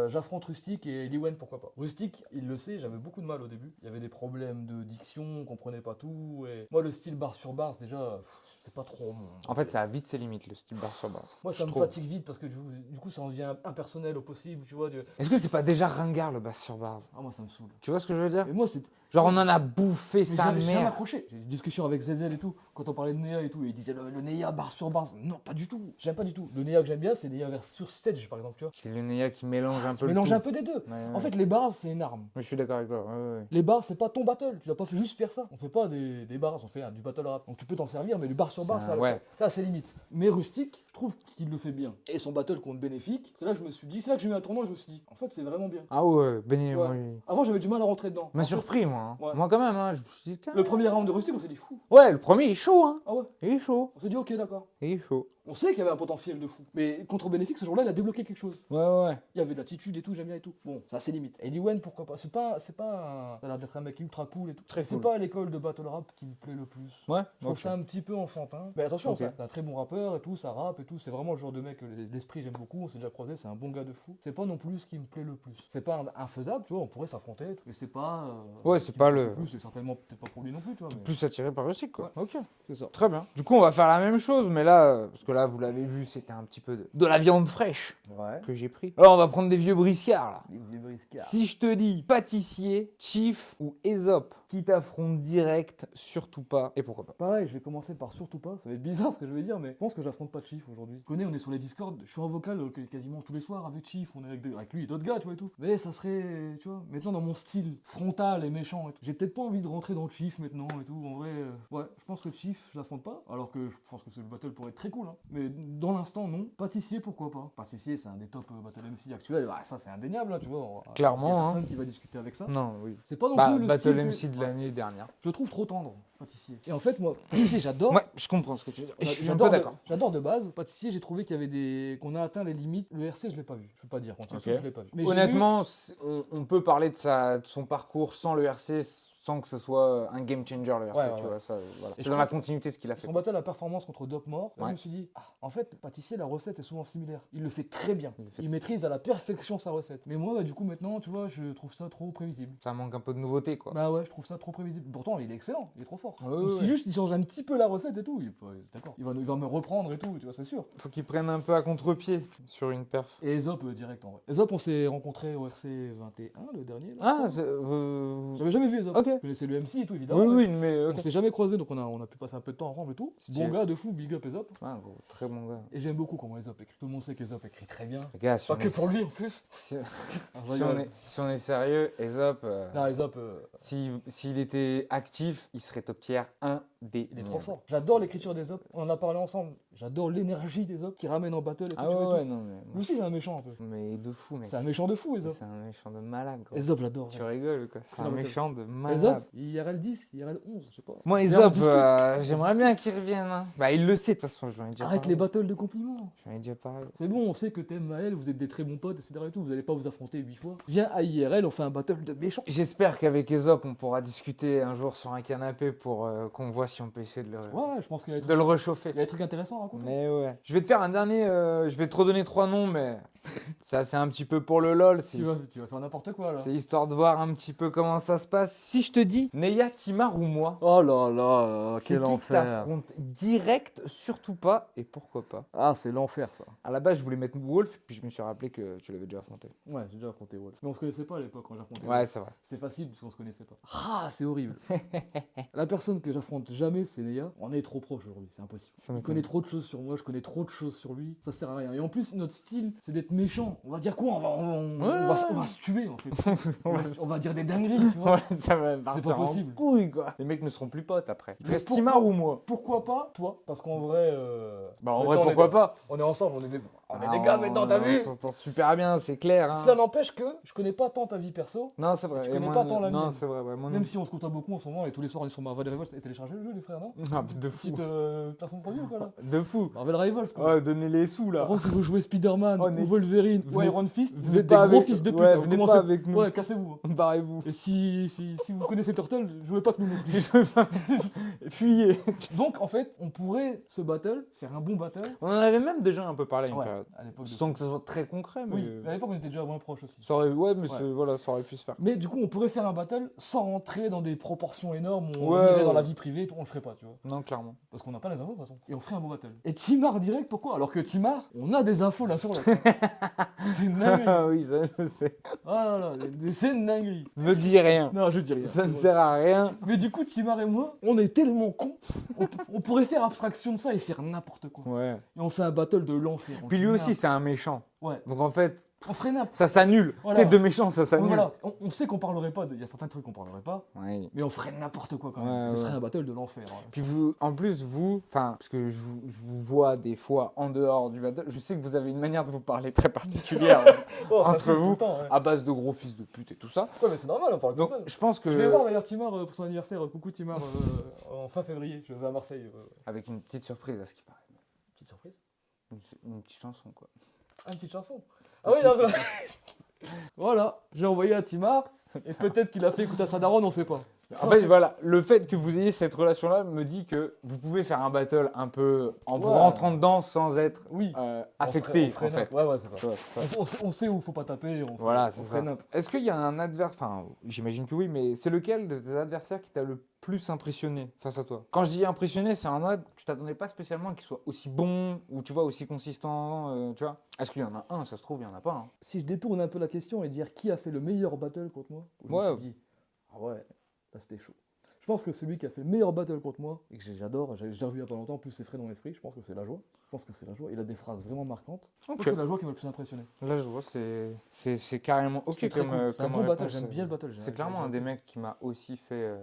J'affronte Rustic et Liwen, pourquoi pas. Rustic, il le sait, j'avais beaucoup de mal au début. Il y avait des problèmes de diction, on comprenait pas tout. Et moi, le style barre sur barre, déjà, c'est pas trop. En fait, ça a vite ses limites, le style barre sur barre. Moi, ça je me trouve. fatigue vite parce que du coup, ça en devient impersonnel au possible, tu vois. Est-ce que c'est pas déjà ringard le bass sur bars? Ah, moi, ça me saoule. Tu vois ce que je veux dire? Et moi, c'est. Genre, on en a bouffé Mais sa j'ai jamais mère. accroché. J'ai eu des discussions avec ZZ et tout, quand on parlait de Nea et tout, et ils disaient le Nea barre sur barre. Non, pas du tout. J'aime pas du tout. Le Nea que j'aime bien, c'est Nea sur Stage, par exemple, tu vois. C'est le Nea qui mélange un peu le Mélange tout. un peu des deux. Ouais, ouais. En fait, les bars, c'est une arme. Mais je suis d'accord avec toi. Ouais, ouais, ouais. Les bars, c'est pas ton battle. Tu dois pas juste faire ça. On fait pas des bars, on fait du battle rap. Donc tu peux t'en servir, mais du bar sur bar, C'est ça, un- ouais. ça a ses limites. Mais Rustic, je trouve qu'il le fait bien. Et son battle contre Bénéfique, c'est là que je me suis dit, c'est là que j'ai eu un tournoi, je me suis dit, en fait, c'est vraiment bien. Ah ouais, Benny, Ouais. moi, Avant, j'avais du mal à rentrer dedans. m'a En fait, surpris, moi. Hein. Ouais. Moi, quand même, hein. Je me suis dit, tiens. Le premier round de Rustic, on s'est dit fou. Ouais, le premier, il est chaud, hein. Ah ouais, Il est chaud. on s'est dit ok, d'accord. Il est chaud. On sait qu'il y avait un potentiel de fou. Mais contre Bénéfique, ce jour-là, il a débloqué quelque chose. Ouais, ouais, ouais. Il y avait de l'attitude et tout, j'aime bien et tout. Bon, ça a ses limites. Et Liwen, pourquoi pas. C'est pas ça a l'air d'être un mec ultra cool et tout. Très C'est cool. pas l'école de battle rap qui me plaît le plus. Ouais, Je trouve ok. ça un petit peu enfantin. Mais attention, Ok. c'est un très bon rappeur et tout, ça rappe et tout. C'est vraiment le genre de mec que l'esprit j'aime beaucoup. On s'est déjà croisé, c'est un bon gars de fou. C'est pas non plus ce qui me plaît le plus. C'est pas infaisable, tu vois, on pourrait s'affronter. et tout, mais c'est pas. Ouais, ce c'est qui pas me plaît le- plus, c'est certainement peut-être pas pour lui non plus, tu vois. Mais... Plus attiré par le cycle, quoi. Ok. C'est ça. Très bien. Du coup, on va faire la même chose, mais là, parce que là, vous l'avez vu, c'était un petit peu de la viande fraîche Ouais. que j'ai pris. Alors, on va prendre des vieux briscards, là. Les briscards. Si je te dis pâtissier, Chief ou Aesop qui t'affrontent direct, surtout pas, et pourquoi pas. Pareil, je vais commencer par surtout pas. Ça va être bizarre ce que je vais dire, mais je pense que j'affronte pas Chief aujourd'hui. Tu connais, on est sur les Discord. Je suis en vocal quasiment tous les soirs avec Chief. On est avec lui et d'autres gars, tu vois et tout. Mais ça serait, tu vois, maintenant dans mon style frontal et méchant et tout. J'ai peut-être pas envie de rentrer dans le Chief maintenant et tout. En vrai, ouais, je pense que Chief, je l'affronte pas. Alors que je pense que ce battle pourrait être très cool. Hein. Mais dans l'instant, non. Pâtissier, pourquoi pas. Pâtissier, c'est un des top battle MC actuels. Ah, ça, c'est indéniable, hein, tu vois. Clairement, Y a hein. personne qui va discuter avec ça. Non, oui. C'est pas non Bah, plus le Battle style MC de l'année dernière. Je le trouve trop tendre, pâtissier. Et en fait, moi, pâtissier, j'adore. Ouais, je comprends ce que tu veux dire. Et je suis un J'adore peu de- d'accord. J'adore de base. Pâtissier, j'ai trouvé qu'il y avait qu'on a atteint les limites. Le RC, je l'ai pas vu. Je peux pas dire. Contre Ok. Yusuf, je l'ai pas vu. Mais j'ai Honnêtement, on peut parler de son parcours sans le RC, sans que ce soit un game changer le RC, Ouais, tu ouais. vois. Ça, voilà. Et C'est je dans crois la continuité de ce qu'il a vu fait. son battle à performance contre Doc Mort. Là, Ouais. je me suis dit, en fait, pâtissier, la recette est souvent similaire. Il le fait très bien. Il le fait Il maîtrise à la perfection sa recette. Mais moi, bah, du coup, maintenant, tu vois, je trouve ça trop prévisible. Ça manque un peu de nouveauté, quoi. Bah ouais, je trouve ça trop prévisible. Pourtant, il est excellent, il est trop fort. Ouais, Donc, ouais, si ouais. juste il change un petit peu la recette et tout, d'accord. Il va me reprendre et tout, tu vois, c'est sûr. Faut qu'il prenne un peu à contre-pied sur une perf. Et Aesop, direct en vrai. Aesop, on s'est rencontrés au RC 21, le dernier. Là, je Ah, crois. c'est. J'avais jamais vu Aesop. Ok. Je connaissais le MC et tout, évidemment. Oui, mais oui, mais. On ok. s'est jamais croisés, donc on a pu passer un peu de temps ensemble et tout. Stylé. Bon gars de fou, big up Aesop. Ah, gros, très bon gars. Et j'aime beaucoup comment Aesop écrit. Tout le monde sait qu'Aesop écrit très bien. Les gars, si Pas on que est- pour lui en plus. Si, Ah, je si on rigole. si on est sérieux, Aesop, Non, Aesop, s'il était actif, il serait top tier 1 des. il est trop fort. J'adore l'écriture d'Aesop. On en a parlé ensemble. J'adore l'énergie d'Aesop qui ramène en battle et tout. Ah tu vois, ouais, et ouais, tout. non, mais. Lui aussi, c'est un méchant un peu. Mais de fou, mec. C'est un méchant de fou, Aesop. C'est un méchant de malade, gros. Aesop, j'adore. Tu rigoles, quoi. C'est Non, un mais méchant de malade. Aesop, IRL 10, IRL 11, je sais pas. Moi, Viens, on Aesop, discute. j'aimerais bien qu'il revienne. Hein. Bah, il le sait, de toute façon, je vais dire. Arrête les battles de compliments. Je vais dire pareil. C'est bon, on sait que t'aimes Maël, vous êtes des très bons potes, etc. et tout. Vous allez pas vous affronter 8 fois. Viens à IRL, on fait un battle de méchants. J'espère qu'avec Aesop, on pourra discuter un jour sur un canapé pour qu'on voit si on peut essayer Ouais, je pense qu'il y a des de le réchauffer. trucs intéressants à raconter. Mais ouais. Je vais te faire un dernier. Je vais te redonner 3 noms, mais ça, c'est un petit peu pour le lol. Tu vas faire n'importe quoi là. C'est histoire de voir un petit peu comment ça se passe. Si je te dis Neya, Timar ou moi, Oh là là, c'est qui que t'affrontes direct, surtout pas, et pourquoi pas. Ah, c'est l'enfer ça. À la base, je voulais mettre Wolf, puis je me suis rappelé que tu l'avais déjà affronté. Ouais, j'ai déjà affronté Wolf. Mais on se connaissait pas à l'époque quand j'affrontais Ouais, Wolf. c'est vrai. C'était facile parce qu'on se connaissait pas. Ah, c'est horrible. La personne que j'affronte jamais, c'est Neya. On est trop proche aujourd'hui, c'est impossible. Ça Il m'étonne. connaît trop de choses sur moi, je connais trop de choses sur lui. Ça sert à rien. Et en plus, notre style, c'est d'être méchant. On va dire quoi? On va se tuer en fait. On On va dire des dingueries, tu vois. Ouais, ça va partir en possible. couille, quoi. Les mecs ne seront plus potes après. Il te Mais reste pourquoi- Timar ou moi? Pourquoi pas toi? Parce qu'en vrai. Bah en maintenant, vrai, on est pourquoi des- pas? On est ensemble, on est des Ah, gars maintenant, t'as vu? On s'entend super bien, c'est clair. Hein. Cela n'empêche que je connais pas tant ta vie perso. Non, c'est vrai. Tu Et connais moi, pas tant la non, mienne. c'est vrai. Ouais, moi, Même non. si on se côtoie beaucoup en ce moment et tous les soirs on est sur Marvel Rivals et télécharger le jeu, les frères, non? Ah, de fou. Petite personne produit ou quoi là? De fou. Marvel Rivals quoi. Oh, donnez les sous là. Par contre, si vous jouez Spider-Man Oh, ou Wolverine ou venez- Iron Fist, vous venez êtes des pas gros avec- fils de pute. ouais, hein. venez Commencez- pas avec nous. Ouais, cassez-vous. Barrez-vous. Et si vous connaissez Turtle, jouez pas que nous non plus. Fuyez. Donc en fait, on pourrait se battle, faire un bon battle. On en avait même déjà un peu parlé à une Ouais, période. à l'époque. Sans que ça soit très concret, mais. Oui, mais à l'époque on était déjà moins proches aussi. Ça aurait, ouais, mais Ouais. voilà, ça aurait pu se faire. Mais du coup, on pourrait faire un battle sans rentrer dans des proportions énormes. On Ouais, irait dans ouais. la vie privée, on le ferait pas, tu vois. Non, clairement. Parce qu'on n'a pas les infos de toute façon. Et on ferait un beau battle. Et Timar direct, pourquoi? Alors que Timar, on a des infos là sur là. C'est une dinguerie. Ah oui, ça je sais. Ah là là, c'est une dinguerie. Ne dis rien. Non, je dis rien. Ça c'est ne bon. sert à rien. Mais du coup, Timar et moi, on est tellement cons. On pourrait faire abstraction de ça et faire n'importe quoi. Ouais. Et on fait un battle de l'enfer. On Puis fait lui aussi, n'importe- c'est un méchant. Ouais. Donc en fait, On ferait n'importe ça s'annule. Voilà. Tu sais, deux méchants, ça s'annule. voilà. On sait qu'on parlerait pas. Il y a certains trucs qu'on parlerait pas. Ouais. Mais on ferait n'importe quoi quand Ouais, même. Ce ouais. serait un battle de l'enfer. hein. Puis vous, en plus, vous, enfin, parce que je vous vois des fois en dehors du battle, je sais que vous avez une manière de vous parler très particulière Oh, ça entre saoule tout vous, le temps, ouais. à base de gros fils de pute et tout ça. Ouais, mais c'est normal, on parle Donc comme ça. je pense que, Je vais voir d'ailleurs Timar pour son anniversaire. Coucou Timar, en fin février. Je vais à Marseille. avec une petite surprise à ce qui paraît. Petite surprise. Une petite chanson, quoi. Ah, une petite chanson. Ah oui, non, c'est vrai. Voilà, j'ai envoyé à Timar. Et peut-être qu'il a fait écouter à sa daronne, on sait pas. En fait, voilà, le fait que vous ayez cette relation-là me dit que vous pouvez faire un battle un peu en vous Ouais. rentrant dedans sans être Oui. affecté, On ferait en fait. Ouais, ouais, c'est ça. Tu vois, ça, On sait où faut pas taper. Voilà, on c'est ferait ça. n'importe- Est-ce qu'il y a un adversaire, enfin, j'imagine que oui, mais c'est lequel de tes adversaires qui t'a le plus impressionné face à toi? Quand je dis impressionné, c'est en mode, tu t'attendais pas spécialement qu'il soit aussi bon ou tu vois aussi consistant, tu vois? Est-ce qu'il y en a un? Ça se trouve, il y en a pas. Hein. Si je détourne un peu la question et dire qui a fait le meilleur battle contre moi, je Ouais. me suis dit, ah ouais, là c'était chaud. Je pense que celui qui a fait le meilleur battle contre moi, et que j'adore, j'ai revu il y a pas longtemps, en plus c'est frais dans l'esprit, je pense que c'est La Joie. Je pense que c'est La Joie, il a des phrases vraiment marquantes. Je pense que c'est La Joie qui m'a le plus impressionné. Là, je vois, c'est carrément ok C'est très comme, cool. C'est un comme bon battle, réponse. j'aime bien le battle. C'est clairement un des mecs qui m'a aussi fait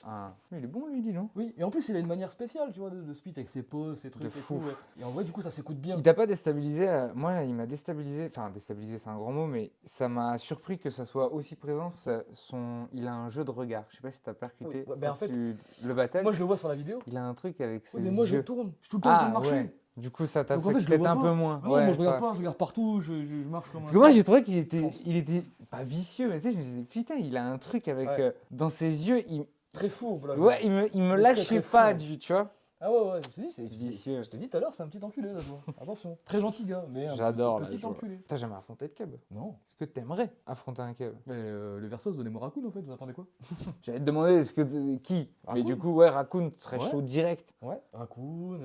un. Mais il est bon, lui, dis donc. Oui, et en plus il a une manière spéciale, tu vois, de spit avec ses pauses, ses trucs De et fou. tout. Ouais. Et en vrai, du coup, ça s'écoute bien. Il t'a pas déstabilisé moi, il m'a déstabilisé. Enfin, déstabilisé, c'est un grand mot, mais ça m'a surpris que ça soit aussi présent. Il a un jeu de regard. Je sais pas si t'as percuté. Oui, ouais, ben, en quand fait, le battle. Moi, je le vois sur la vidéo. Il a un truc avec ses Oui, mais moi, je yeux. tourne. Je suis tout le temps en train de marcher. ouais. Du coup, ça t'a Donc, en fait fait, je le peut-être vois un pas. peu moins. Ah non, Ouais, moi je regarde ça- pas, je regarde partout, je marche comme un. Parce que moi, j'ai trouvé qu'il était pas vicieux, mais tu sais, je me disais, putain, il a un truc avec. Ouais. Dans ses yeux, Très fourbe là. ouais, il me Il est lâchait très pas, fort. tu vois. Ah ouais, ouais, je te dis, c'est Vicieux. Je te dis tout à l'heure, c'est un petit enculé là, toi. Attention. Très gentil gars, mais un J'adore petit la enculé. T'as jamais affronté de Keb? Non. Est-ce que t'aimerais affronter un Keb? Mais le Versos, donnez-moi Raccoon en fait, vous attendez quoi? J'allais te demander, qui? Mais Raccoon. du coup, ouais, Raccoon serait Ouais. chaud direct. Ouais. Raccoon,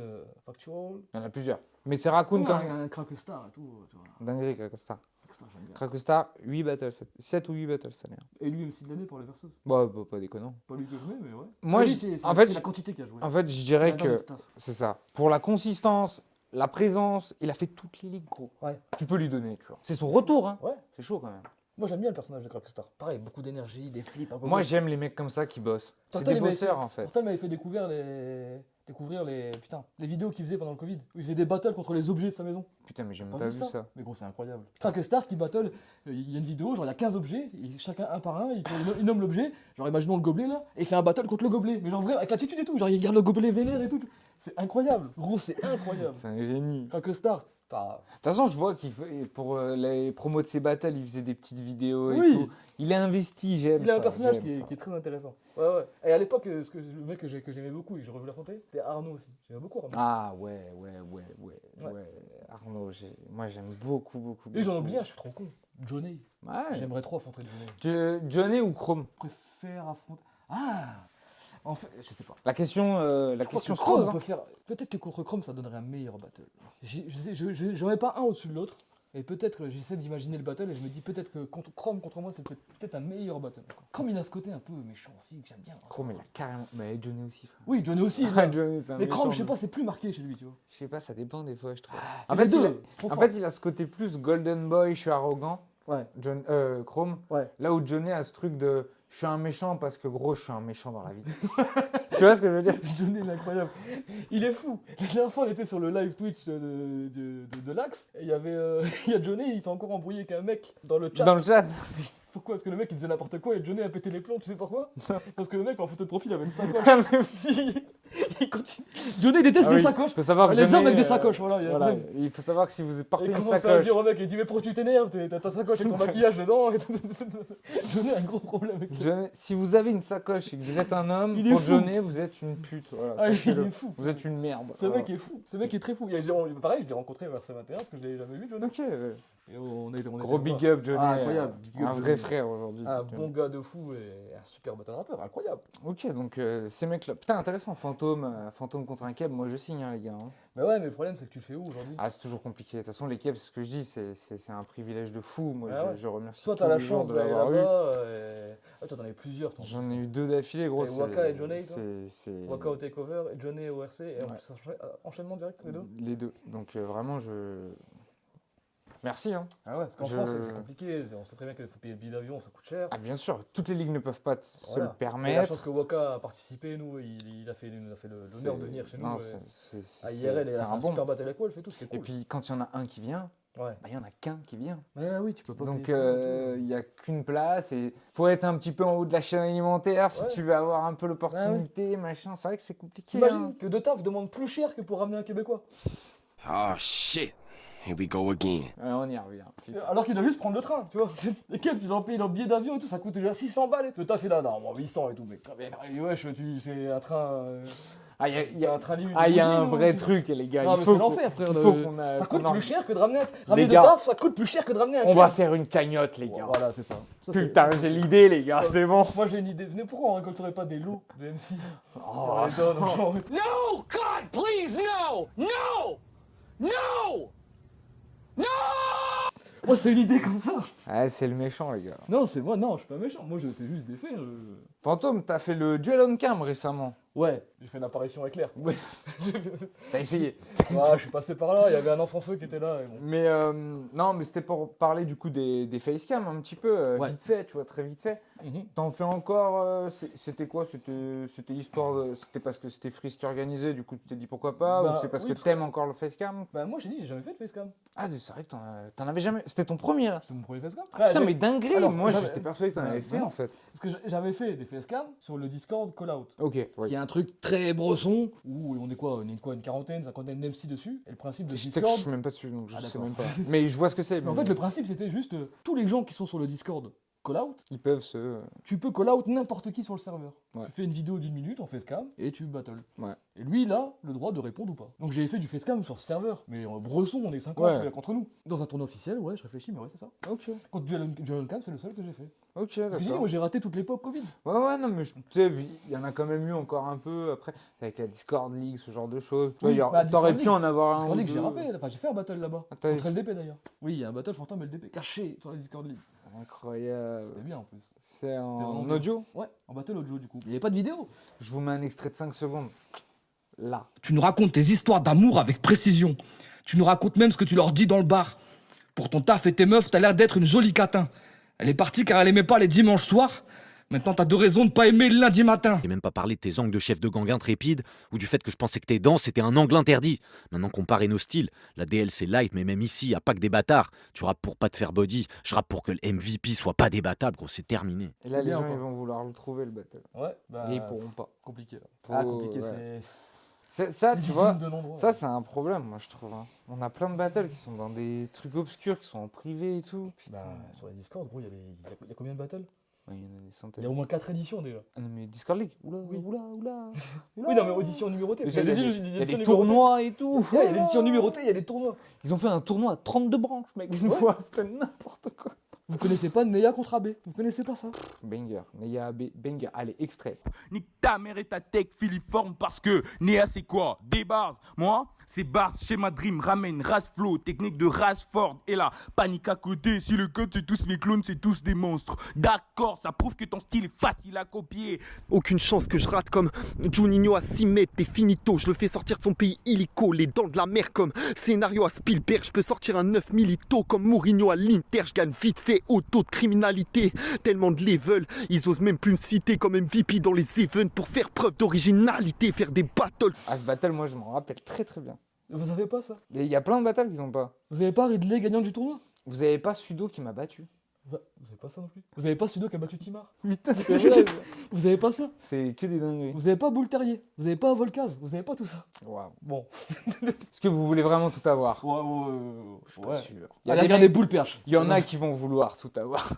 Factual. Il y en a plusieurs. Mais c'est Raccoon quand même. un Crackstar et tout, tu vois. Dinguerie, Crackstar. Crackstar, j'aime bien. Crackstar, 8 battles, 7 ou 8 battles cette année. Et lui MC de l'année pour le Versos. Bah, pas déconnant. Pas lui que je mets, mais ouais. Moi, Mais lui, en fait, c'est la quantité qu'il a joué. En fait, je C'est dirais la base que du taf. c'est ça. Pour la consistance, la présence, il a fait toutes les ligues, gros. Ouais. Tu peux lui donner, tu vois. C'est son retour, hein. Ouais. C'est chaud quand même. Moi j'aime bien le personnage de Crackstar. Pareil, beaucoup d'énergie, des flips. un peu Moi, gauche. j'aime les mecs comme ça qui bossent. C'est Pourtant, des il m'avait bosseurs, en fait. Pourtant, il m'avait fait découvrir les vidéos qu'il faisait pendant le Covid. Où il faisait des battles contre les objets de sa maison. Putain, mais j'ai même Pas pas vu vu ça. Mais gros, c'est incroyable. Crackstar qui battle, il y a une vidéo, genre il y a 15 objets, et chacun un par un, il nomme l'objet, genre imaginons le gobelet là, et il fait un battle contre le gobelet. Mais genre vrai, avec l'attitude et tout, genre il garde le gobelet vénère et tout. C'est incroyable. Gros, c'est incroyable. C'est un génie. Crackstar, De toute façon, je vois qu'il fait, pour les promos de ses battles, il faisait des petites vidéos et Oui. tout. Il est investi, j'aime il a un ça, personnage j'aime ça. qui est très intéressant. Ouais, ouais. Et à l'époque, le mec que j'aimais beaucoup et que j'aurais voulu affronter, c'était Arnaud aussi. J'aimais beaucoup Arnaud. Ah ouais. Ouais. Arnaud, moi j'aime beaucoup. Et j'en oublie un, je suis trop con. Johnny. Ouais. J'aimerais trop affronter Johnny. Johnny ou Chrome? Je préfère affronter. Ah En fait, je sais pas. La question, Je crois question que se Chrome, pose. on Hein. peut faire. Peut-être que contre Chrome, ça donnerait un meilleur battle. J'aurais pas un au-dessus de l'autre. Et peut-être que j'essaie d'imaginer le battle et je me dis peut-être que Chrome contre moi, c'est peut-être un meilleur battle. Quoi. Chrome, il a ce côté un peu méchant aussi, que j'aime bien. Chrome, il a carrément. Mais Johnny aussi, frère. Oui, Johnny aussi. Ah, Johnny, c'est un Mais Chrome, méchant, je sais pas, c'est plus marqué chez lui, tu vois. Je sais pas, ça dépend des fois, je trouve. En En fait, fait, il a ce côté plus Golden Boy, je suis arrogant. Ouais. Chrome. Ouais. Là où Johnny a ce truc de je suis un méchant parce que gros, je suis un méchant dans la vie. Tu vois ce que je veux dire? Johnny, il est incroyable. Il est fou. La dernière fois, on était sur le live Twitch de l'Axe. Et il y avait il y a Johnny, il s'est encore embrouillé avec un mec dans le chat. Dans le chat. Pourquoi? Parce que le mec, il disait n'importe quoi et Johnny a pété les plombs. Tu sais pourquoi? Parce que le mec, en photo de profil, avait une sacoche. Il continue. Johnny déteste Ah les oui, sacoches. faut savoir que Les Johnny, hommes avec des sacoches, voilà. Il y a Voilà, même- il faut savoir que si vous portez il une commence à sacoche, dire au mec, il dit mais pourquoi tu t'énerves? T'as ta sacoche avec ton maquillage dedans. Johnny a un gros problème avec ça. Si vous avez une sacoche et que vous êtes un homme, Il est pour fou. Johnny, vous êtes une pute. Voilà, Ah, il sachez-le. est fou. Vous êtes une merde. Ce mec est fou. Ce mec est très fou. Pareil, je l'ai rencontré au RC21 parce que je l'avais jamais vu, Johnny. Ok. Et on était Gros le big voir. up, Johnny. Ah, incroyable. Big up, Un Johnny. vrai frère aujourd'hui. Un Johnny. bon gars de fou et un super battle rappeur, incroyable. Ok, donc ces mecs-là. Putain, intéressant. Fantôme contre un keb, moi je signe, hein, les gars. Hein. Mais ouais, mais le problème c'est que tu le fais où aujourd'hui? Ah, c'est toujours compliqué. De toute façon, les kebs, c'est ce que je dis, c'est un privilège de fou. Moi, Ah ouais. je remercie Toi tous t'as la les jours chance de d'aller l'avoir eu. là-bas. Toi t'en as eu plusieurs. Toi. J'en ai eu 2 d'affilée, gros. Et Waka et Johnny, toi c'est Waka au takeover, et Johnny au RC, et Ouais. enchaînement direct les deux. les deux. Donc vraiment, merci. Hein. Ah ouais, parce qu'en Je- France c'est compliqué. On sait très bien qu'il faut payer le billet d'avion, ça coûte cher. Ah, bien sûr, toutes les ligues ne peuvent pas se Voilà. le Et la chance permettre. que Waka a participé, nous, il nous a fait l'honneur de venir chez nous. Non, À IRL, c'est elle a fait un un bon. super battle avec moi, elle fait tout, c'était Et cool. puis quand il y en a un qui vient, Ouais. bah, il y en a qu'un qui vient. Ah oui, tu peux pas Donc payer pour tout. il n'y a qu'une place et faut être un petit peu en haut de la chaîne alimentaire si Ouais. tu veux avoir un peu l'opportunité, machin. C'est vrai que c'est compliqué. T'imagines hein. que De Taf demande plus cher que pour ramener un Québécois. Oh shit. Here we go again. On y revient. Putain. Alors qu'il doit juste prendre le train, tu vois. Les keps, tu dois payer leur billet d'avion et tout, ça coûte déjà 600 balles. Le taf est là, non, bon, 800 et tout, mais wesh, c'est un train. Ah, il y a, C'est un train limite. ah, y a un limousine, vrai ou- truc, les gars. Non, il mais faut c'est qu'on- l'enfer, frère. il faut qu'on a- Ça coûte qu'on en- plus cher que de ramener De gars. Taf, ça coûte plus cher que de ramener un On va keb. faire une cagnotte, les gars. Voilà, c'est ça. Ça, c'est- Putain, j'ai l'idée, les gars, c'est bon. Moi j'ai une idée. Venez, pourquoi on récolterait pas des lots de M6? Oh. On les donne aux gens. No, God, please, no! No! No! Moi c'est une idée comme ça. Ouais, c'est le méchant, les gars. Non, c'est moi, non, je suis pas méchant. Moi c'est juste des faits. Fantôme, t'as fait le duel on cam récemment. Ouais, j'ai fait une apparition éclair. Ouais. T'as essayé. Ouais, je suis passé par là, il y avait un enfant feu qui était là. Et bon. Mais non, mais c'était pour parler du coup des facecam un petit peu, Ouais. vite fait, tu vois, très vite fait. T'en fais encore, c'était quoi? C'était histoire de. C'était parce que c'était Freeze qui organisait, du coup tu t'es dit pourquoi pas? Bah, Ou c'est parce oui, que parce t'aimes encore le facecam? Bah moi j'ai dit, j'ai jamais fait de facecam. Ah, c'est vrai que t'en avais jamais. C'était ton premier là. C'est mon premier facecam. Putain, mais dinguerie! Alors, Moi j'avais- j'étais persuadé que t'en Bah, avais fait non. en fait. Parce que j'avais fait des facecam sur le Discord Call Out. Ok, oui. Qui est un truc très brosson, où on est quoi? On est une quarantaine, cinquantaine d'MC dessus. Et le principe de Je sais que Discord. je suis même pas dessus, donc je Ah, sais d'accord. même pas. Mais je vois ce que c'est. Mais en fait, le principe c'était juste tous les gens qui sont sur le Discord Call Out, Ils peuvent se. tu peux call out n'importe qui sur le serveur. Ouais. Tu fais une vidéo d'1 minute en facecam et tu battle. Ouais. Et lui, il a le droit de répondre ou pas. Donc j'ai fait du facecam sur ce serveur. Mais en bresson, on est 50 Ouais. tous les gars contre nous. Dans un tournoi officiel, ouais, je réfléchis, mais ouais, c'est ça. Ok, Contre Duel Cam, c'est le seul que j'ai fait. ok, Parce que j'ai dit, d'accord. moi j'ai raté toute l'époque Covid. Ouais, non, mais tu sais, il y en a quand même eu encore un peu après, avec la Discord League, ce genre de choses. Tu Oui, vois, bah, t'aurais Discord pu en avoir un. Discord ou League, j'ai deux. rappé. Enfin, j'ai fait un battle là-bas. Ah, t'avais Contre LDP d'ailleurs. Oui, il y a un battle Fantôme LDP caché sur la Discord League. Incroyable. C'était bien en plus. C'est en vraiment bien. audio. Ouais, en battle audio du coup. Il n'y avait pas de vidéo. Je vous mets un extrait de 5 secondes. Là. Tu nous racontes tes histoires d'amour avec précision. Tu nous racontes même ce que tu leur dis dans le bar. Pour ton taf et tes meufs, t'as l'air d'être une jolie catin. Elle est partie car elle aimait pas les dimanches soirs. Maintenant, t'as 2 raisons de pas aimer le lundi matin. J'ai même pas parlé de tes angles de chef de gang intrépide ou du fait que je pensais que tes dents c'était un angle interdit. Maintenant comparer nos styles, la DL c'est light, mais même ici, y a pas que des bâtards. Tu rappes pour pas te faire body, je rappe pour que le MVP soit pas débattable, gros, c'est terminé. Et là, C'est les bien, gens, quoi. ils vont vouloir le trouver, le battle. Ouais, bah. Et ils pourront pas. Compliqué là. Faut- Ah, compliqué, ouais. c'est. Ça, tu difficile vois, de non-droit. ça, c'est un problème, moi, je trouve. Hein. On a plein de battles qui sont dans des trucs obscurs, qui sont en privé et tout. Putain. Bah, sur les Discord, gros, il y a combien de battles? Ouais, il y en a des Il y centaines. a au moins 4 éditions déjà. Ah non, mais Discord League. Oula, Oui. oula, oula. Oui, non, mais audition numérotée. Déjà, parce il y qu'il a y a des éditions numérotées. tournois et tout. Ouais, il y a l'édition numérotée, il y a des tournois. Ils ont fait un tournoi à 32 branches, mec, une fois. C'était n'importe quoi. Vous connaissez pas Neya contre AB. Vous connaissez pas ça. Banger. Neya AB, banger. Allez, extrait. Nique ta mère et ta tech filiforme parce que Néa c'est quoi? Des bars. Moi, c'est bars, schéma dream, ramène, race flow, technique de Rashford. Et là, panique à côté, si le code c'est tous mes clones, c'est tous des monstres. D'accord, ça prouve que ton style est facile à copier. Aucune chance que je rate comme Juninho à 6 mètres, t'es finito. Je le fais sortir de son pays illico, les dents de la mer comme scénario à Spielberg. Je peux sortir un 9 milito comme Mourinho à l'Inter. Je gagne vite fait au taux de criminalité. Tellement de level, ils osent même plus me citer comme MVP dans les events pour faire preuve d'originalité, faire des battles. Ah, ce battle, moi, je m'en rappelle très très bien. Vous avez pas ça. Il y a plein de battles qu'ils ont pas. Vous avez pas Ridley gagnant du tournoi. Vous avez pas Sudo qui m'a battu. Vous avez pas ça non plus. Vous avez pas Sudo qui a battu Timar. Putain, C'est vrai. Vous avez pas ça. c'est que des dingueries. Vous avez pas Boule Terrier. Vous avez pas Volcaz. Vous avez pas tout ça. Waouh. Bon. Est-ce que vous voulez vraiment tout avoir? Je suis Pas sûr. Il y a Allez, des regardez mecs- Boule Perche. il y en a qui vont vouloir tout avoir.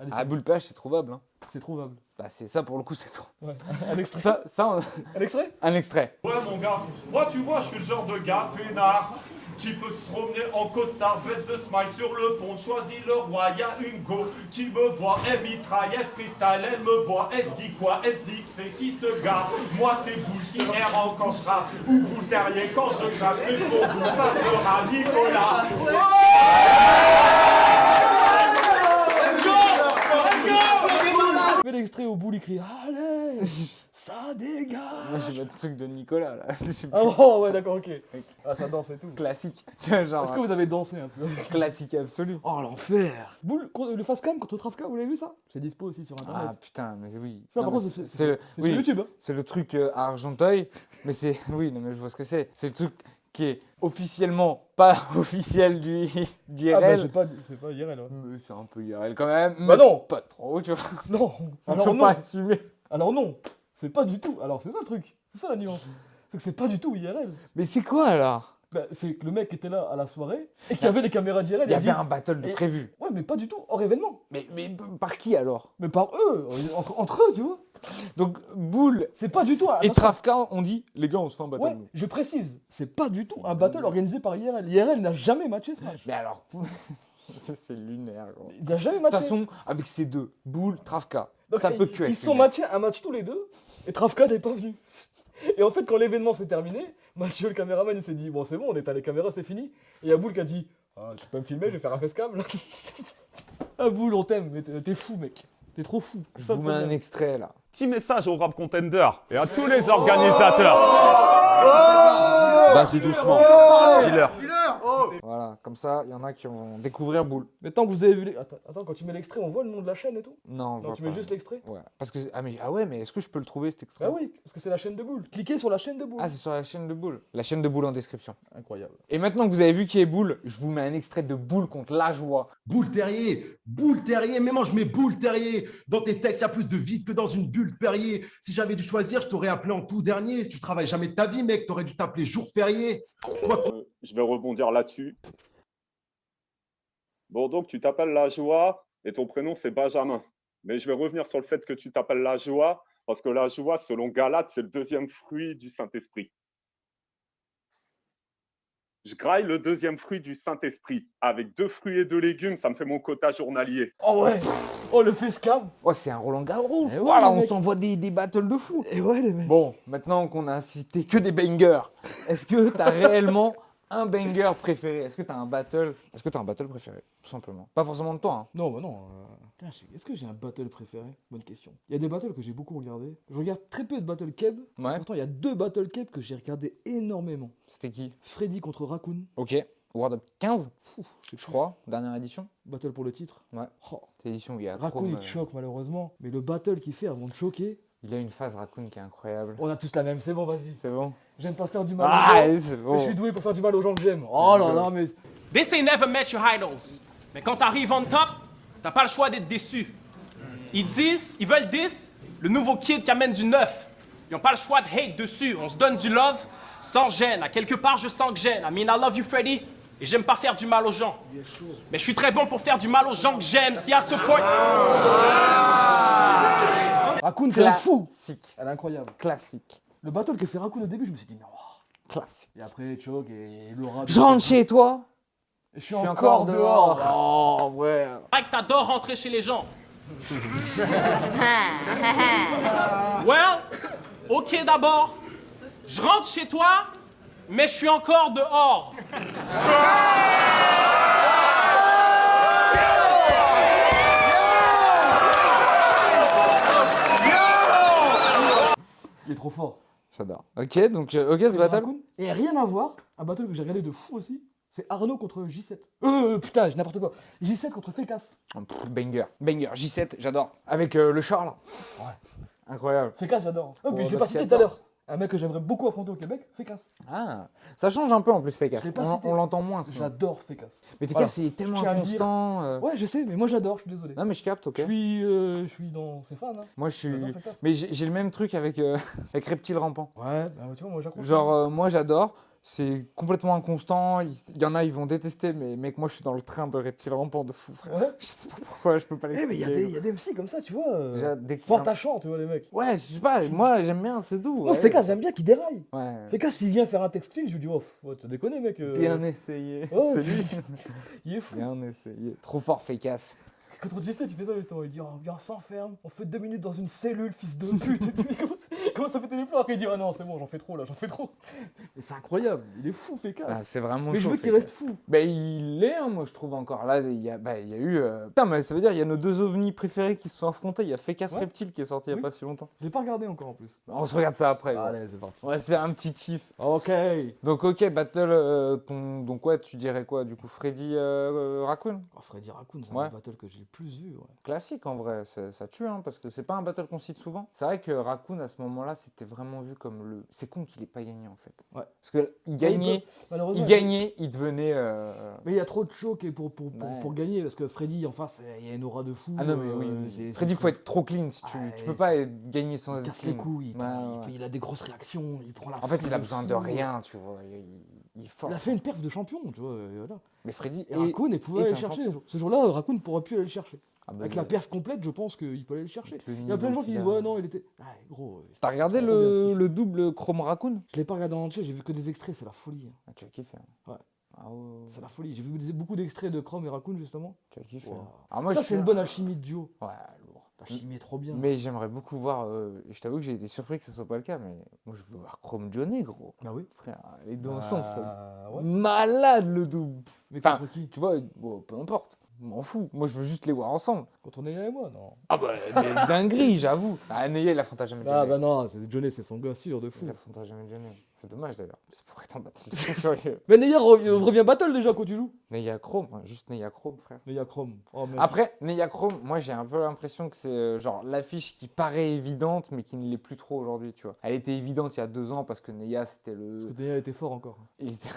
Allez, Ah, Boule Page, c'est trouvable. Hein. c'est trouvable. Bah, c'est ça pour le coup, c'est trop. Ouais. Un extrait. Un extrait. un extrait. Ouais mon gars, moi tu vois je suis le genre de gars peinard qui peut se promener en costard, vête de smile sur le pont, choisit le roi, y'a une go qui me voit, elle mitraille, elle freestyle, elle me voit, elle se dit quoi, elle se dit que c'est qui ce gars, moi c'est Boule R quand je rappe, ou Boule Terrier quand je crache, mais pour vous ça sera Nicolas. Fais l'extrait au bout, il crie allez, ça dégage. Moi, j'ai pas de truc de Nicolas là. Je sais plus. Ah bon, ouais, d'accord, ok. Ah, ça danse et tout. Classique. Tu vois, genre. Est-ce que vous avez dansé un peu? Classique absolu. Oh l'enfer. Boule, le face cam contre Trafka, vous l'avez vu ça? C'est dispo aussi sur internet. Ah putain, mais oui. ça, Non, par mais contre, c'est c'est sur YouTube. Hein. C'est le truc à Argenteuil, mais c'est. Oui, non, mais je vois ce que c'est. C'est le truc qui est officiellement pas officiel d'IRL. Ah bah c'est pas IRL. Ouais. Mais c'est un peu IRL quand même. Bah mais non. Pas trop, tu vois. Non. Ils Alors sont non. pas assumés. Alors non. C'est pas du tout. Alors c'est ça le truc. C'est ça la nuance. C'est que c'est pas du tout IRL. Mais c'est quoi alors? Bah, c'est que le mec était là à la soirée et qui avait les caméras d'IRL. Il y a avait dit- un battle de Et- prévu. Ouais, mais pas du tout hors événement. Mais par qui alors? Mais par eux, entre eux, tu vois. Donc Boule C'est pas du tout. et Trafka ont dit les gars, on se fait un battle. Ouais, nous. je précise, c'est pas du tout un battle organisé par IRL. IRL n'a jamais matché ce match. Mais alors. C'est lunaire, gros. Il n'a jamais De matché. toute façon, avec ces deux, Boule, Trafka, Donc, ça peut que être Ils se sont lunaire. matchés un match tous les deux et Trafka n'est pas venu. Et en fait, quand l'événement s'est terminé, Mathieu, le caméraman, il s'est dit bon, c'est bon, on éteint les caméras, c'est fini. Et il y a Boule qui a dit ah, tu peux me filmer, je vais faire un facecam là. Ah, Boule, on t'aime, mais t'es fou, mec. T'es trop fou. C'est Je ça, vous le mets un problème. extrait là. Petit message au Rap Contender et à tous les organisateurs. Vas-y doucement. Dis-leur. Voilà, comme ça, il y en a qui vont découvrir Boule. Mais tant que vous avez vu les. Attends, quand tu mets l'extrait, on voit le nom de la chaîne et tout? Non, on Non, voit tu mets pas. juste l'extrait? Ouais. Parce que ouais, mais est-ce que je peux le trouver cet extrait? Ah oui, parce que c'est la chaîne de Boule. Cliquez sur la chaîne de Boule. Ah, c'est sur la chaîne de Boule. La chaîne de Boule en description. Incroyable. Et maintenant que vous avez vu qui est Boule, je vous mets un extrait de Boule contre La Joie. Boule Terrier, mais moi je mets Boule Terrier. Dans tes textes, il y a plus de vide que dans une bulle Perrier. Si j'avais dû choisir, je t'aurais appelé en tout dernier. Tu travailles jamais de ta vie, mec, t'aurais dû t'appeler jour férié. Toi, Je vais rebondir là-dessus. Bon, donc tu t'appelles La Joie et ton prénom c'est Benjamin. Mais je vais revenir sur le fait que tu t'appelles La Joie parce que la joie, selon Galate, c'est le deuxième fruit du Saint-Esprit. Je graille le deuxième fruit du Saint-Esprit. Avec 2 fruits et 2 légumes, ça me fait mon quota journalier. Oh ouais. Oh, le facecam. Oh, c'est un Roland Garros. Eh ouais, Voilà, les on mecs. s'envoie des battles de fou. Et ouais, les mecs. Bon, maintenant qu'on a cité que des bangers, est-ce que t'as réellement un banger préféré? Est-ce que t'as un battle? Est-ce que t'as un battle préféré? Tout simplement. Pas forcément de toi, hein. Non, bah non. Putain, est-ce que j'ai un battle préféré? Bonne question. Il y a des battles que j'ai beaucoup regardés. Je regarde très peu de battle keb. Ouais. Pourtant, il y a 2 battle keb que j'ai regardé énormément. C'était qui? Freddy contre Raccoon. Ok. World Up 15, je crois, dernière édition. Battle pour le titre. Ouais. Oh. C'est l'édition où il y a Raccoon, Chrome, il te choque malheureusement. Mais le battle qu'il fait avant de choquer. il a une phase Raccoon qui est incroyable. On a tous la même, c'est bon, vas-y. C'est bon. J'aime pas faire du mal aux Ah, gens. c'est Mais bon. je suis doué pour faire du mal aux gens que j'aime. Oh là là, mais. This ain't never met your idols. Mais quand t'arrives on top, t'as pas le choix d'être déçu. Ils disent, ils veulent 10, le nouveau kid qui amène du neuf. Ils ont pas le choix de hate dessus. On se donne du love sans gêne. À quelque part, je sens que gêne. I mean, I love you, Freddy. Et j'aime pas faire du mal aux gens. Mais je suis très bon pour faire du mal aux gens que j'aime. Si à ce point... Raccoon, t'es un fou. Classique. Elle est incroyable. Classique. Le battle que fait Raccoon au début, je me suis dit, mais oh. Classique. Et après, choke et Laura. Je rentre chez toi, Je suis encore dehors. Oh, ouais. Mike, t'adores rentrer chez les gens. Well, ok d'abord, je rentre chez toi, mais je suis encore dehors. Il est trop fort. J'adore. Ok, donc ok ce battle. Raccoon. Et rien à voir, un battle que j'ai regardé de fou aussi, c'est Arnaud contre J7. Putain, j'ai n'importe quoi. J7 contre Fécasse. Banger. Banger. J7, j'adore. Avec le char là. Ouais. Incroyable. Fécasse, j'adore. Oh, puis Oh, je l'ai bah, pas qui cité tout à adore. l'heure. Un mec que j'aimerais beaucoup affronter au Québec, Fécasse. Ah, ça change un peu en plus Fécasse. Je l'ai pas cité. On l'entend moins. sinon. J'adore Fécasse. Mais Fécasse il est tellement tiens à le dire. inconstant. Ouais, je sais, mais moi j'adore, je suis désolé. Non mais je capte, ok. Je suis dans ses fans. Hein. Moi je suis. J'adore Fécasse. Mais j'ai le même truc avec, avec Reptile Rampant. Ouais, bah tu vois, moi j'accroche. Genre moi j'adore. C'est complètement inconstant. Il y en a, ils vont détester, mais mec, moi je suis dans le train de Reptile Rampant de fou, frère. Ouais. Je sais pas pourquoi, je peux pas Eh, l'expliquer. mais il y a des MC comme ça, tu vois. Déjà, dès qu'il y Sans a un- tachant, tu vois, les mecs. Ouais, je sais pas, moi j'aime bien, c'est doux. Oh, Fécasse, j'aime bien qu'il déraille. Ouais. Fécasse, s'il vient faire un texte clean, je lui dis, oh, ouais, t'as déconné, mec. Bien essayé. Ouais, c'est lui. Il est fou. Bien essayé. Trop fort, Fécasse. Contre J7, il fait ça justement. Il dit, oh, viens, on s'enferme, on fait 2 minutes dans une cellule, fils de pute. Comment ça fait les plans? Après, il dit, ah non, c'est bon, j'en fais trop là, j'en fais trop. Mais c'est incroyable, il est fou, Fécasse. Ah, c'est vraiment mais je chaud, veux qu'il Fécasse. reste fou. Ben il est, hein, moi je trouve encore. Là, il y a eu. Putain, mais ça veut dire il y a nos deux ovnis préférés qui se sont affrontés. Il y a Fécasse Ouais. Reptile qui est sorti il y a Oui. pas si longtemps. Je l'ai pas regardé encore en plus. On se regarde ça après. ouais. Allez, c'est parti. On va se faire un petit kiff. Ok. Donc ok, battle, donc ouais, tu dirais quoi du coup, Freddy Raccoon? Oh, Freddy Raccoon, c'est Ouais. un des battles que j'ai le plus vu. Ouais. Classique en vrai, ça tue, hein, parce que c'est pas un battle qu'on cite souvent. C'est vrai que Raccoon à ce moment-là, c'était vraiment vu comme le. C'est con qu'il ait pas gagné en fait. Ouais. Parce que il gagnait, Malheureusement. il devenait. Mais il y a trop de chocs pour Ouais. gagner parce que Freddy en face, il y a une aura de fou. Ah non mais oui, Freddy, faut être trop clean si tu, Ouais, tu peux pas gagner sans Il être casse clean. les couilles, Ouais, ouais. il a des grosses réactions, il prend la En fait, foule il a de besoin fou. de rien, tu vois. Il est fort. Il a fait une perf de champion, tu vois. Et voilà. Mais Freddy Et Raccoon, il pouvait est aller un le chercher. champion. Ce jour-là, Raccoon pourrait plus aller le chercher. Ah bah, Avec la perf complète, je pense qu'il peut aller le chercher. avec le Il y a plein de gens niveau qui disent, qu'il a. ouais, non, il était. Ah, gros. T'as regardé trop bien ce qu'il fait. le double Chrome Raccoon? Je l'ai pas regardé en entier, j'ai vu que des extraits, c'est la folie. hein. Ah, tu as kiffé. Hein. Ouais. Ah ouais. C'est la folie. J'ai vu beaucoup d'extraits de Chrome et Raccoon, justement. Tu as kiffé. Wow. hein. Ah, moi, Ça, je c'est suis une bonne alchimie de duo. Ouais, lourd. L'alchimie est trop bien. Mais j'aimerais beaucoup voir. Je t'avoue que j'ai été surpris que ce soit pas le cas, mais moi je veux voir Chrome Johnny, gros. Bah oui. Frère, les deux ensemble, ouais. malade le double. Mais Enfin, contre qui? tu vois, bon, peu importe. M'en fous. Moi je veux juste les voir ensemble. Contre Neya et moi, non. Ah bah, mais dinguerie, j'avoue. Ah, Neya, il affrontera jamais Johnny. Ah bah non, Johnny, c'est son gars sûr de fou. Il affrontera jamais Johnny. C'est dommage d'ailleurs. C'est pour être en battle. C'est sérieux. Mais Neya revient battle déjà quand tu joues. Neya Chrome, ouais, juste Neya Chrome, frère. Neya Chrome. Oh, mec. Après, Neya Chrome, moi j'ai un peu l'impression que c'est genre l'affiche qui paraît évidente mais qui ne l'est plus trop aujourd'hui, tu vois. Elle était évidente il y a 2 ans parce que Neya c'était le. Parce que Neya était fort encore. Il était-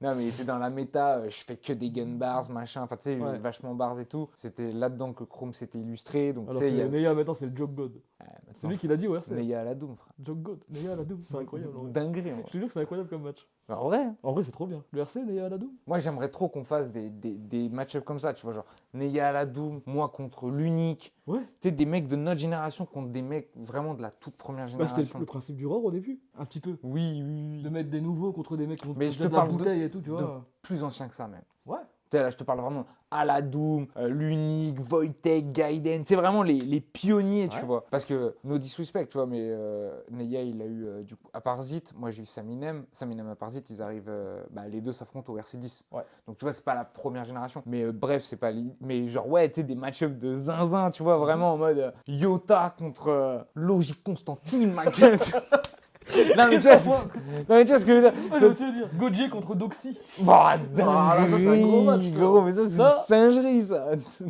Non mais il était dans la méta, je fais que des gun bars, machin, enfin tu sais, Ouais. vachement bars et tout. C'était là-dedans que Chrome s'était illustré, donc tu Alors sais, que il y a. Neya maintenant c'est le Joke God. C'est lui qui l'a dit, ouais, c'est Neya à la Doom, frère. Joke God. Neya à la Doom, c'est incroyable. en vrai. Dinguerie, en vrai. Je te jure que c'est incroyable comme match. En vrai, En vrai, c'est trop bien. Le RC, Neya à la Doom. moi j'aimerais trop qu'on fasse des match-ups comme ça, tu vois, genre Neya à la Doom, moi contre l'unique. Ouais. Tu sais, des mecs de notre génération contre des mecs vraiment de la toute première Bah, génération. c'était le principe du Roar au début, un petit peu. Oui, oui, De oui. mettre des nouveaux contre des mecs qui ont Mais déjà je te de la parle de- bouteille et tout, tu de- vois. Plus ancien que ça même. Ouais. Tu sais, là, je te parle vraiment à la Doom, l'unique, Wojtek, Gaiden. C'est vraiment les pionniers, tu Ouais. vois. Parce que, no disrespect, tu vois, mais Neya, il a eu, du coup, à part Zit, moi j'ai eu Saminem. Saminem à part Zit, ils arrivent, les deux s'affrontent au RC10. Ouais. Donc, tu vois, c'est pas la première génération. Mais bref, c'est pas. Mais genre, ouais, tu sais, des match-ups de zinzin, tu vois, vraiment en mode Yota contre Logic Constantine, ma gueule. Non, mais tu vois, ce que je veux dire. Ouais, je veux te dire, Gojé contre Doxy. Bah, là, ça, c'est un gros match, toi. gros, mais ça, c'est Ça- une singerie, ça.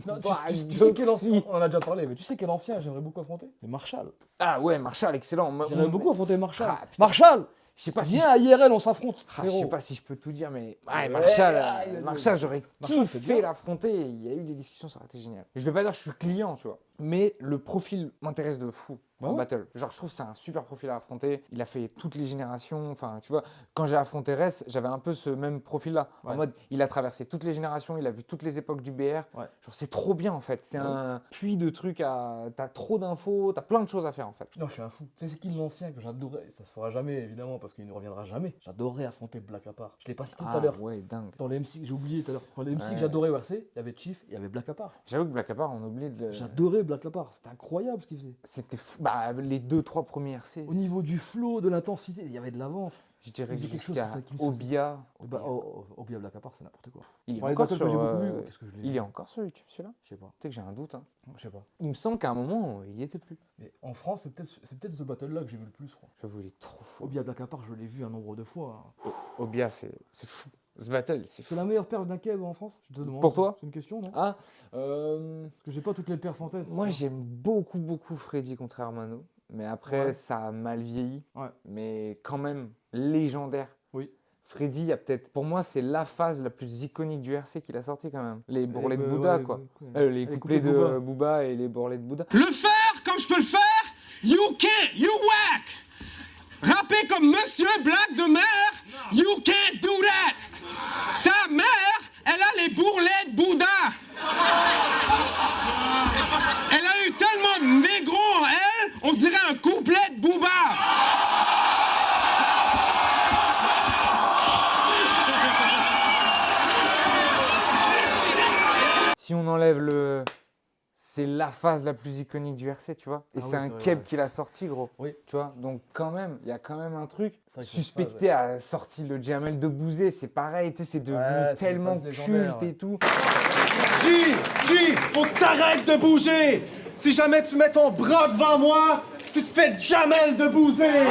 Non, Bah, tu sais quel Doxy. ancien, on en a déjà parlé, mais tu sais quel ancien j'aimerais beaucoup affronter? C'est Marshall. Ah ouais, Marshall, excellent. J'aimerais beaucoup affronter Marshall. Ah, putain. Marshall, Je sais pas si viens à IRL, on s'affronte. je sais frérot. pas si je peux tout dire, mais ouais, Ouais, Marshall, il Marshall, j'aurais Marshall, c'est kiffé bien. l'affronter. Il y a eu des discussions, ça aurait été génial. Je vais pas dire que je suis client, tu vois, mais le profil m'intéresse de fou. en ouais. battle. Genre, je trouve que c'est un super profil à affronter. Il a fait toutes les générations. Enfin, tu vois, quand j'ai affronté Ress, j'avais un peu ce même profil-là. En Ouais. mode, il a traversé toutes les générations, il a vu toutes les époques du BR. Ouais. Genre, c'est trop bien en fait. C'est un puits de trucs à. T'as trop d'infos, t'as plein de choses à faire en fait. Non, je suis un fou. Tu sais, c'est qui l'ancien que j'adorais? Ça se fera jamais, évidemment, parce qu'il ne reviendra jamais. J'adorais affronter Black Apart. Je l'ai pas cité tout à l'heure. Ouais, dingue. Dans les MC, j'ai oublié tout à l'heure. Dans les MC Ouais. que j'adorais au RC, il y avait Chief, il y avait Black Apart. J'avoue que Black Apart, on oublie de le. J'adorais Black Apart. C'était incroyable ce qu'il faisait. C'était fou. Bah, les 2-3 premiers RC. Au niveau du flow, de l'intensité, il y avait de l'avance. Je dirais il faisait quelque chose jusqu'à comme ça qui me faisait- Obia. Obia Black Apart, c'est n'importe quoi. Il est Bon, les encore battles sur, que j'ai beaucoup vus, qu'est-ce que je l'ai il vu est encore sur YouTube celui-là. Je sais pas. Tu sais que j'ai un doute. Hein. Je sais pas. Il me semble qu'à un moment, il y était plus. Mais en France, c'est peut-être ce battle-là que j'ai vu le plus, je crois. J'avoue, il est trop fou. Obia Black Apart, je l'ai vu un nombre de fois. Obia, c'est fou. Ce battle, c'est fou. C'est la meilleure perf d'un Kev en France? Je te demande. Pour toi? C'est une question, non? Ah, Parce que j'ai pas toutes les perfs en tête. moi j'aime beaucoup Freddy contre Hermano. Mais après, Ouais. ça a mal vieilli. Ouais. Mais quand même, légendaire. Oui. Freddy, il y a peut-être. Pour moi, c'est la phase la plus iconique du RC qu'il a sorti quand même. Les bourrelets de bah, Bouddha, ouais, quoi. ouais. Les couplets de Booba et les bourrelets de Bouddha. Le faire comme je peux le faire, you can't, you whack. Rapper comme Monsieur Black de Mer, you can't do that. Ta mère, elle a les bourrelets de Bouddha. Elle a eu tellement de négros en elle, on dirait un couplet de Booba. Si on enlève le. C'est la phase la plus iconique du RC, tu vois. Et Ah c'est oui, un c'est vrai, Keb ouais. qui l'a sorti, gros. Oui. Tu vois, donc quand même, il y a quand même un truc. C'est vrai que cette Suspecté a sorti le Jamel de Bouzé, c'est pareil, tu sais, c'est devenu Ouais, c'est une tellement phase légendaire, culte et tout. Faut que t'arrêtes de bouger. Si jamais tu mets ton bras devant moi, tu te fais Jamel de bouser.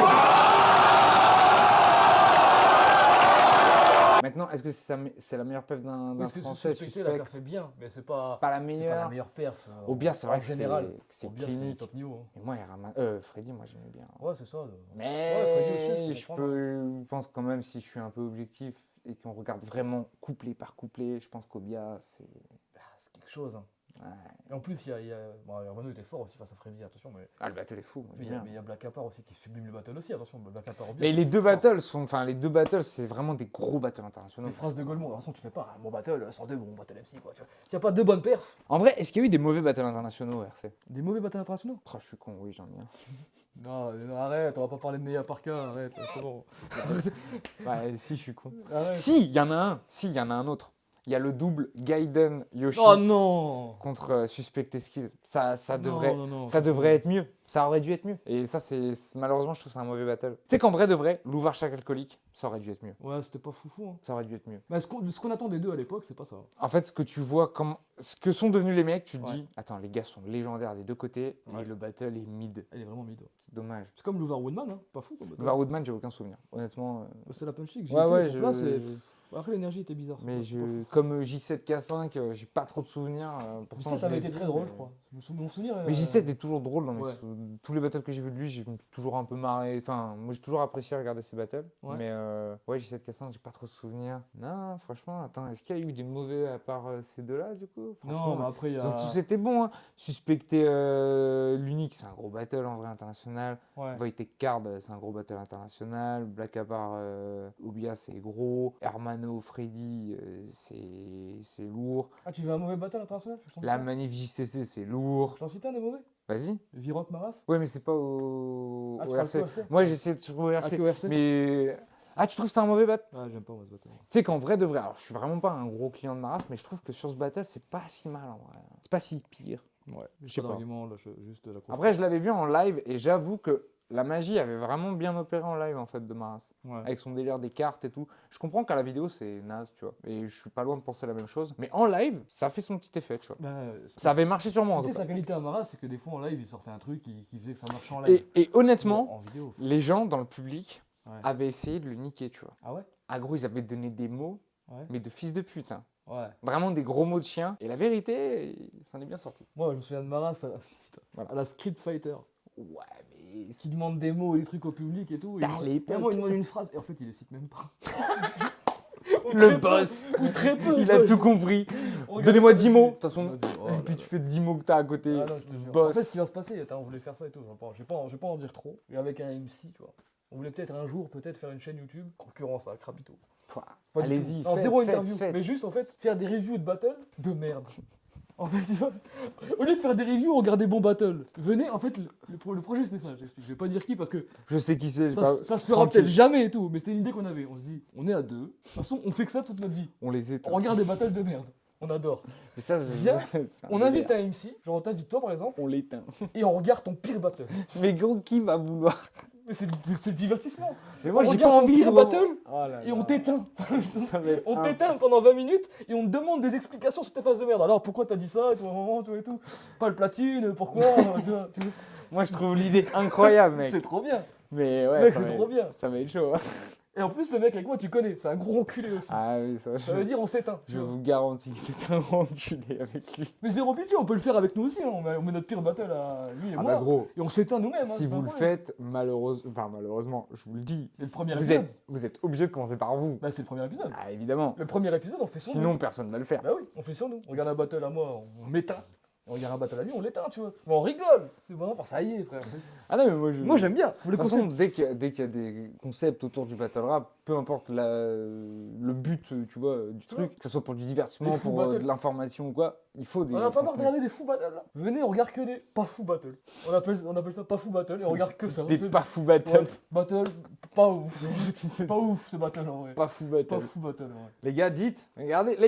Maintenant, est-ce que c'est la meilleure perf d'un Parce que Français suspecté, la suspect? perf est bien, mais c'est pas Pas la c'est pas meilleure. la meilleure perf. Obia, c'est vrai en que général. c'est Obia, clinique. top niveau. Hein. Et moi, Freddy, moi j'aimais bien. Ouais, c'est ça. Mais Freddy aussi, je pense quand même, si je suis un peu objectif et qu'on regarde vraiment couplet par couplet, je pense qu'Obia, c'est. C'est quelque chose. Hein. Ouais. Et en plus, bon, Hermano était fort aussi face à Freddy, attention. Mais Ah, le battle est fou. moi, mais j'aime bien. il y a Black Apart aussi qui sublime le battle aussi, attention. Black Apart Obia, Mais c'est les deux fort. battles sont. Enfin, les deux battles, c'est vraiment des gros battles internationaux. Les phrases de Golemont, de toute façon, tu fais pas un bon battle sans deux bons battle MC. Quoi. S'il n'y a pas deux bonnes perfs, En vrai, est-ce qu'il y a eu des mauvais battles internationaux au RC? des mauvais battles internationaux. Oh, je suis con, oui, j'en ai un. Non, arrête, on va pas parler de Neya Parka, arrête, là, c'est bon. Ouais, si, je suis con. Arrête. Si, il y en a un. Si, il y en a un autre. Il y a le double Gaiden Yoshi Oh non contre Suspected Skills. Ça devrait, non, ça devrait être mieux. Ça aurait dû être mieux. Et ça, malheureusement, je trouve que c'est un mauvais battle. Tu sais qu'en vrai de vrai, Louvarchak alcoolique, ça aurait dû être mieux. Ouais, c'était pas foufou. Hein. Ça aurait dû être mieux. Mais ce qu'on attend des deux à l'époque, c'est pas ça. En fait, ce que tu vois, ce que sont devenus les mecs, tu te Ouais. dis, attends, les gars sont légendaires des deux côtés, Ouais. et le battle est mid. Elle est vraiment mid. C'est dommage. C'est comme Louvar Woodman, hein. Pas fou comme battle. Var Woodman, j'ai aucun souvenir. Honnêtement. C'est la punch league. Ouais, sur place, et... Après, l'énergie était bizarre. Mais c'est pas fou. comme J7K5, j'ai pas trop de souvenirs. Pourtant, J7 je avait l'ai été vu, très drôle, mais- je crois. Mon souvenir. Mais J7 est toujours drôle dans Ouais. tous les battles que j'ai vu de lui, j'ai toujours un peu marré. Enfin, moi j'ai toujours apprécié regarder ses battles. Ouais. Mais ouais, J7K5, j'ai pas trop de souvenirs. Non, franchement, attends, est-ce qu'il y a eu des mauvais à part ces deux-là du coup? Non, Franchement, mais après, il y ils ont a. tous été bons. Hein. Suspecté l'unique, c'est un gros battle en vrai international. Ouais. Voitek Card, c'est un gros battle international. Black Apart, Obia, c'est gros. Hermano, Freddy, c'est lourd. Ah, tu veux un mauvais battle international? La manif JCC, c'est lourd. J'en cite un des mauvais. Vas-y. Viroc Maras. Ouais, mais c'est pas au, Ah, tu au parles RC. qu'au RC? Moi, j'essaie de trouver au Ah, RC. qu'au RC? Mais. Ah, tu trouves que c'est un mauvais battle? Ah, j'aime pas moi ce battle. Tu sais qu'en vrai de vrai, alors je suis vraiment pas un gros client de Maras, mais je trouve que sur ce battle, c'est pas si mal en vrai. C'est pas si pire. Ouais, Je sais pas pas. d'argument, là, juste la Après, je l'avais vu en live et j'avoue que la magie avait vraiment bien opéré en live en fait de Maras. Ouais. Avec son délire des cartes et tout. Je comprends qu'à la vidéo, c'est naze, tu vois. Et je suis pas loin de penser la même chose. Mais en live, ça fait son petit effet, tu vois. Ça avait marché sur moi en tout C'était cas. sa qualité à Maras, c'est que des fois en live, il sortait un truc qui faisait que ça marchait en live. Et honnêtement, En vidéo. les gens dans le public Ouais. avaient essayé de le niquer, tu vois. Ah ouais? Ah gros, ils avaient donné des mots, Ouais. mais de fils de pute. Hein. Ouais. Vraiment des gros mots de chien. Et la vérité, il s'en est bien sorti. Moi, je me souviens de Maras à la, Voilà. à la Script Fighter. Ouais, mais... Qui demande des mots et des trucs au public et tout. T'as les Et à un moment, il potes. demande une phrase et en fait, il les cite même pas. Le boss. Ou très peu. Il a tout compris. Regarde Donnez-moi ça, 10 mots. De toute on façon, a dit, oh et là puis là. tu fais 10 mots que t'as à côté. Ah non, je te jure. En Boss. fait, ce qui va se passer, attends, on voulait faire ça et tout. Je vais pas en dire trop. Et avec un MC, tu vois. On voulait peut-être un jour faire une chaîne YouTube concurrence à Krabito. Pouah, Pas du allez-y, tout. Alors, faites, zéro faites, interview, faites. mais juste en fait faire des reviews de battle de merde. En fait, tu vois, au lieu de faire des reviews, regarder bon battle. Venez, en fait, le projet c'était ça. J'explique. Je vais pas dire qui parce que Je sais qui c'est. ça se fera peut-être jamais et tout. Mais c'était une idée qu'on avait. On se dit, on est à deux. De toute façon, on fait que ça toute notre vie. On les éteint. On regarde des battles de merde. On adore. Mais ça, c'est- Viens, c'est un On délire. invite un MC, genre on t'invite toi par exemple, On l'éteint. et on regarde ton pire battle. Mais gros, qui va vouloir? Mais c'est le divertissement. Mais moi, On j'ai regarde pas ton envie pire de battle Oh là et on là. t'éteint. Ça va être On un- t'éteint pendant 20 minutes et on te demande des explications sur tes phases de merde. Alors pourquoi t'as dit ça et tout, et tout. Pas le platine, pourquoi tu vois. Moi, je trouve l'idée incroyable, mec. C'est trop bien. Mais ouais, Mec, ça c'est va trop être- bien. Ça va être chaud. Hein. Et en plus, le mec avec moi, tu connais, c'est un gros enculé aussi. Ah oui, ça, Ça veut dire on s'éteint. je vous garantis que c'est un enculé avec lui. Mais zéro pitié, on peut le faire avec nous aussi. Hein. On met notre pire battle à lui et Ah moi. bah gros, Et on s'éteint nous-mêmes. hein, si c'est pas vous le un problème. faites, malheureusement, je vous le dis, C'est le premier vous épisode. vous êtes obligé de commencer par vous. Bah, c'est le premier épisode. Ah évidemment. Le premier épisode, on fait sur Sinon, nous. personne ne va le faire. Bah oui, on fait sur nous. On regarde un battle à moi, on m'éteint. On regarde un battle à lui, on l'éteint, tu vois. Mais on rigole. C'est vraiment, ça y est, frère. Ah non, mais moi Moi, j'aime bien. Le De toute façon, concept. dès qu'il y a des concepts autour du battle rap, peu importe le but, tu vois, du truc, que ce soit pour du divertissement, Les full pour battles. de l'information ou quoi, il faut des. On a pas marre de contenus. regarder des fous battles là. Venez, on regarde que des pas fous battles. On appelle ça pas fou battle et on regarde que ça. Des C'est- pas fou battle. Ouais, battle, pas ouf. C'est pas ouf ce battle en vrai. Pas fou battle. Pas fou battle en vrai. Les gars, dites, regardez, là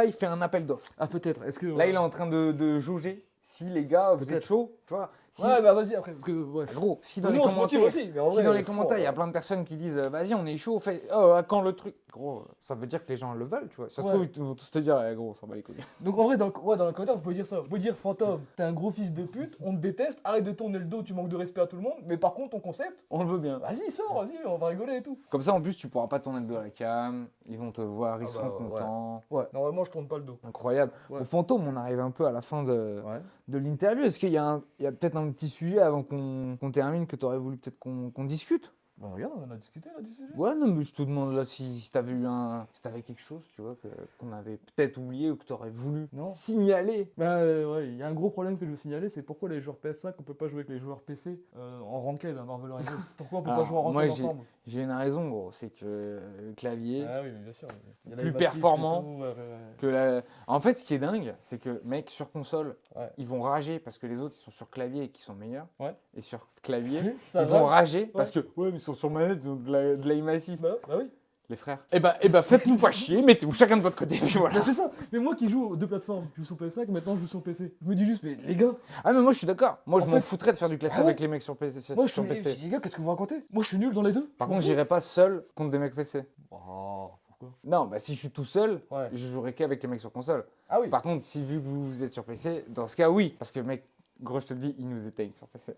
il fait un appel d'offres. Ah, peut-être. Est-ce que. Là, il est en train de jauger. Si les gars, vous êtes Peut-être. chauds, tu vois. Si, Ouais, bah vas-y après. Parce que, ouais. gros, si dans Nous, les on se motive commentaires, aussi. Mais en si vrai, dans les faut, commentaires, il y a plein de personnes qui disent vas-y, on est chaud, fait à quand le truc. Gros, ça veut dire que les gens le veulent, tu vois. Ça se Ouais. trouve, ils vont tous te dire gros, on s'en bat les couilles. Donc en vrai, dans le commentaire, vous pouvez dire ça. Vous pouvez dire Fantôme, t'es un gros fils de pute, on te déteste, arrête de tourner le dos, tu manques de respect à tout le monde. Mais par contre, ton concept, On le veut bien. vas-y, sors, vas-y, on va rigoler et tout. Comme ça, en plus, tu pourras pas tourner le dos à la cam, ils vont te voir, ils Ah seront bah, ouais. contents. Ouais, normalement, je tourne pas le dos. Incroyable. Ouais. Au fantôme, on arrive un peu à la fin de Ouais. l'interview. Est-ce qu'il y a, il y a peut-être un petit sujet avant qu'on termine que tu aurais voulu peut-être qu'on discute? Bah regarde, on en a discuté là du sujet. Ouais, non, mais je te demande là si t'avais eu si t'avais quelque chose, tu vois, qu'on avait peut-être oublié ou que t'aurais voulu Non. signaler. Bah ouais, il y a un gros problème que je veux signaler, c'est pourquoi les joueurs PS5 on peut pas jouer avec les joueurs PC en ranked à Marvel Rivals. Pourquoi on peut pas Alors, jouer en moi, ranked ensemble? J'ai une raison, gros, c'est que le clavier, Ah oui, mais bien sûr. Il y a la plus Massif et performant tout, ouais. que la... En fait, ce qui est dingue, c'est que, mec, sur console, Ouais. ils vont rager parce que les autres, ils sont sur clavier et qui sont meilleurs. Ouais. Et sur clavier, Ça ils va. vont rager parce que, ouais, mais ils sont sur manette, ils ont de l'aim assist. Bah oui. Les frères. Eh ben, faites-nous pas chier, mettez-vous chacun de votre côté, puis voilà. Bah c'est ça. Mais moi qui joue aux deux plateformes, je joue sur PS5, maintenant je joue sur PC. Je me dis juste, mais les gars, Ah, mais moi, je suis d'accord. Moi, je En m'en fait- foutrais de faire du classé Ah ouais. avec les mecs sur PC. moi je sur suis. PC. Les gars, qu'est-ce que vous racontez? Moi je suis nul dans les deux. Par Je m'en contre, fous. j'irai pas seul contre des mecs PC. Oh, pourquoi? Non, bah si je suis tout seul, Ouais. je jouerai qu'avec les mecs sur console. Ah oui. Par contre, si vu que vous êtes sur PC, dans ce cas, oui. Parce que, mec, gros, je te le dis, ils nous éteignent sur PC.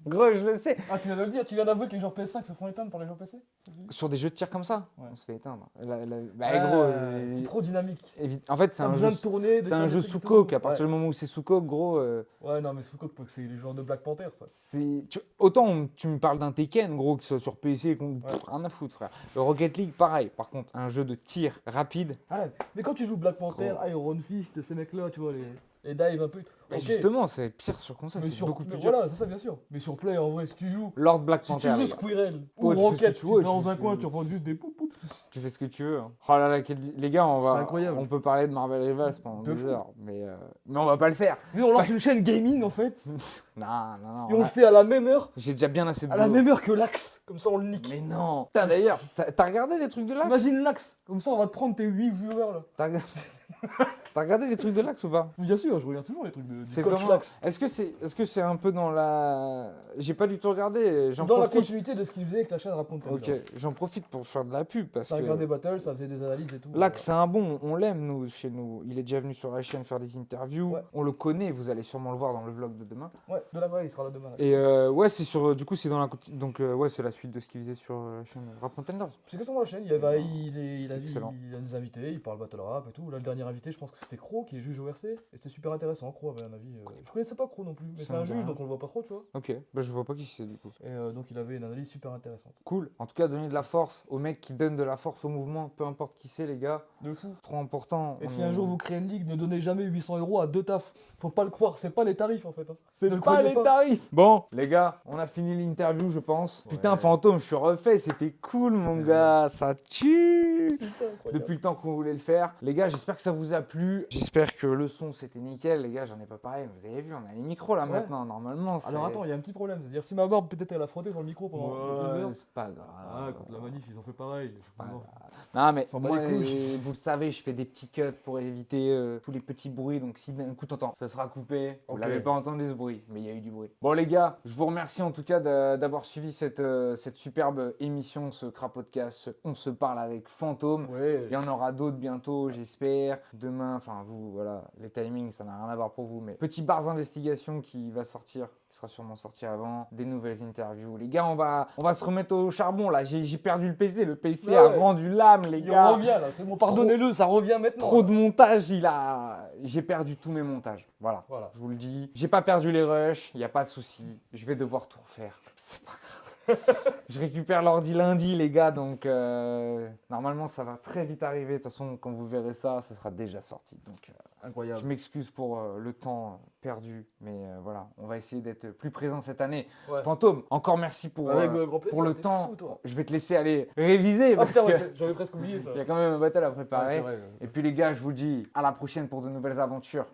Gros, je le sais. Ah, tu viens de le dire, tu viens d'avouer que les joueurs PS5 se font éteindre par les joueurs PC? Sur des jeux de tir comme ça, Ouais. on se fait éteindre. Bah, Ah, gros, c'est trop dynamique. en fait, c'est T'as un besoin jeu, de tourner. c'est un jeu sous coke. À partir du moment où c'est sous coke, gros, Ouais, non, mais sous coke, c'est les joueurs de Black Panther, ça. autant tu me parles d'un Tekken, gros, que ce soit sur PC, rien à foutre, frère. Le Rocket League, pareil. Par contre, un jeu de tir rapide. Ah, mais quand tu joues Black Panther, Gros. Iron Fist, ces mecs-là, tu vois, les dives un peu. Bah, ok. justement, c'est pire sur console, Mais c'est sur beaucoup plus mais dur. Voilà, c'est ça, bien sûr. Mais sur Play, en vrai, si tu joues. Lord Black Si tu Panther, joues les gars. Squirrel ou Ouais, tu fais ce que Rocket, tu tu veux, es tu dans fais un ce coin, que- tu reprends juste des poup poup. Tu fais ce que tu veux. Hein. Oh là là, les gars, C'est incroyable. on peut parler de Marvel Rivals pendant De des fou. heures, mais on va pas le faire. Mais on lance une chaîne gaming en fait, Non. et on le fait à la même heure, J'ai déjà bien assez de à la boulot. même heure que l'Axe, comme ça on le nique. Mais non. Putain, d'ailleurs, t'as regardé les trucs de l'Axe? Imagine l'Axe, comme ça on va te prendre tes 8 viewers là. T'as regardé les trucs de l'Axe ou pas? Mais bien sûr, je regarde toujours les trucs du C'est coach vraiment. l'Axe. Est-ce que c'est un peu dans la. J'ai pas du tout regardé. C'est J'en dans la profite. continuité de ce qu'il faisait avec la chaîne Raconte. Ok, j'en profite pour faire de la pub parce Ça que. regardait Battle, ça faisait des analyses et tout. L'Axe, c'est un bon, on l'aime nous, chez nous. Il est déjà venu sur la chaîne faire des interviews. Ouais. On le connaît, vous allez sûrement le voir dans le vlog de demain. Ouais, de la vraie, il sera là demain. Là. Et ouais, c'est sur. Du coup, c'est dans la. Donc, ouais, c'est la suite de ce qu'il faisait sur la chaîne Rap Contenders. C'est exactement la chaîne, il a Excellent. des invités, il parle battle rap et tout. Là, le dernier invité, je pense que c'était Cro qui est juge au RC. Et c'était super intéressant, Cro avait un avis. Je connaissais pas Cro non plus, mais c'est un juge donc on le voit pas trop, tu vois. Ok, bah je vois pas qui c'est du coup. Et donc il avait une analyse super intéressante. Cool. En tout cas, donner de la force aux mecs qui donnent de la force au mouvement, peu importe qui c'est, les gars. De fou. Trop important. Et si un jour vous créez une ligue, ne donnez jamais 800 € à 2 tafs. Faut pas le croire, c'est pas les tarifs en fait. Hein. C'est Ne le pas croyez les tarifs. Bon, les gars, on a fini l'interview, je pense. Ouais. Putain, Fantôme, je suis refait. C'était cool, mon gars. Ça tue. Putain, incroyable. Depuis le temps qu'on voulait le faire. Les gars, j'espère que ça vous a plu. J'espère que le son, c'était nickel. Les gars, j'en ai pas parlé. Mais vous avez vu, on a les micros là Ouais. maintenant. Normalement, c'est... Alors attends, il y a un petit problème. C'est-à-dire si ma barbe peut-être elle a frotté sur le micro pendant 2 heures. Ouais, c'est pas grave. Ah, contre la manif, ils ont fait pareil. Non mais S'en bat moi, les couilles. vous le savez, je fais des petits cuts pour éviter tous les petits bruits. Donc si d'un coup t'entends, ça sera coupé. Vous Ok. l'avez pas entendu ce bruit, mais il y a eu du bruit. Bon les gars, je vous remercie en tout cas d'avoir suivi cette superbe émission, ce Crapodcast, ce On se parle avec Fantôme. Ouais. Il y en aura d'autres bientôt, j'espère. Demain, enfin vous, voilà, les timings, ça n'a rien à voir pour vous. Mais petit Bars Investigation qui va sortir, qui sera sûrement sorti avant. Des nouvelles interviews. Les gars, on va se remettre au charbon là. J'ai perdu le PC. Le PC a Ouais. rendu l'âme, les Il gars. revient là, c'est bon, pardonnez-le, ça revient maintenant. Trop de montage, j'ai perdu tous mes montages. Voilà. Je vous le dis. J'ai pas perdu les rushs, il n'y a pas de souci. Je vais devoir tout refaire. C'est pas grave. Je récupère l'ordi lundi, les gars, donc normalement ça va très vite arriver. De toute façon, quand vous verrez ça, ça sera déjà sorti. Donc Incroyable. je m'excuse pour le temps perdu, mais voilà, on va essayer d'être plus présent cette année. Ouais. Fantôme, encore merci pour, Avec grand plaisir, pour le t'es temps. fou, toi. Je vais te laisser aller réviser. Ah parce putain, ouais, que- j'avais presque oublié ça. il y a quand même un battle à Ouais, préparer. c'est vrai, ouais. Et puis les gars, je vous dis à la prochaine pour de nouvelles aventures.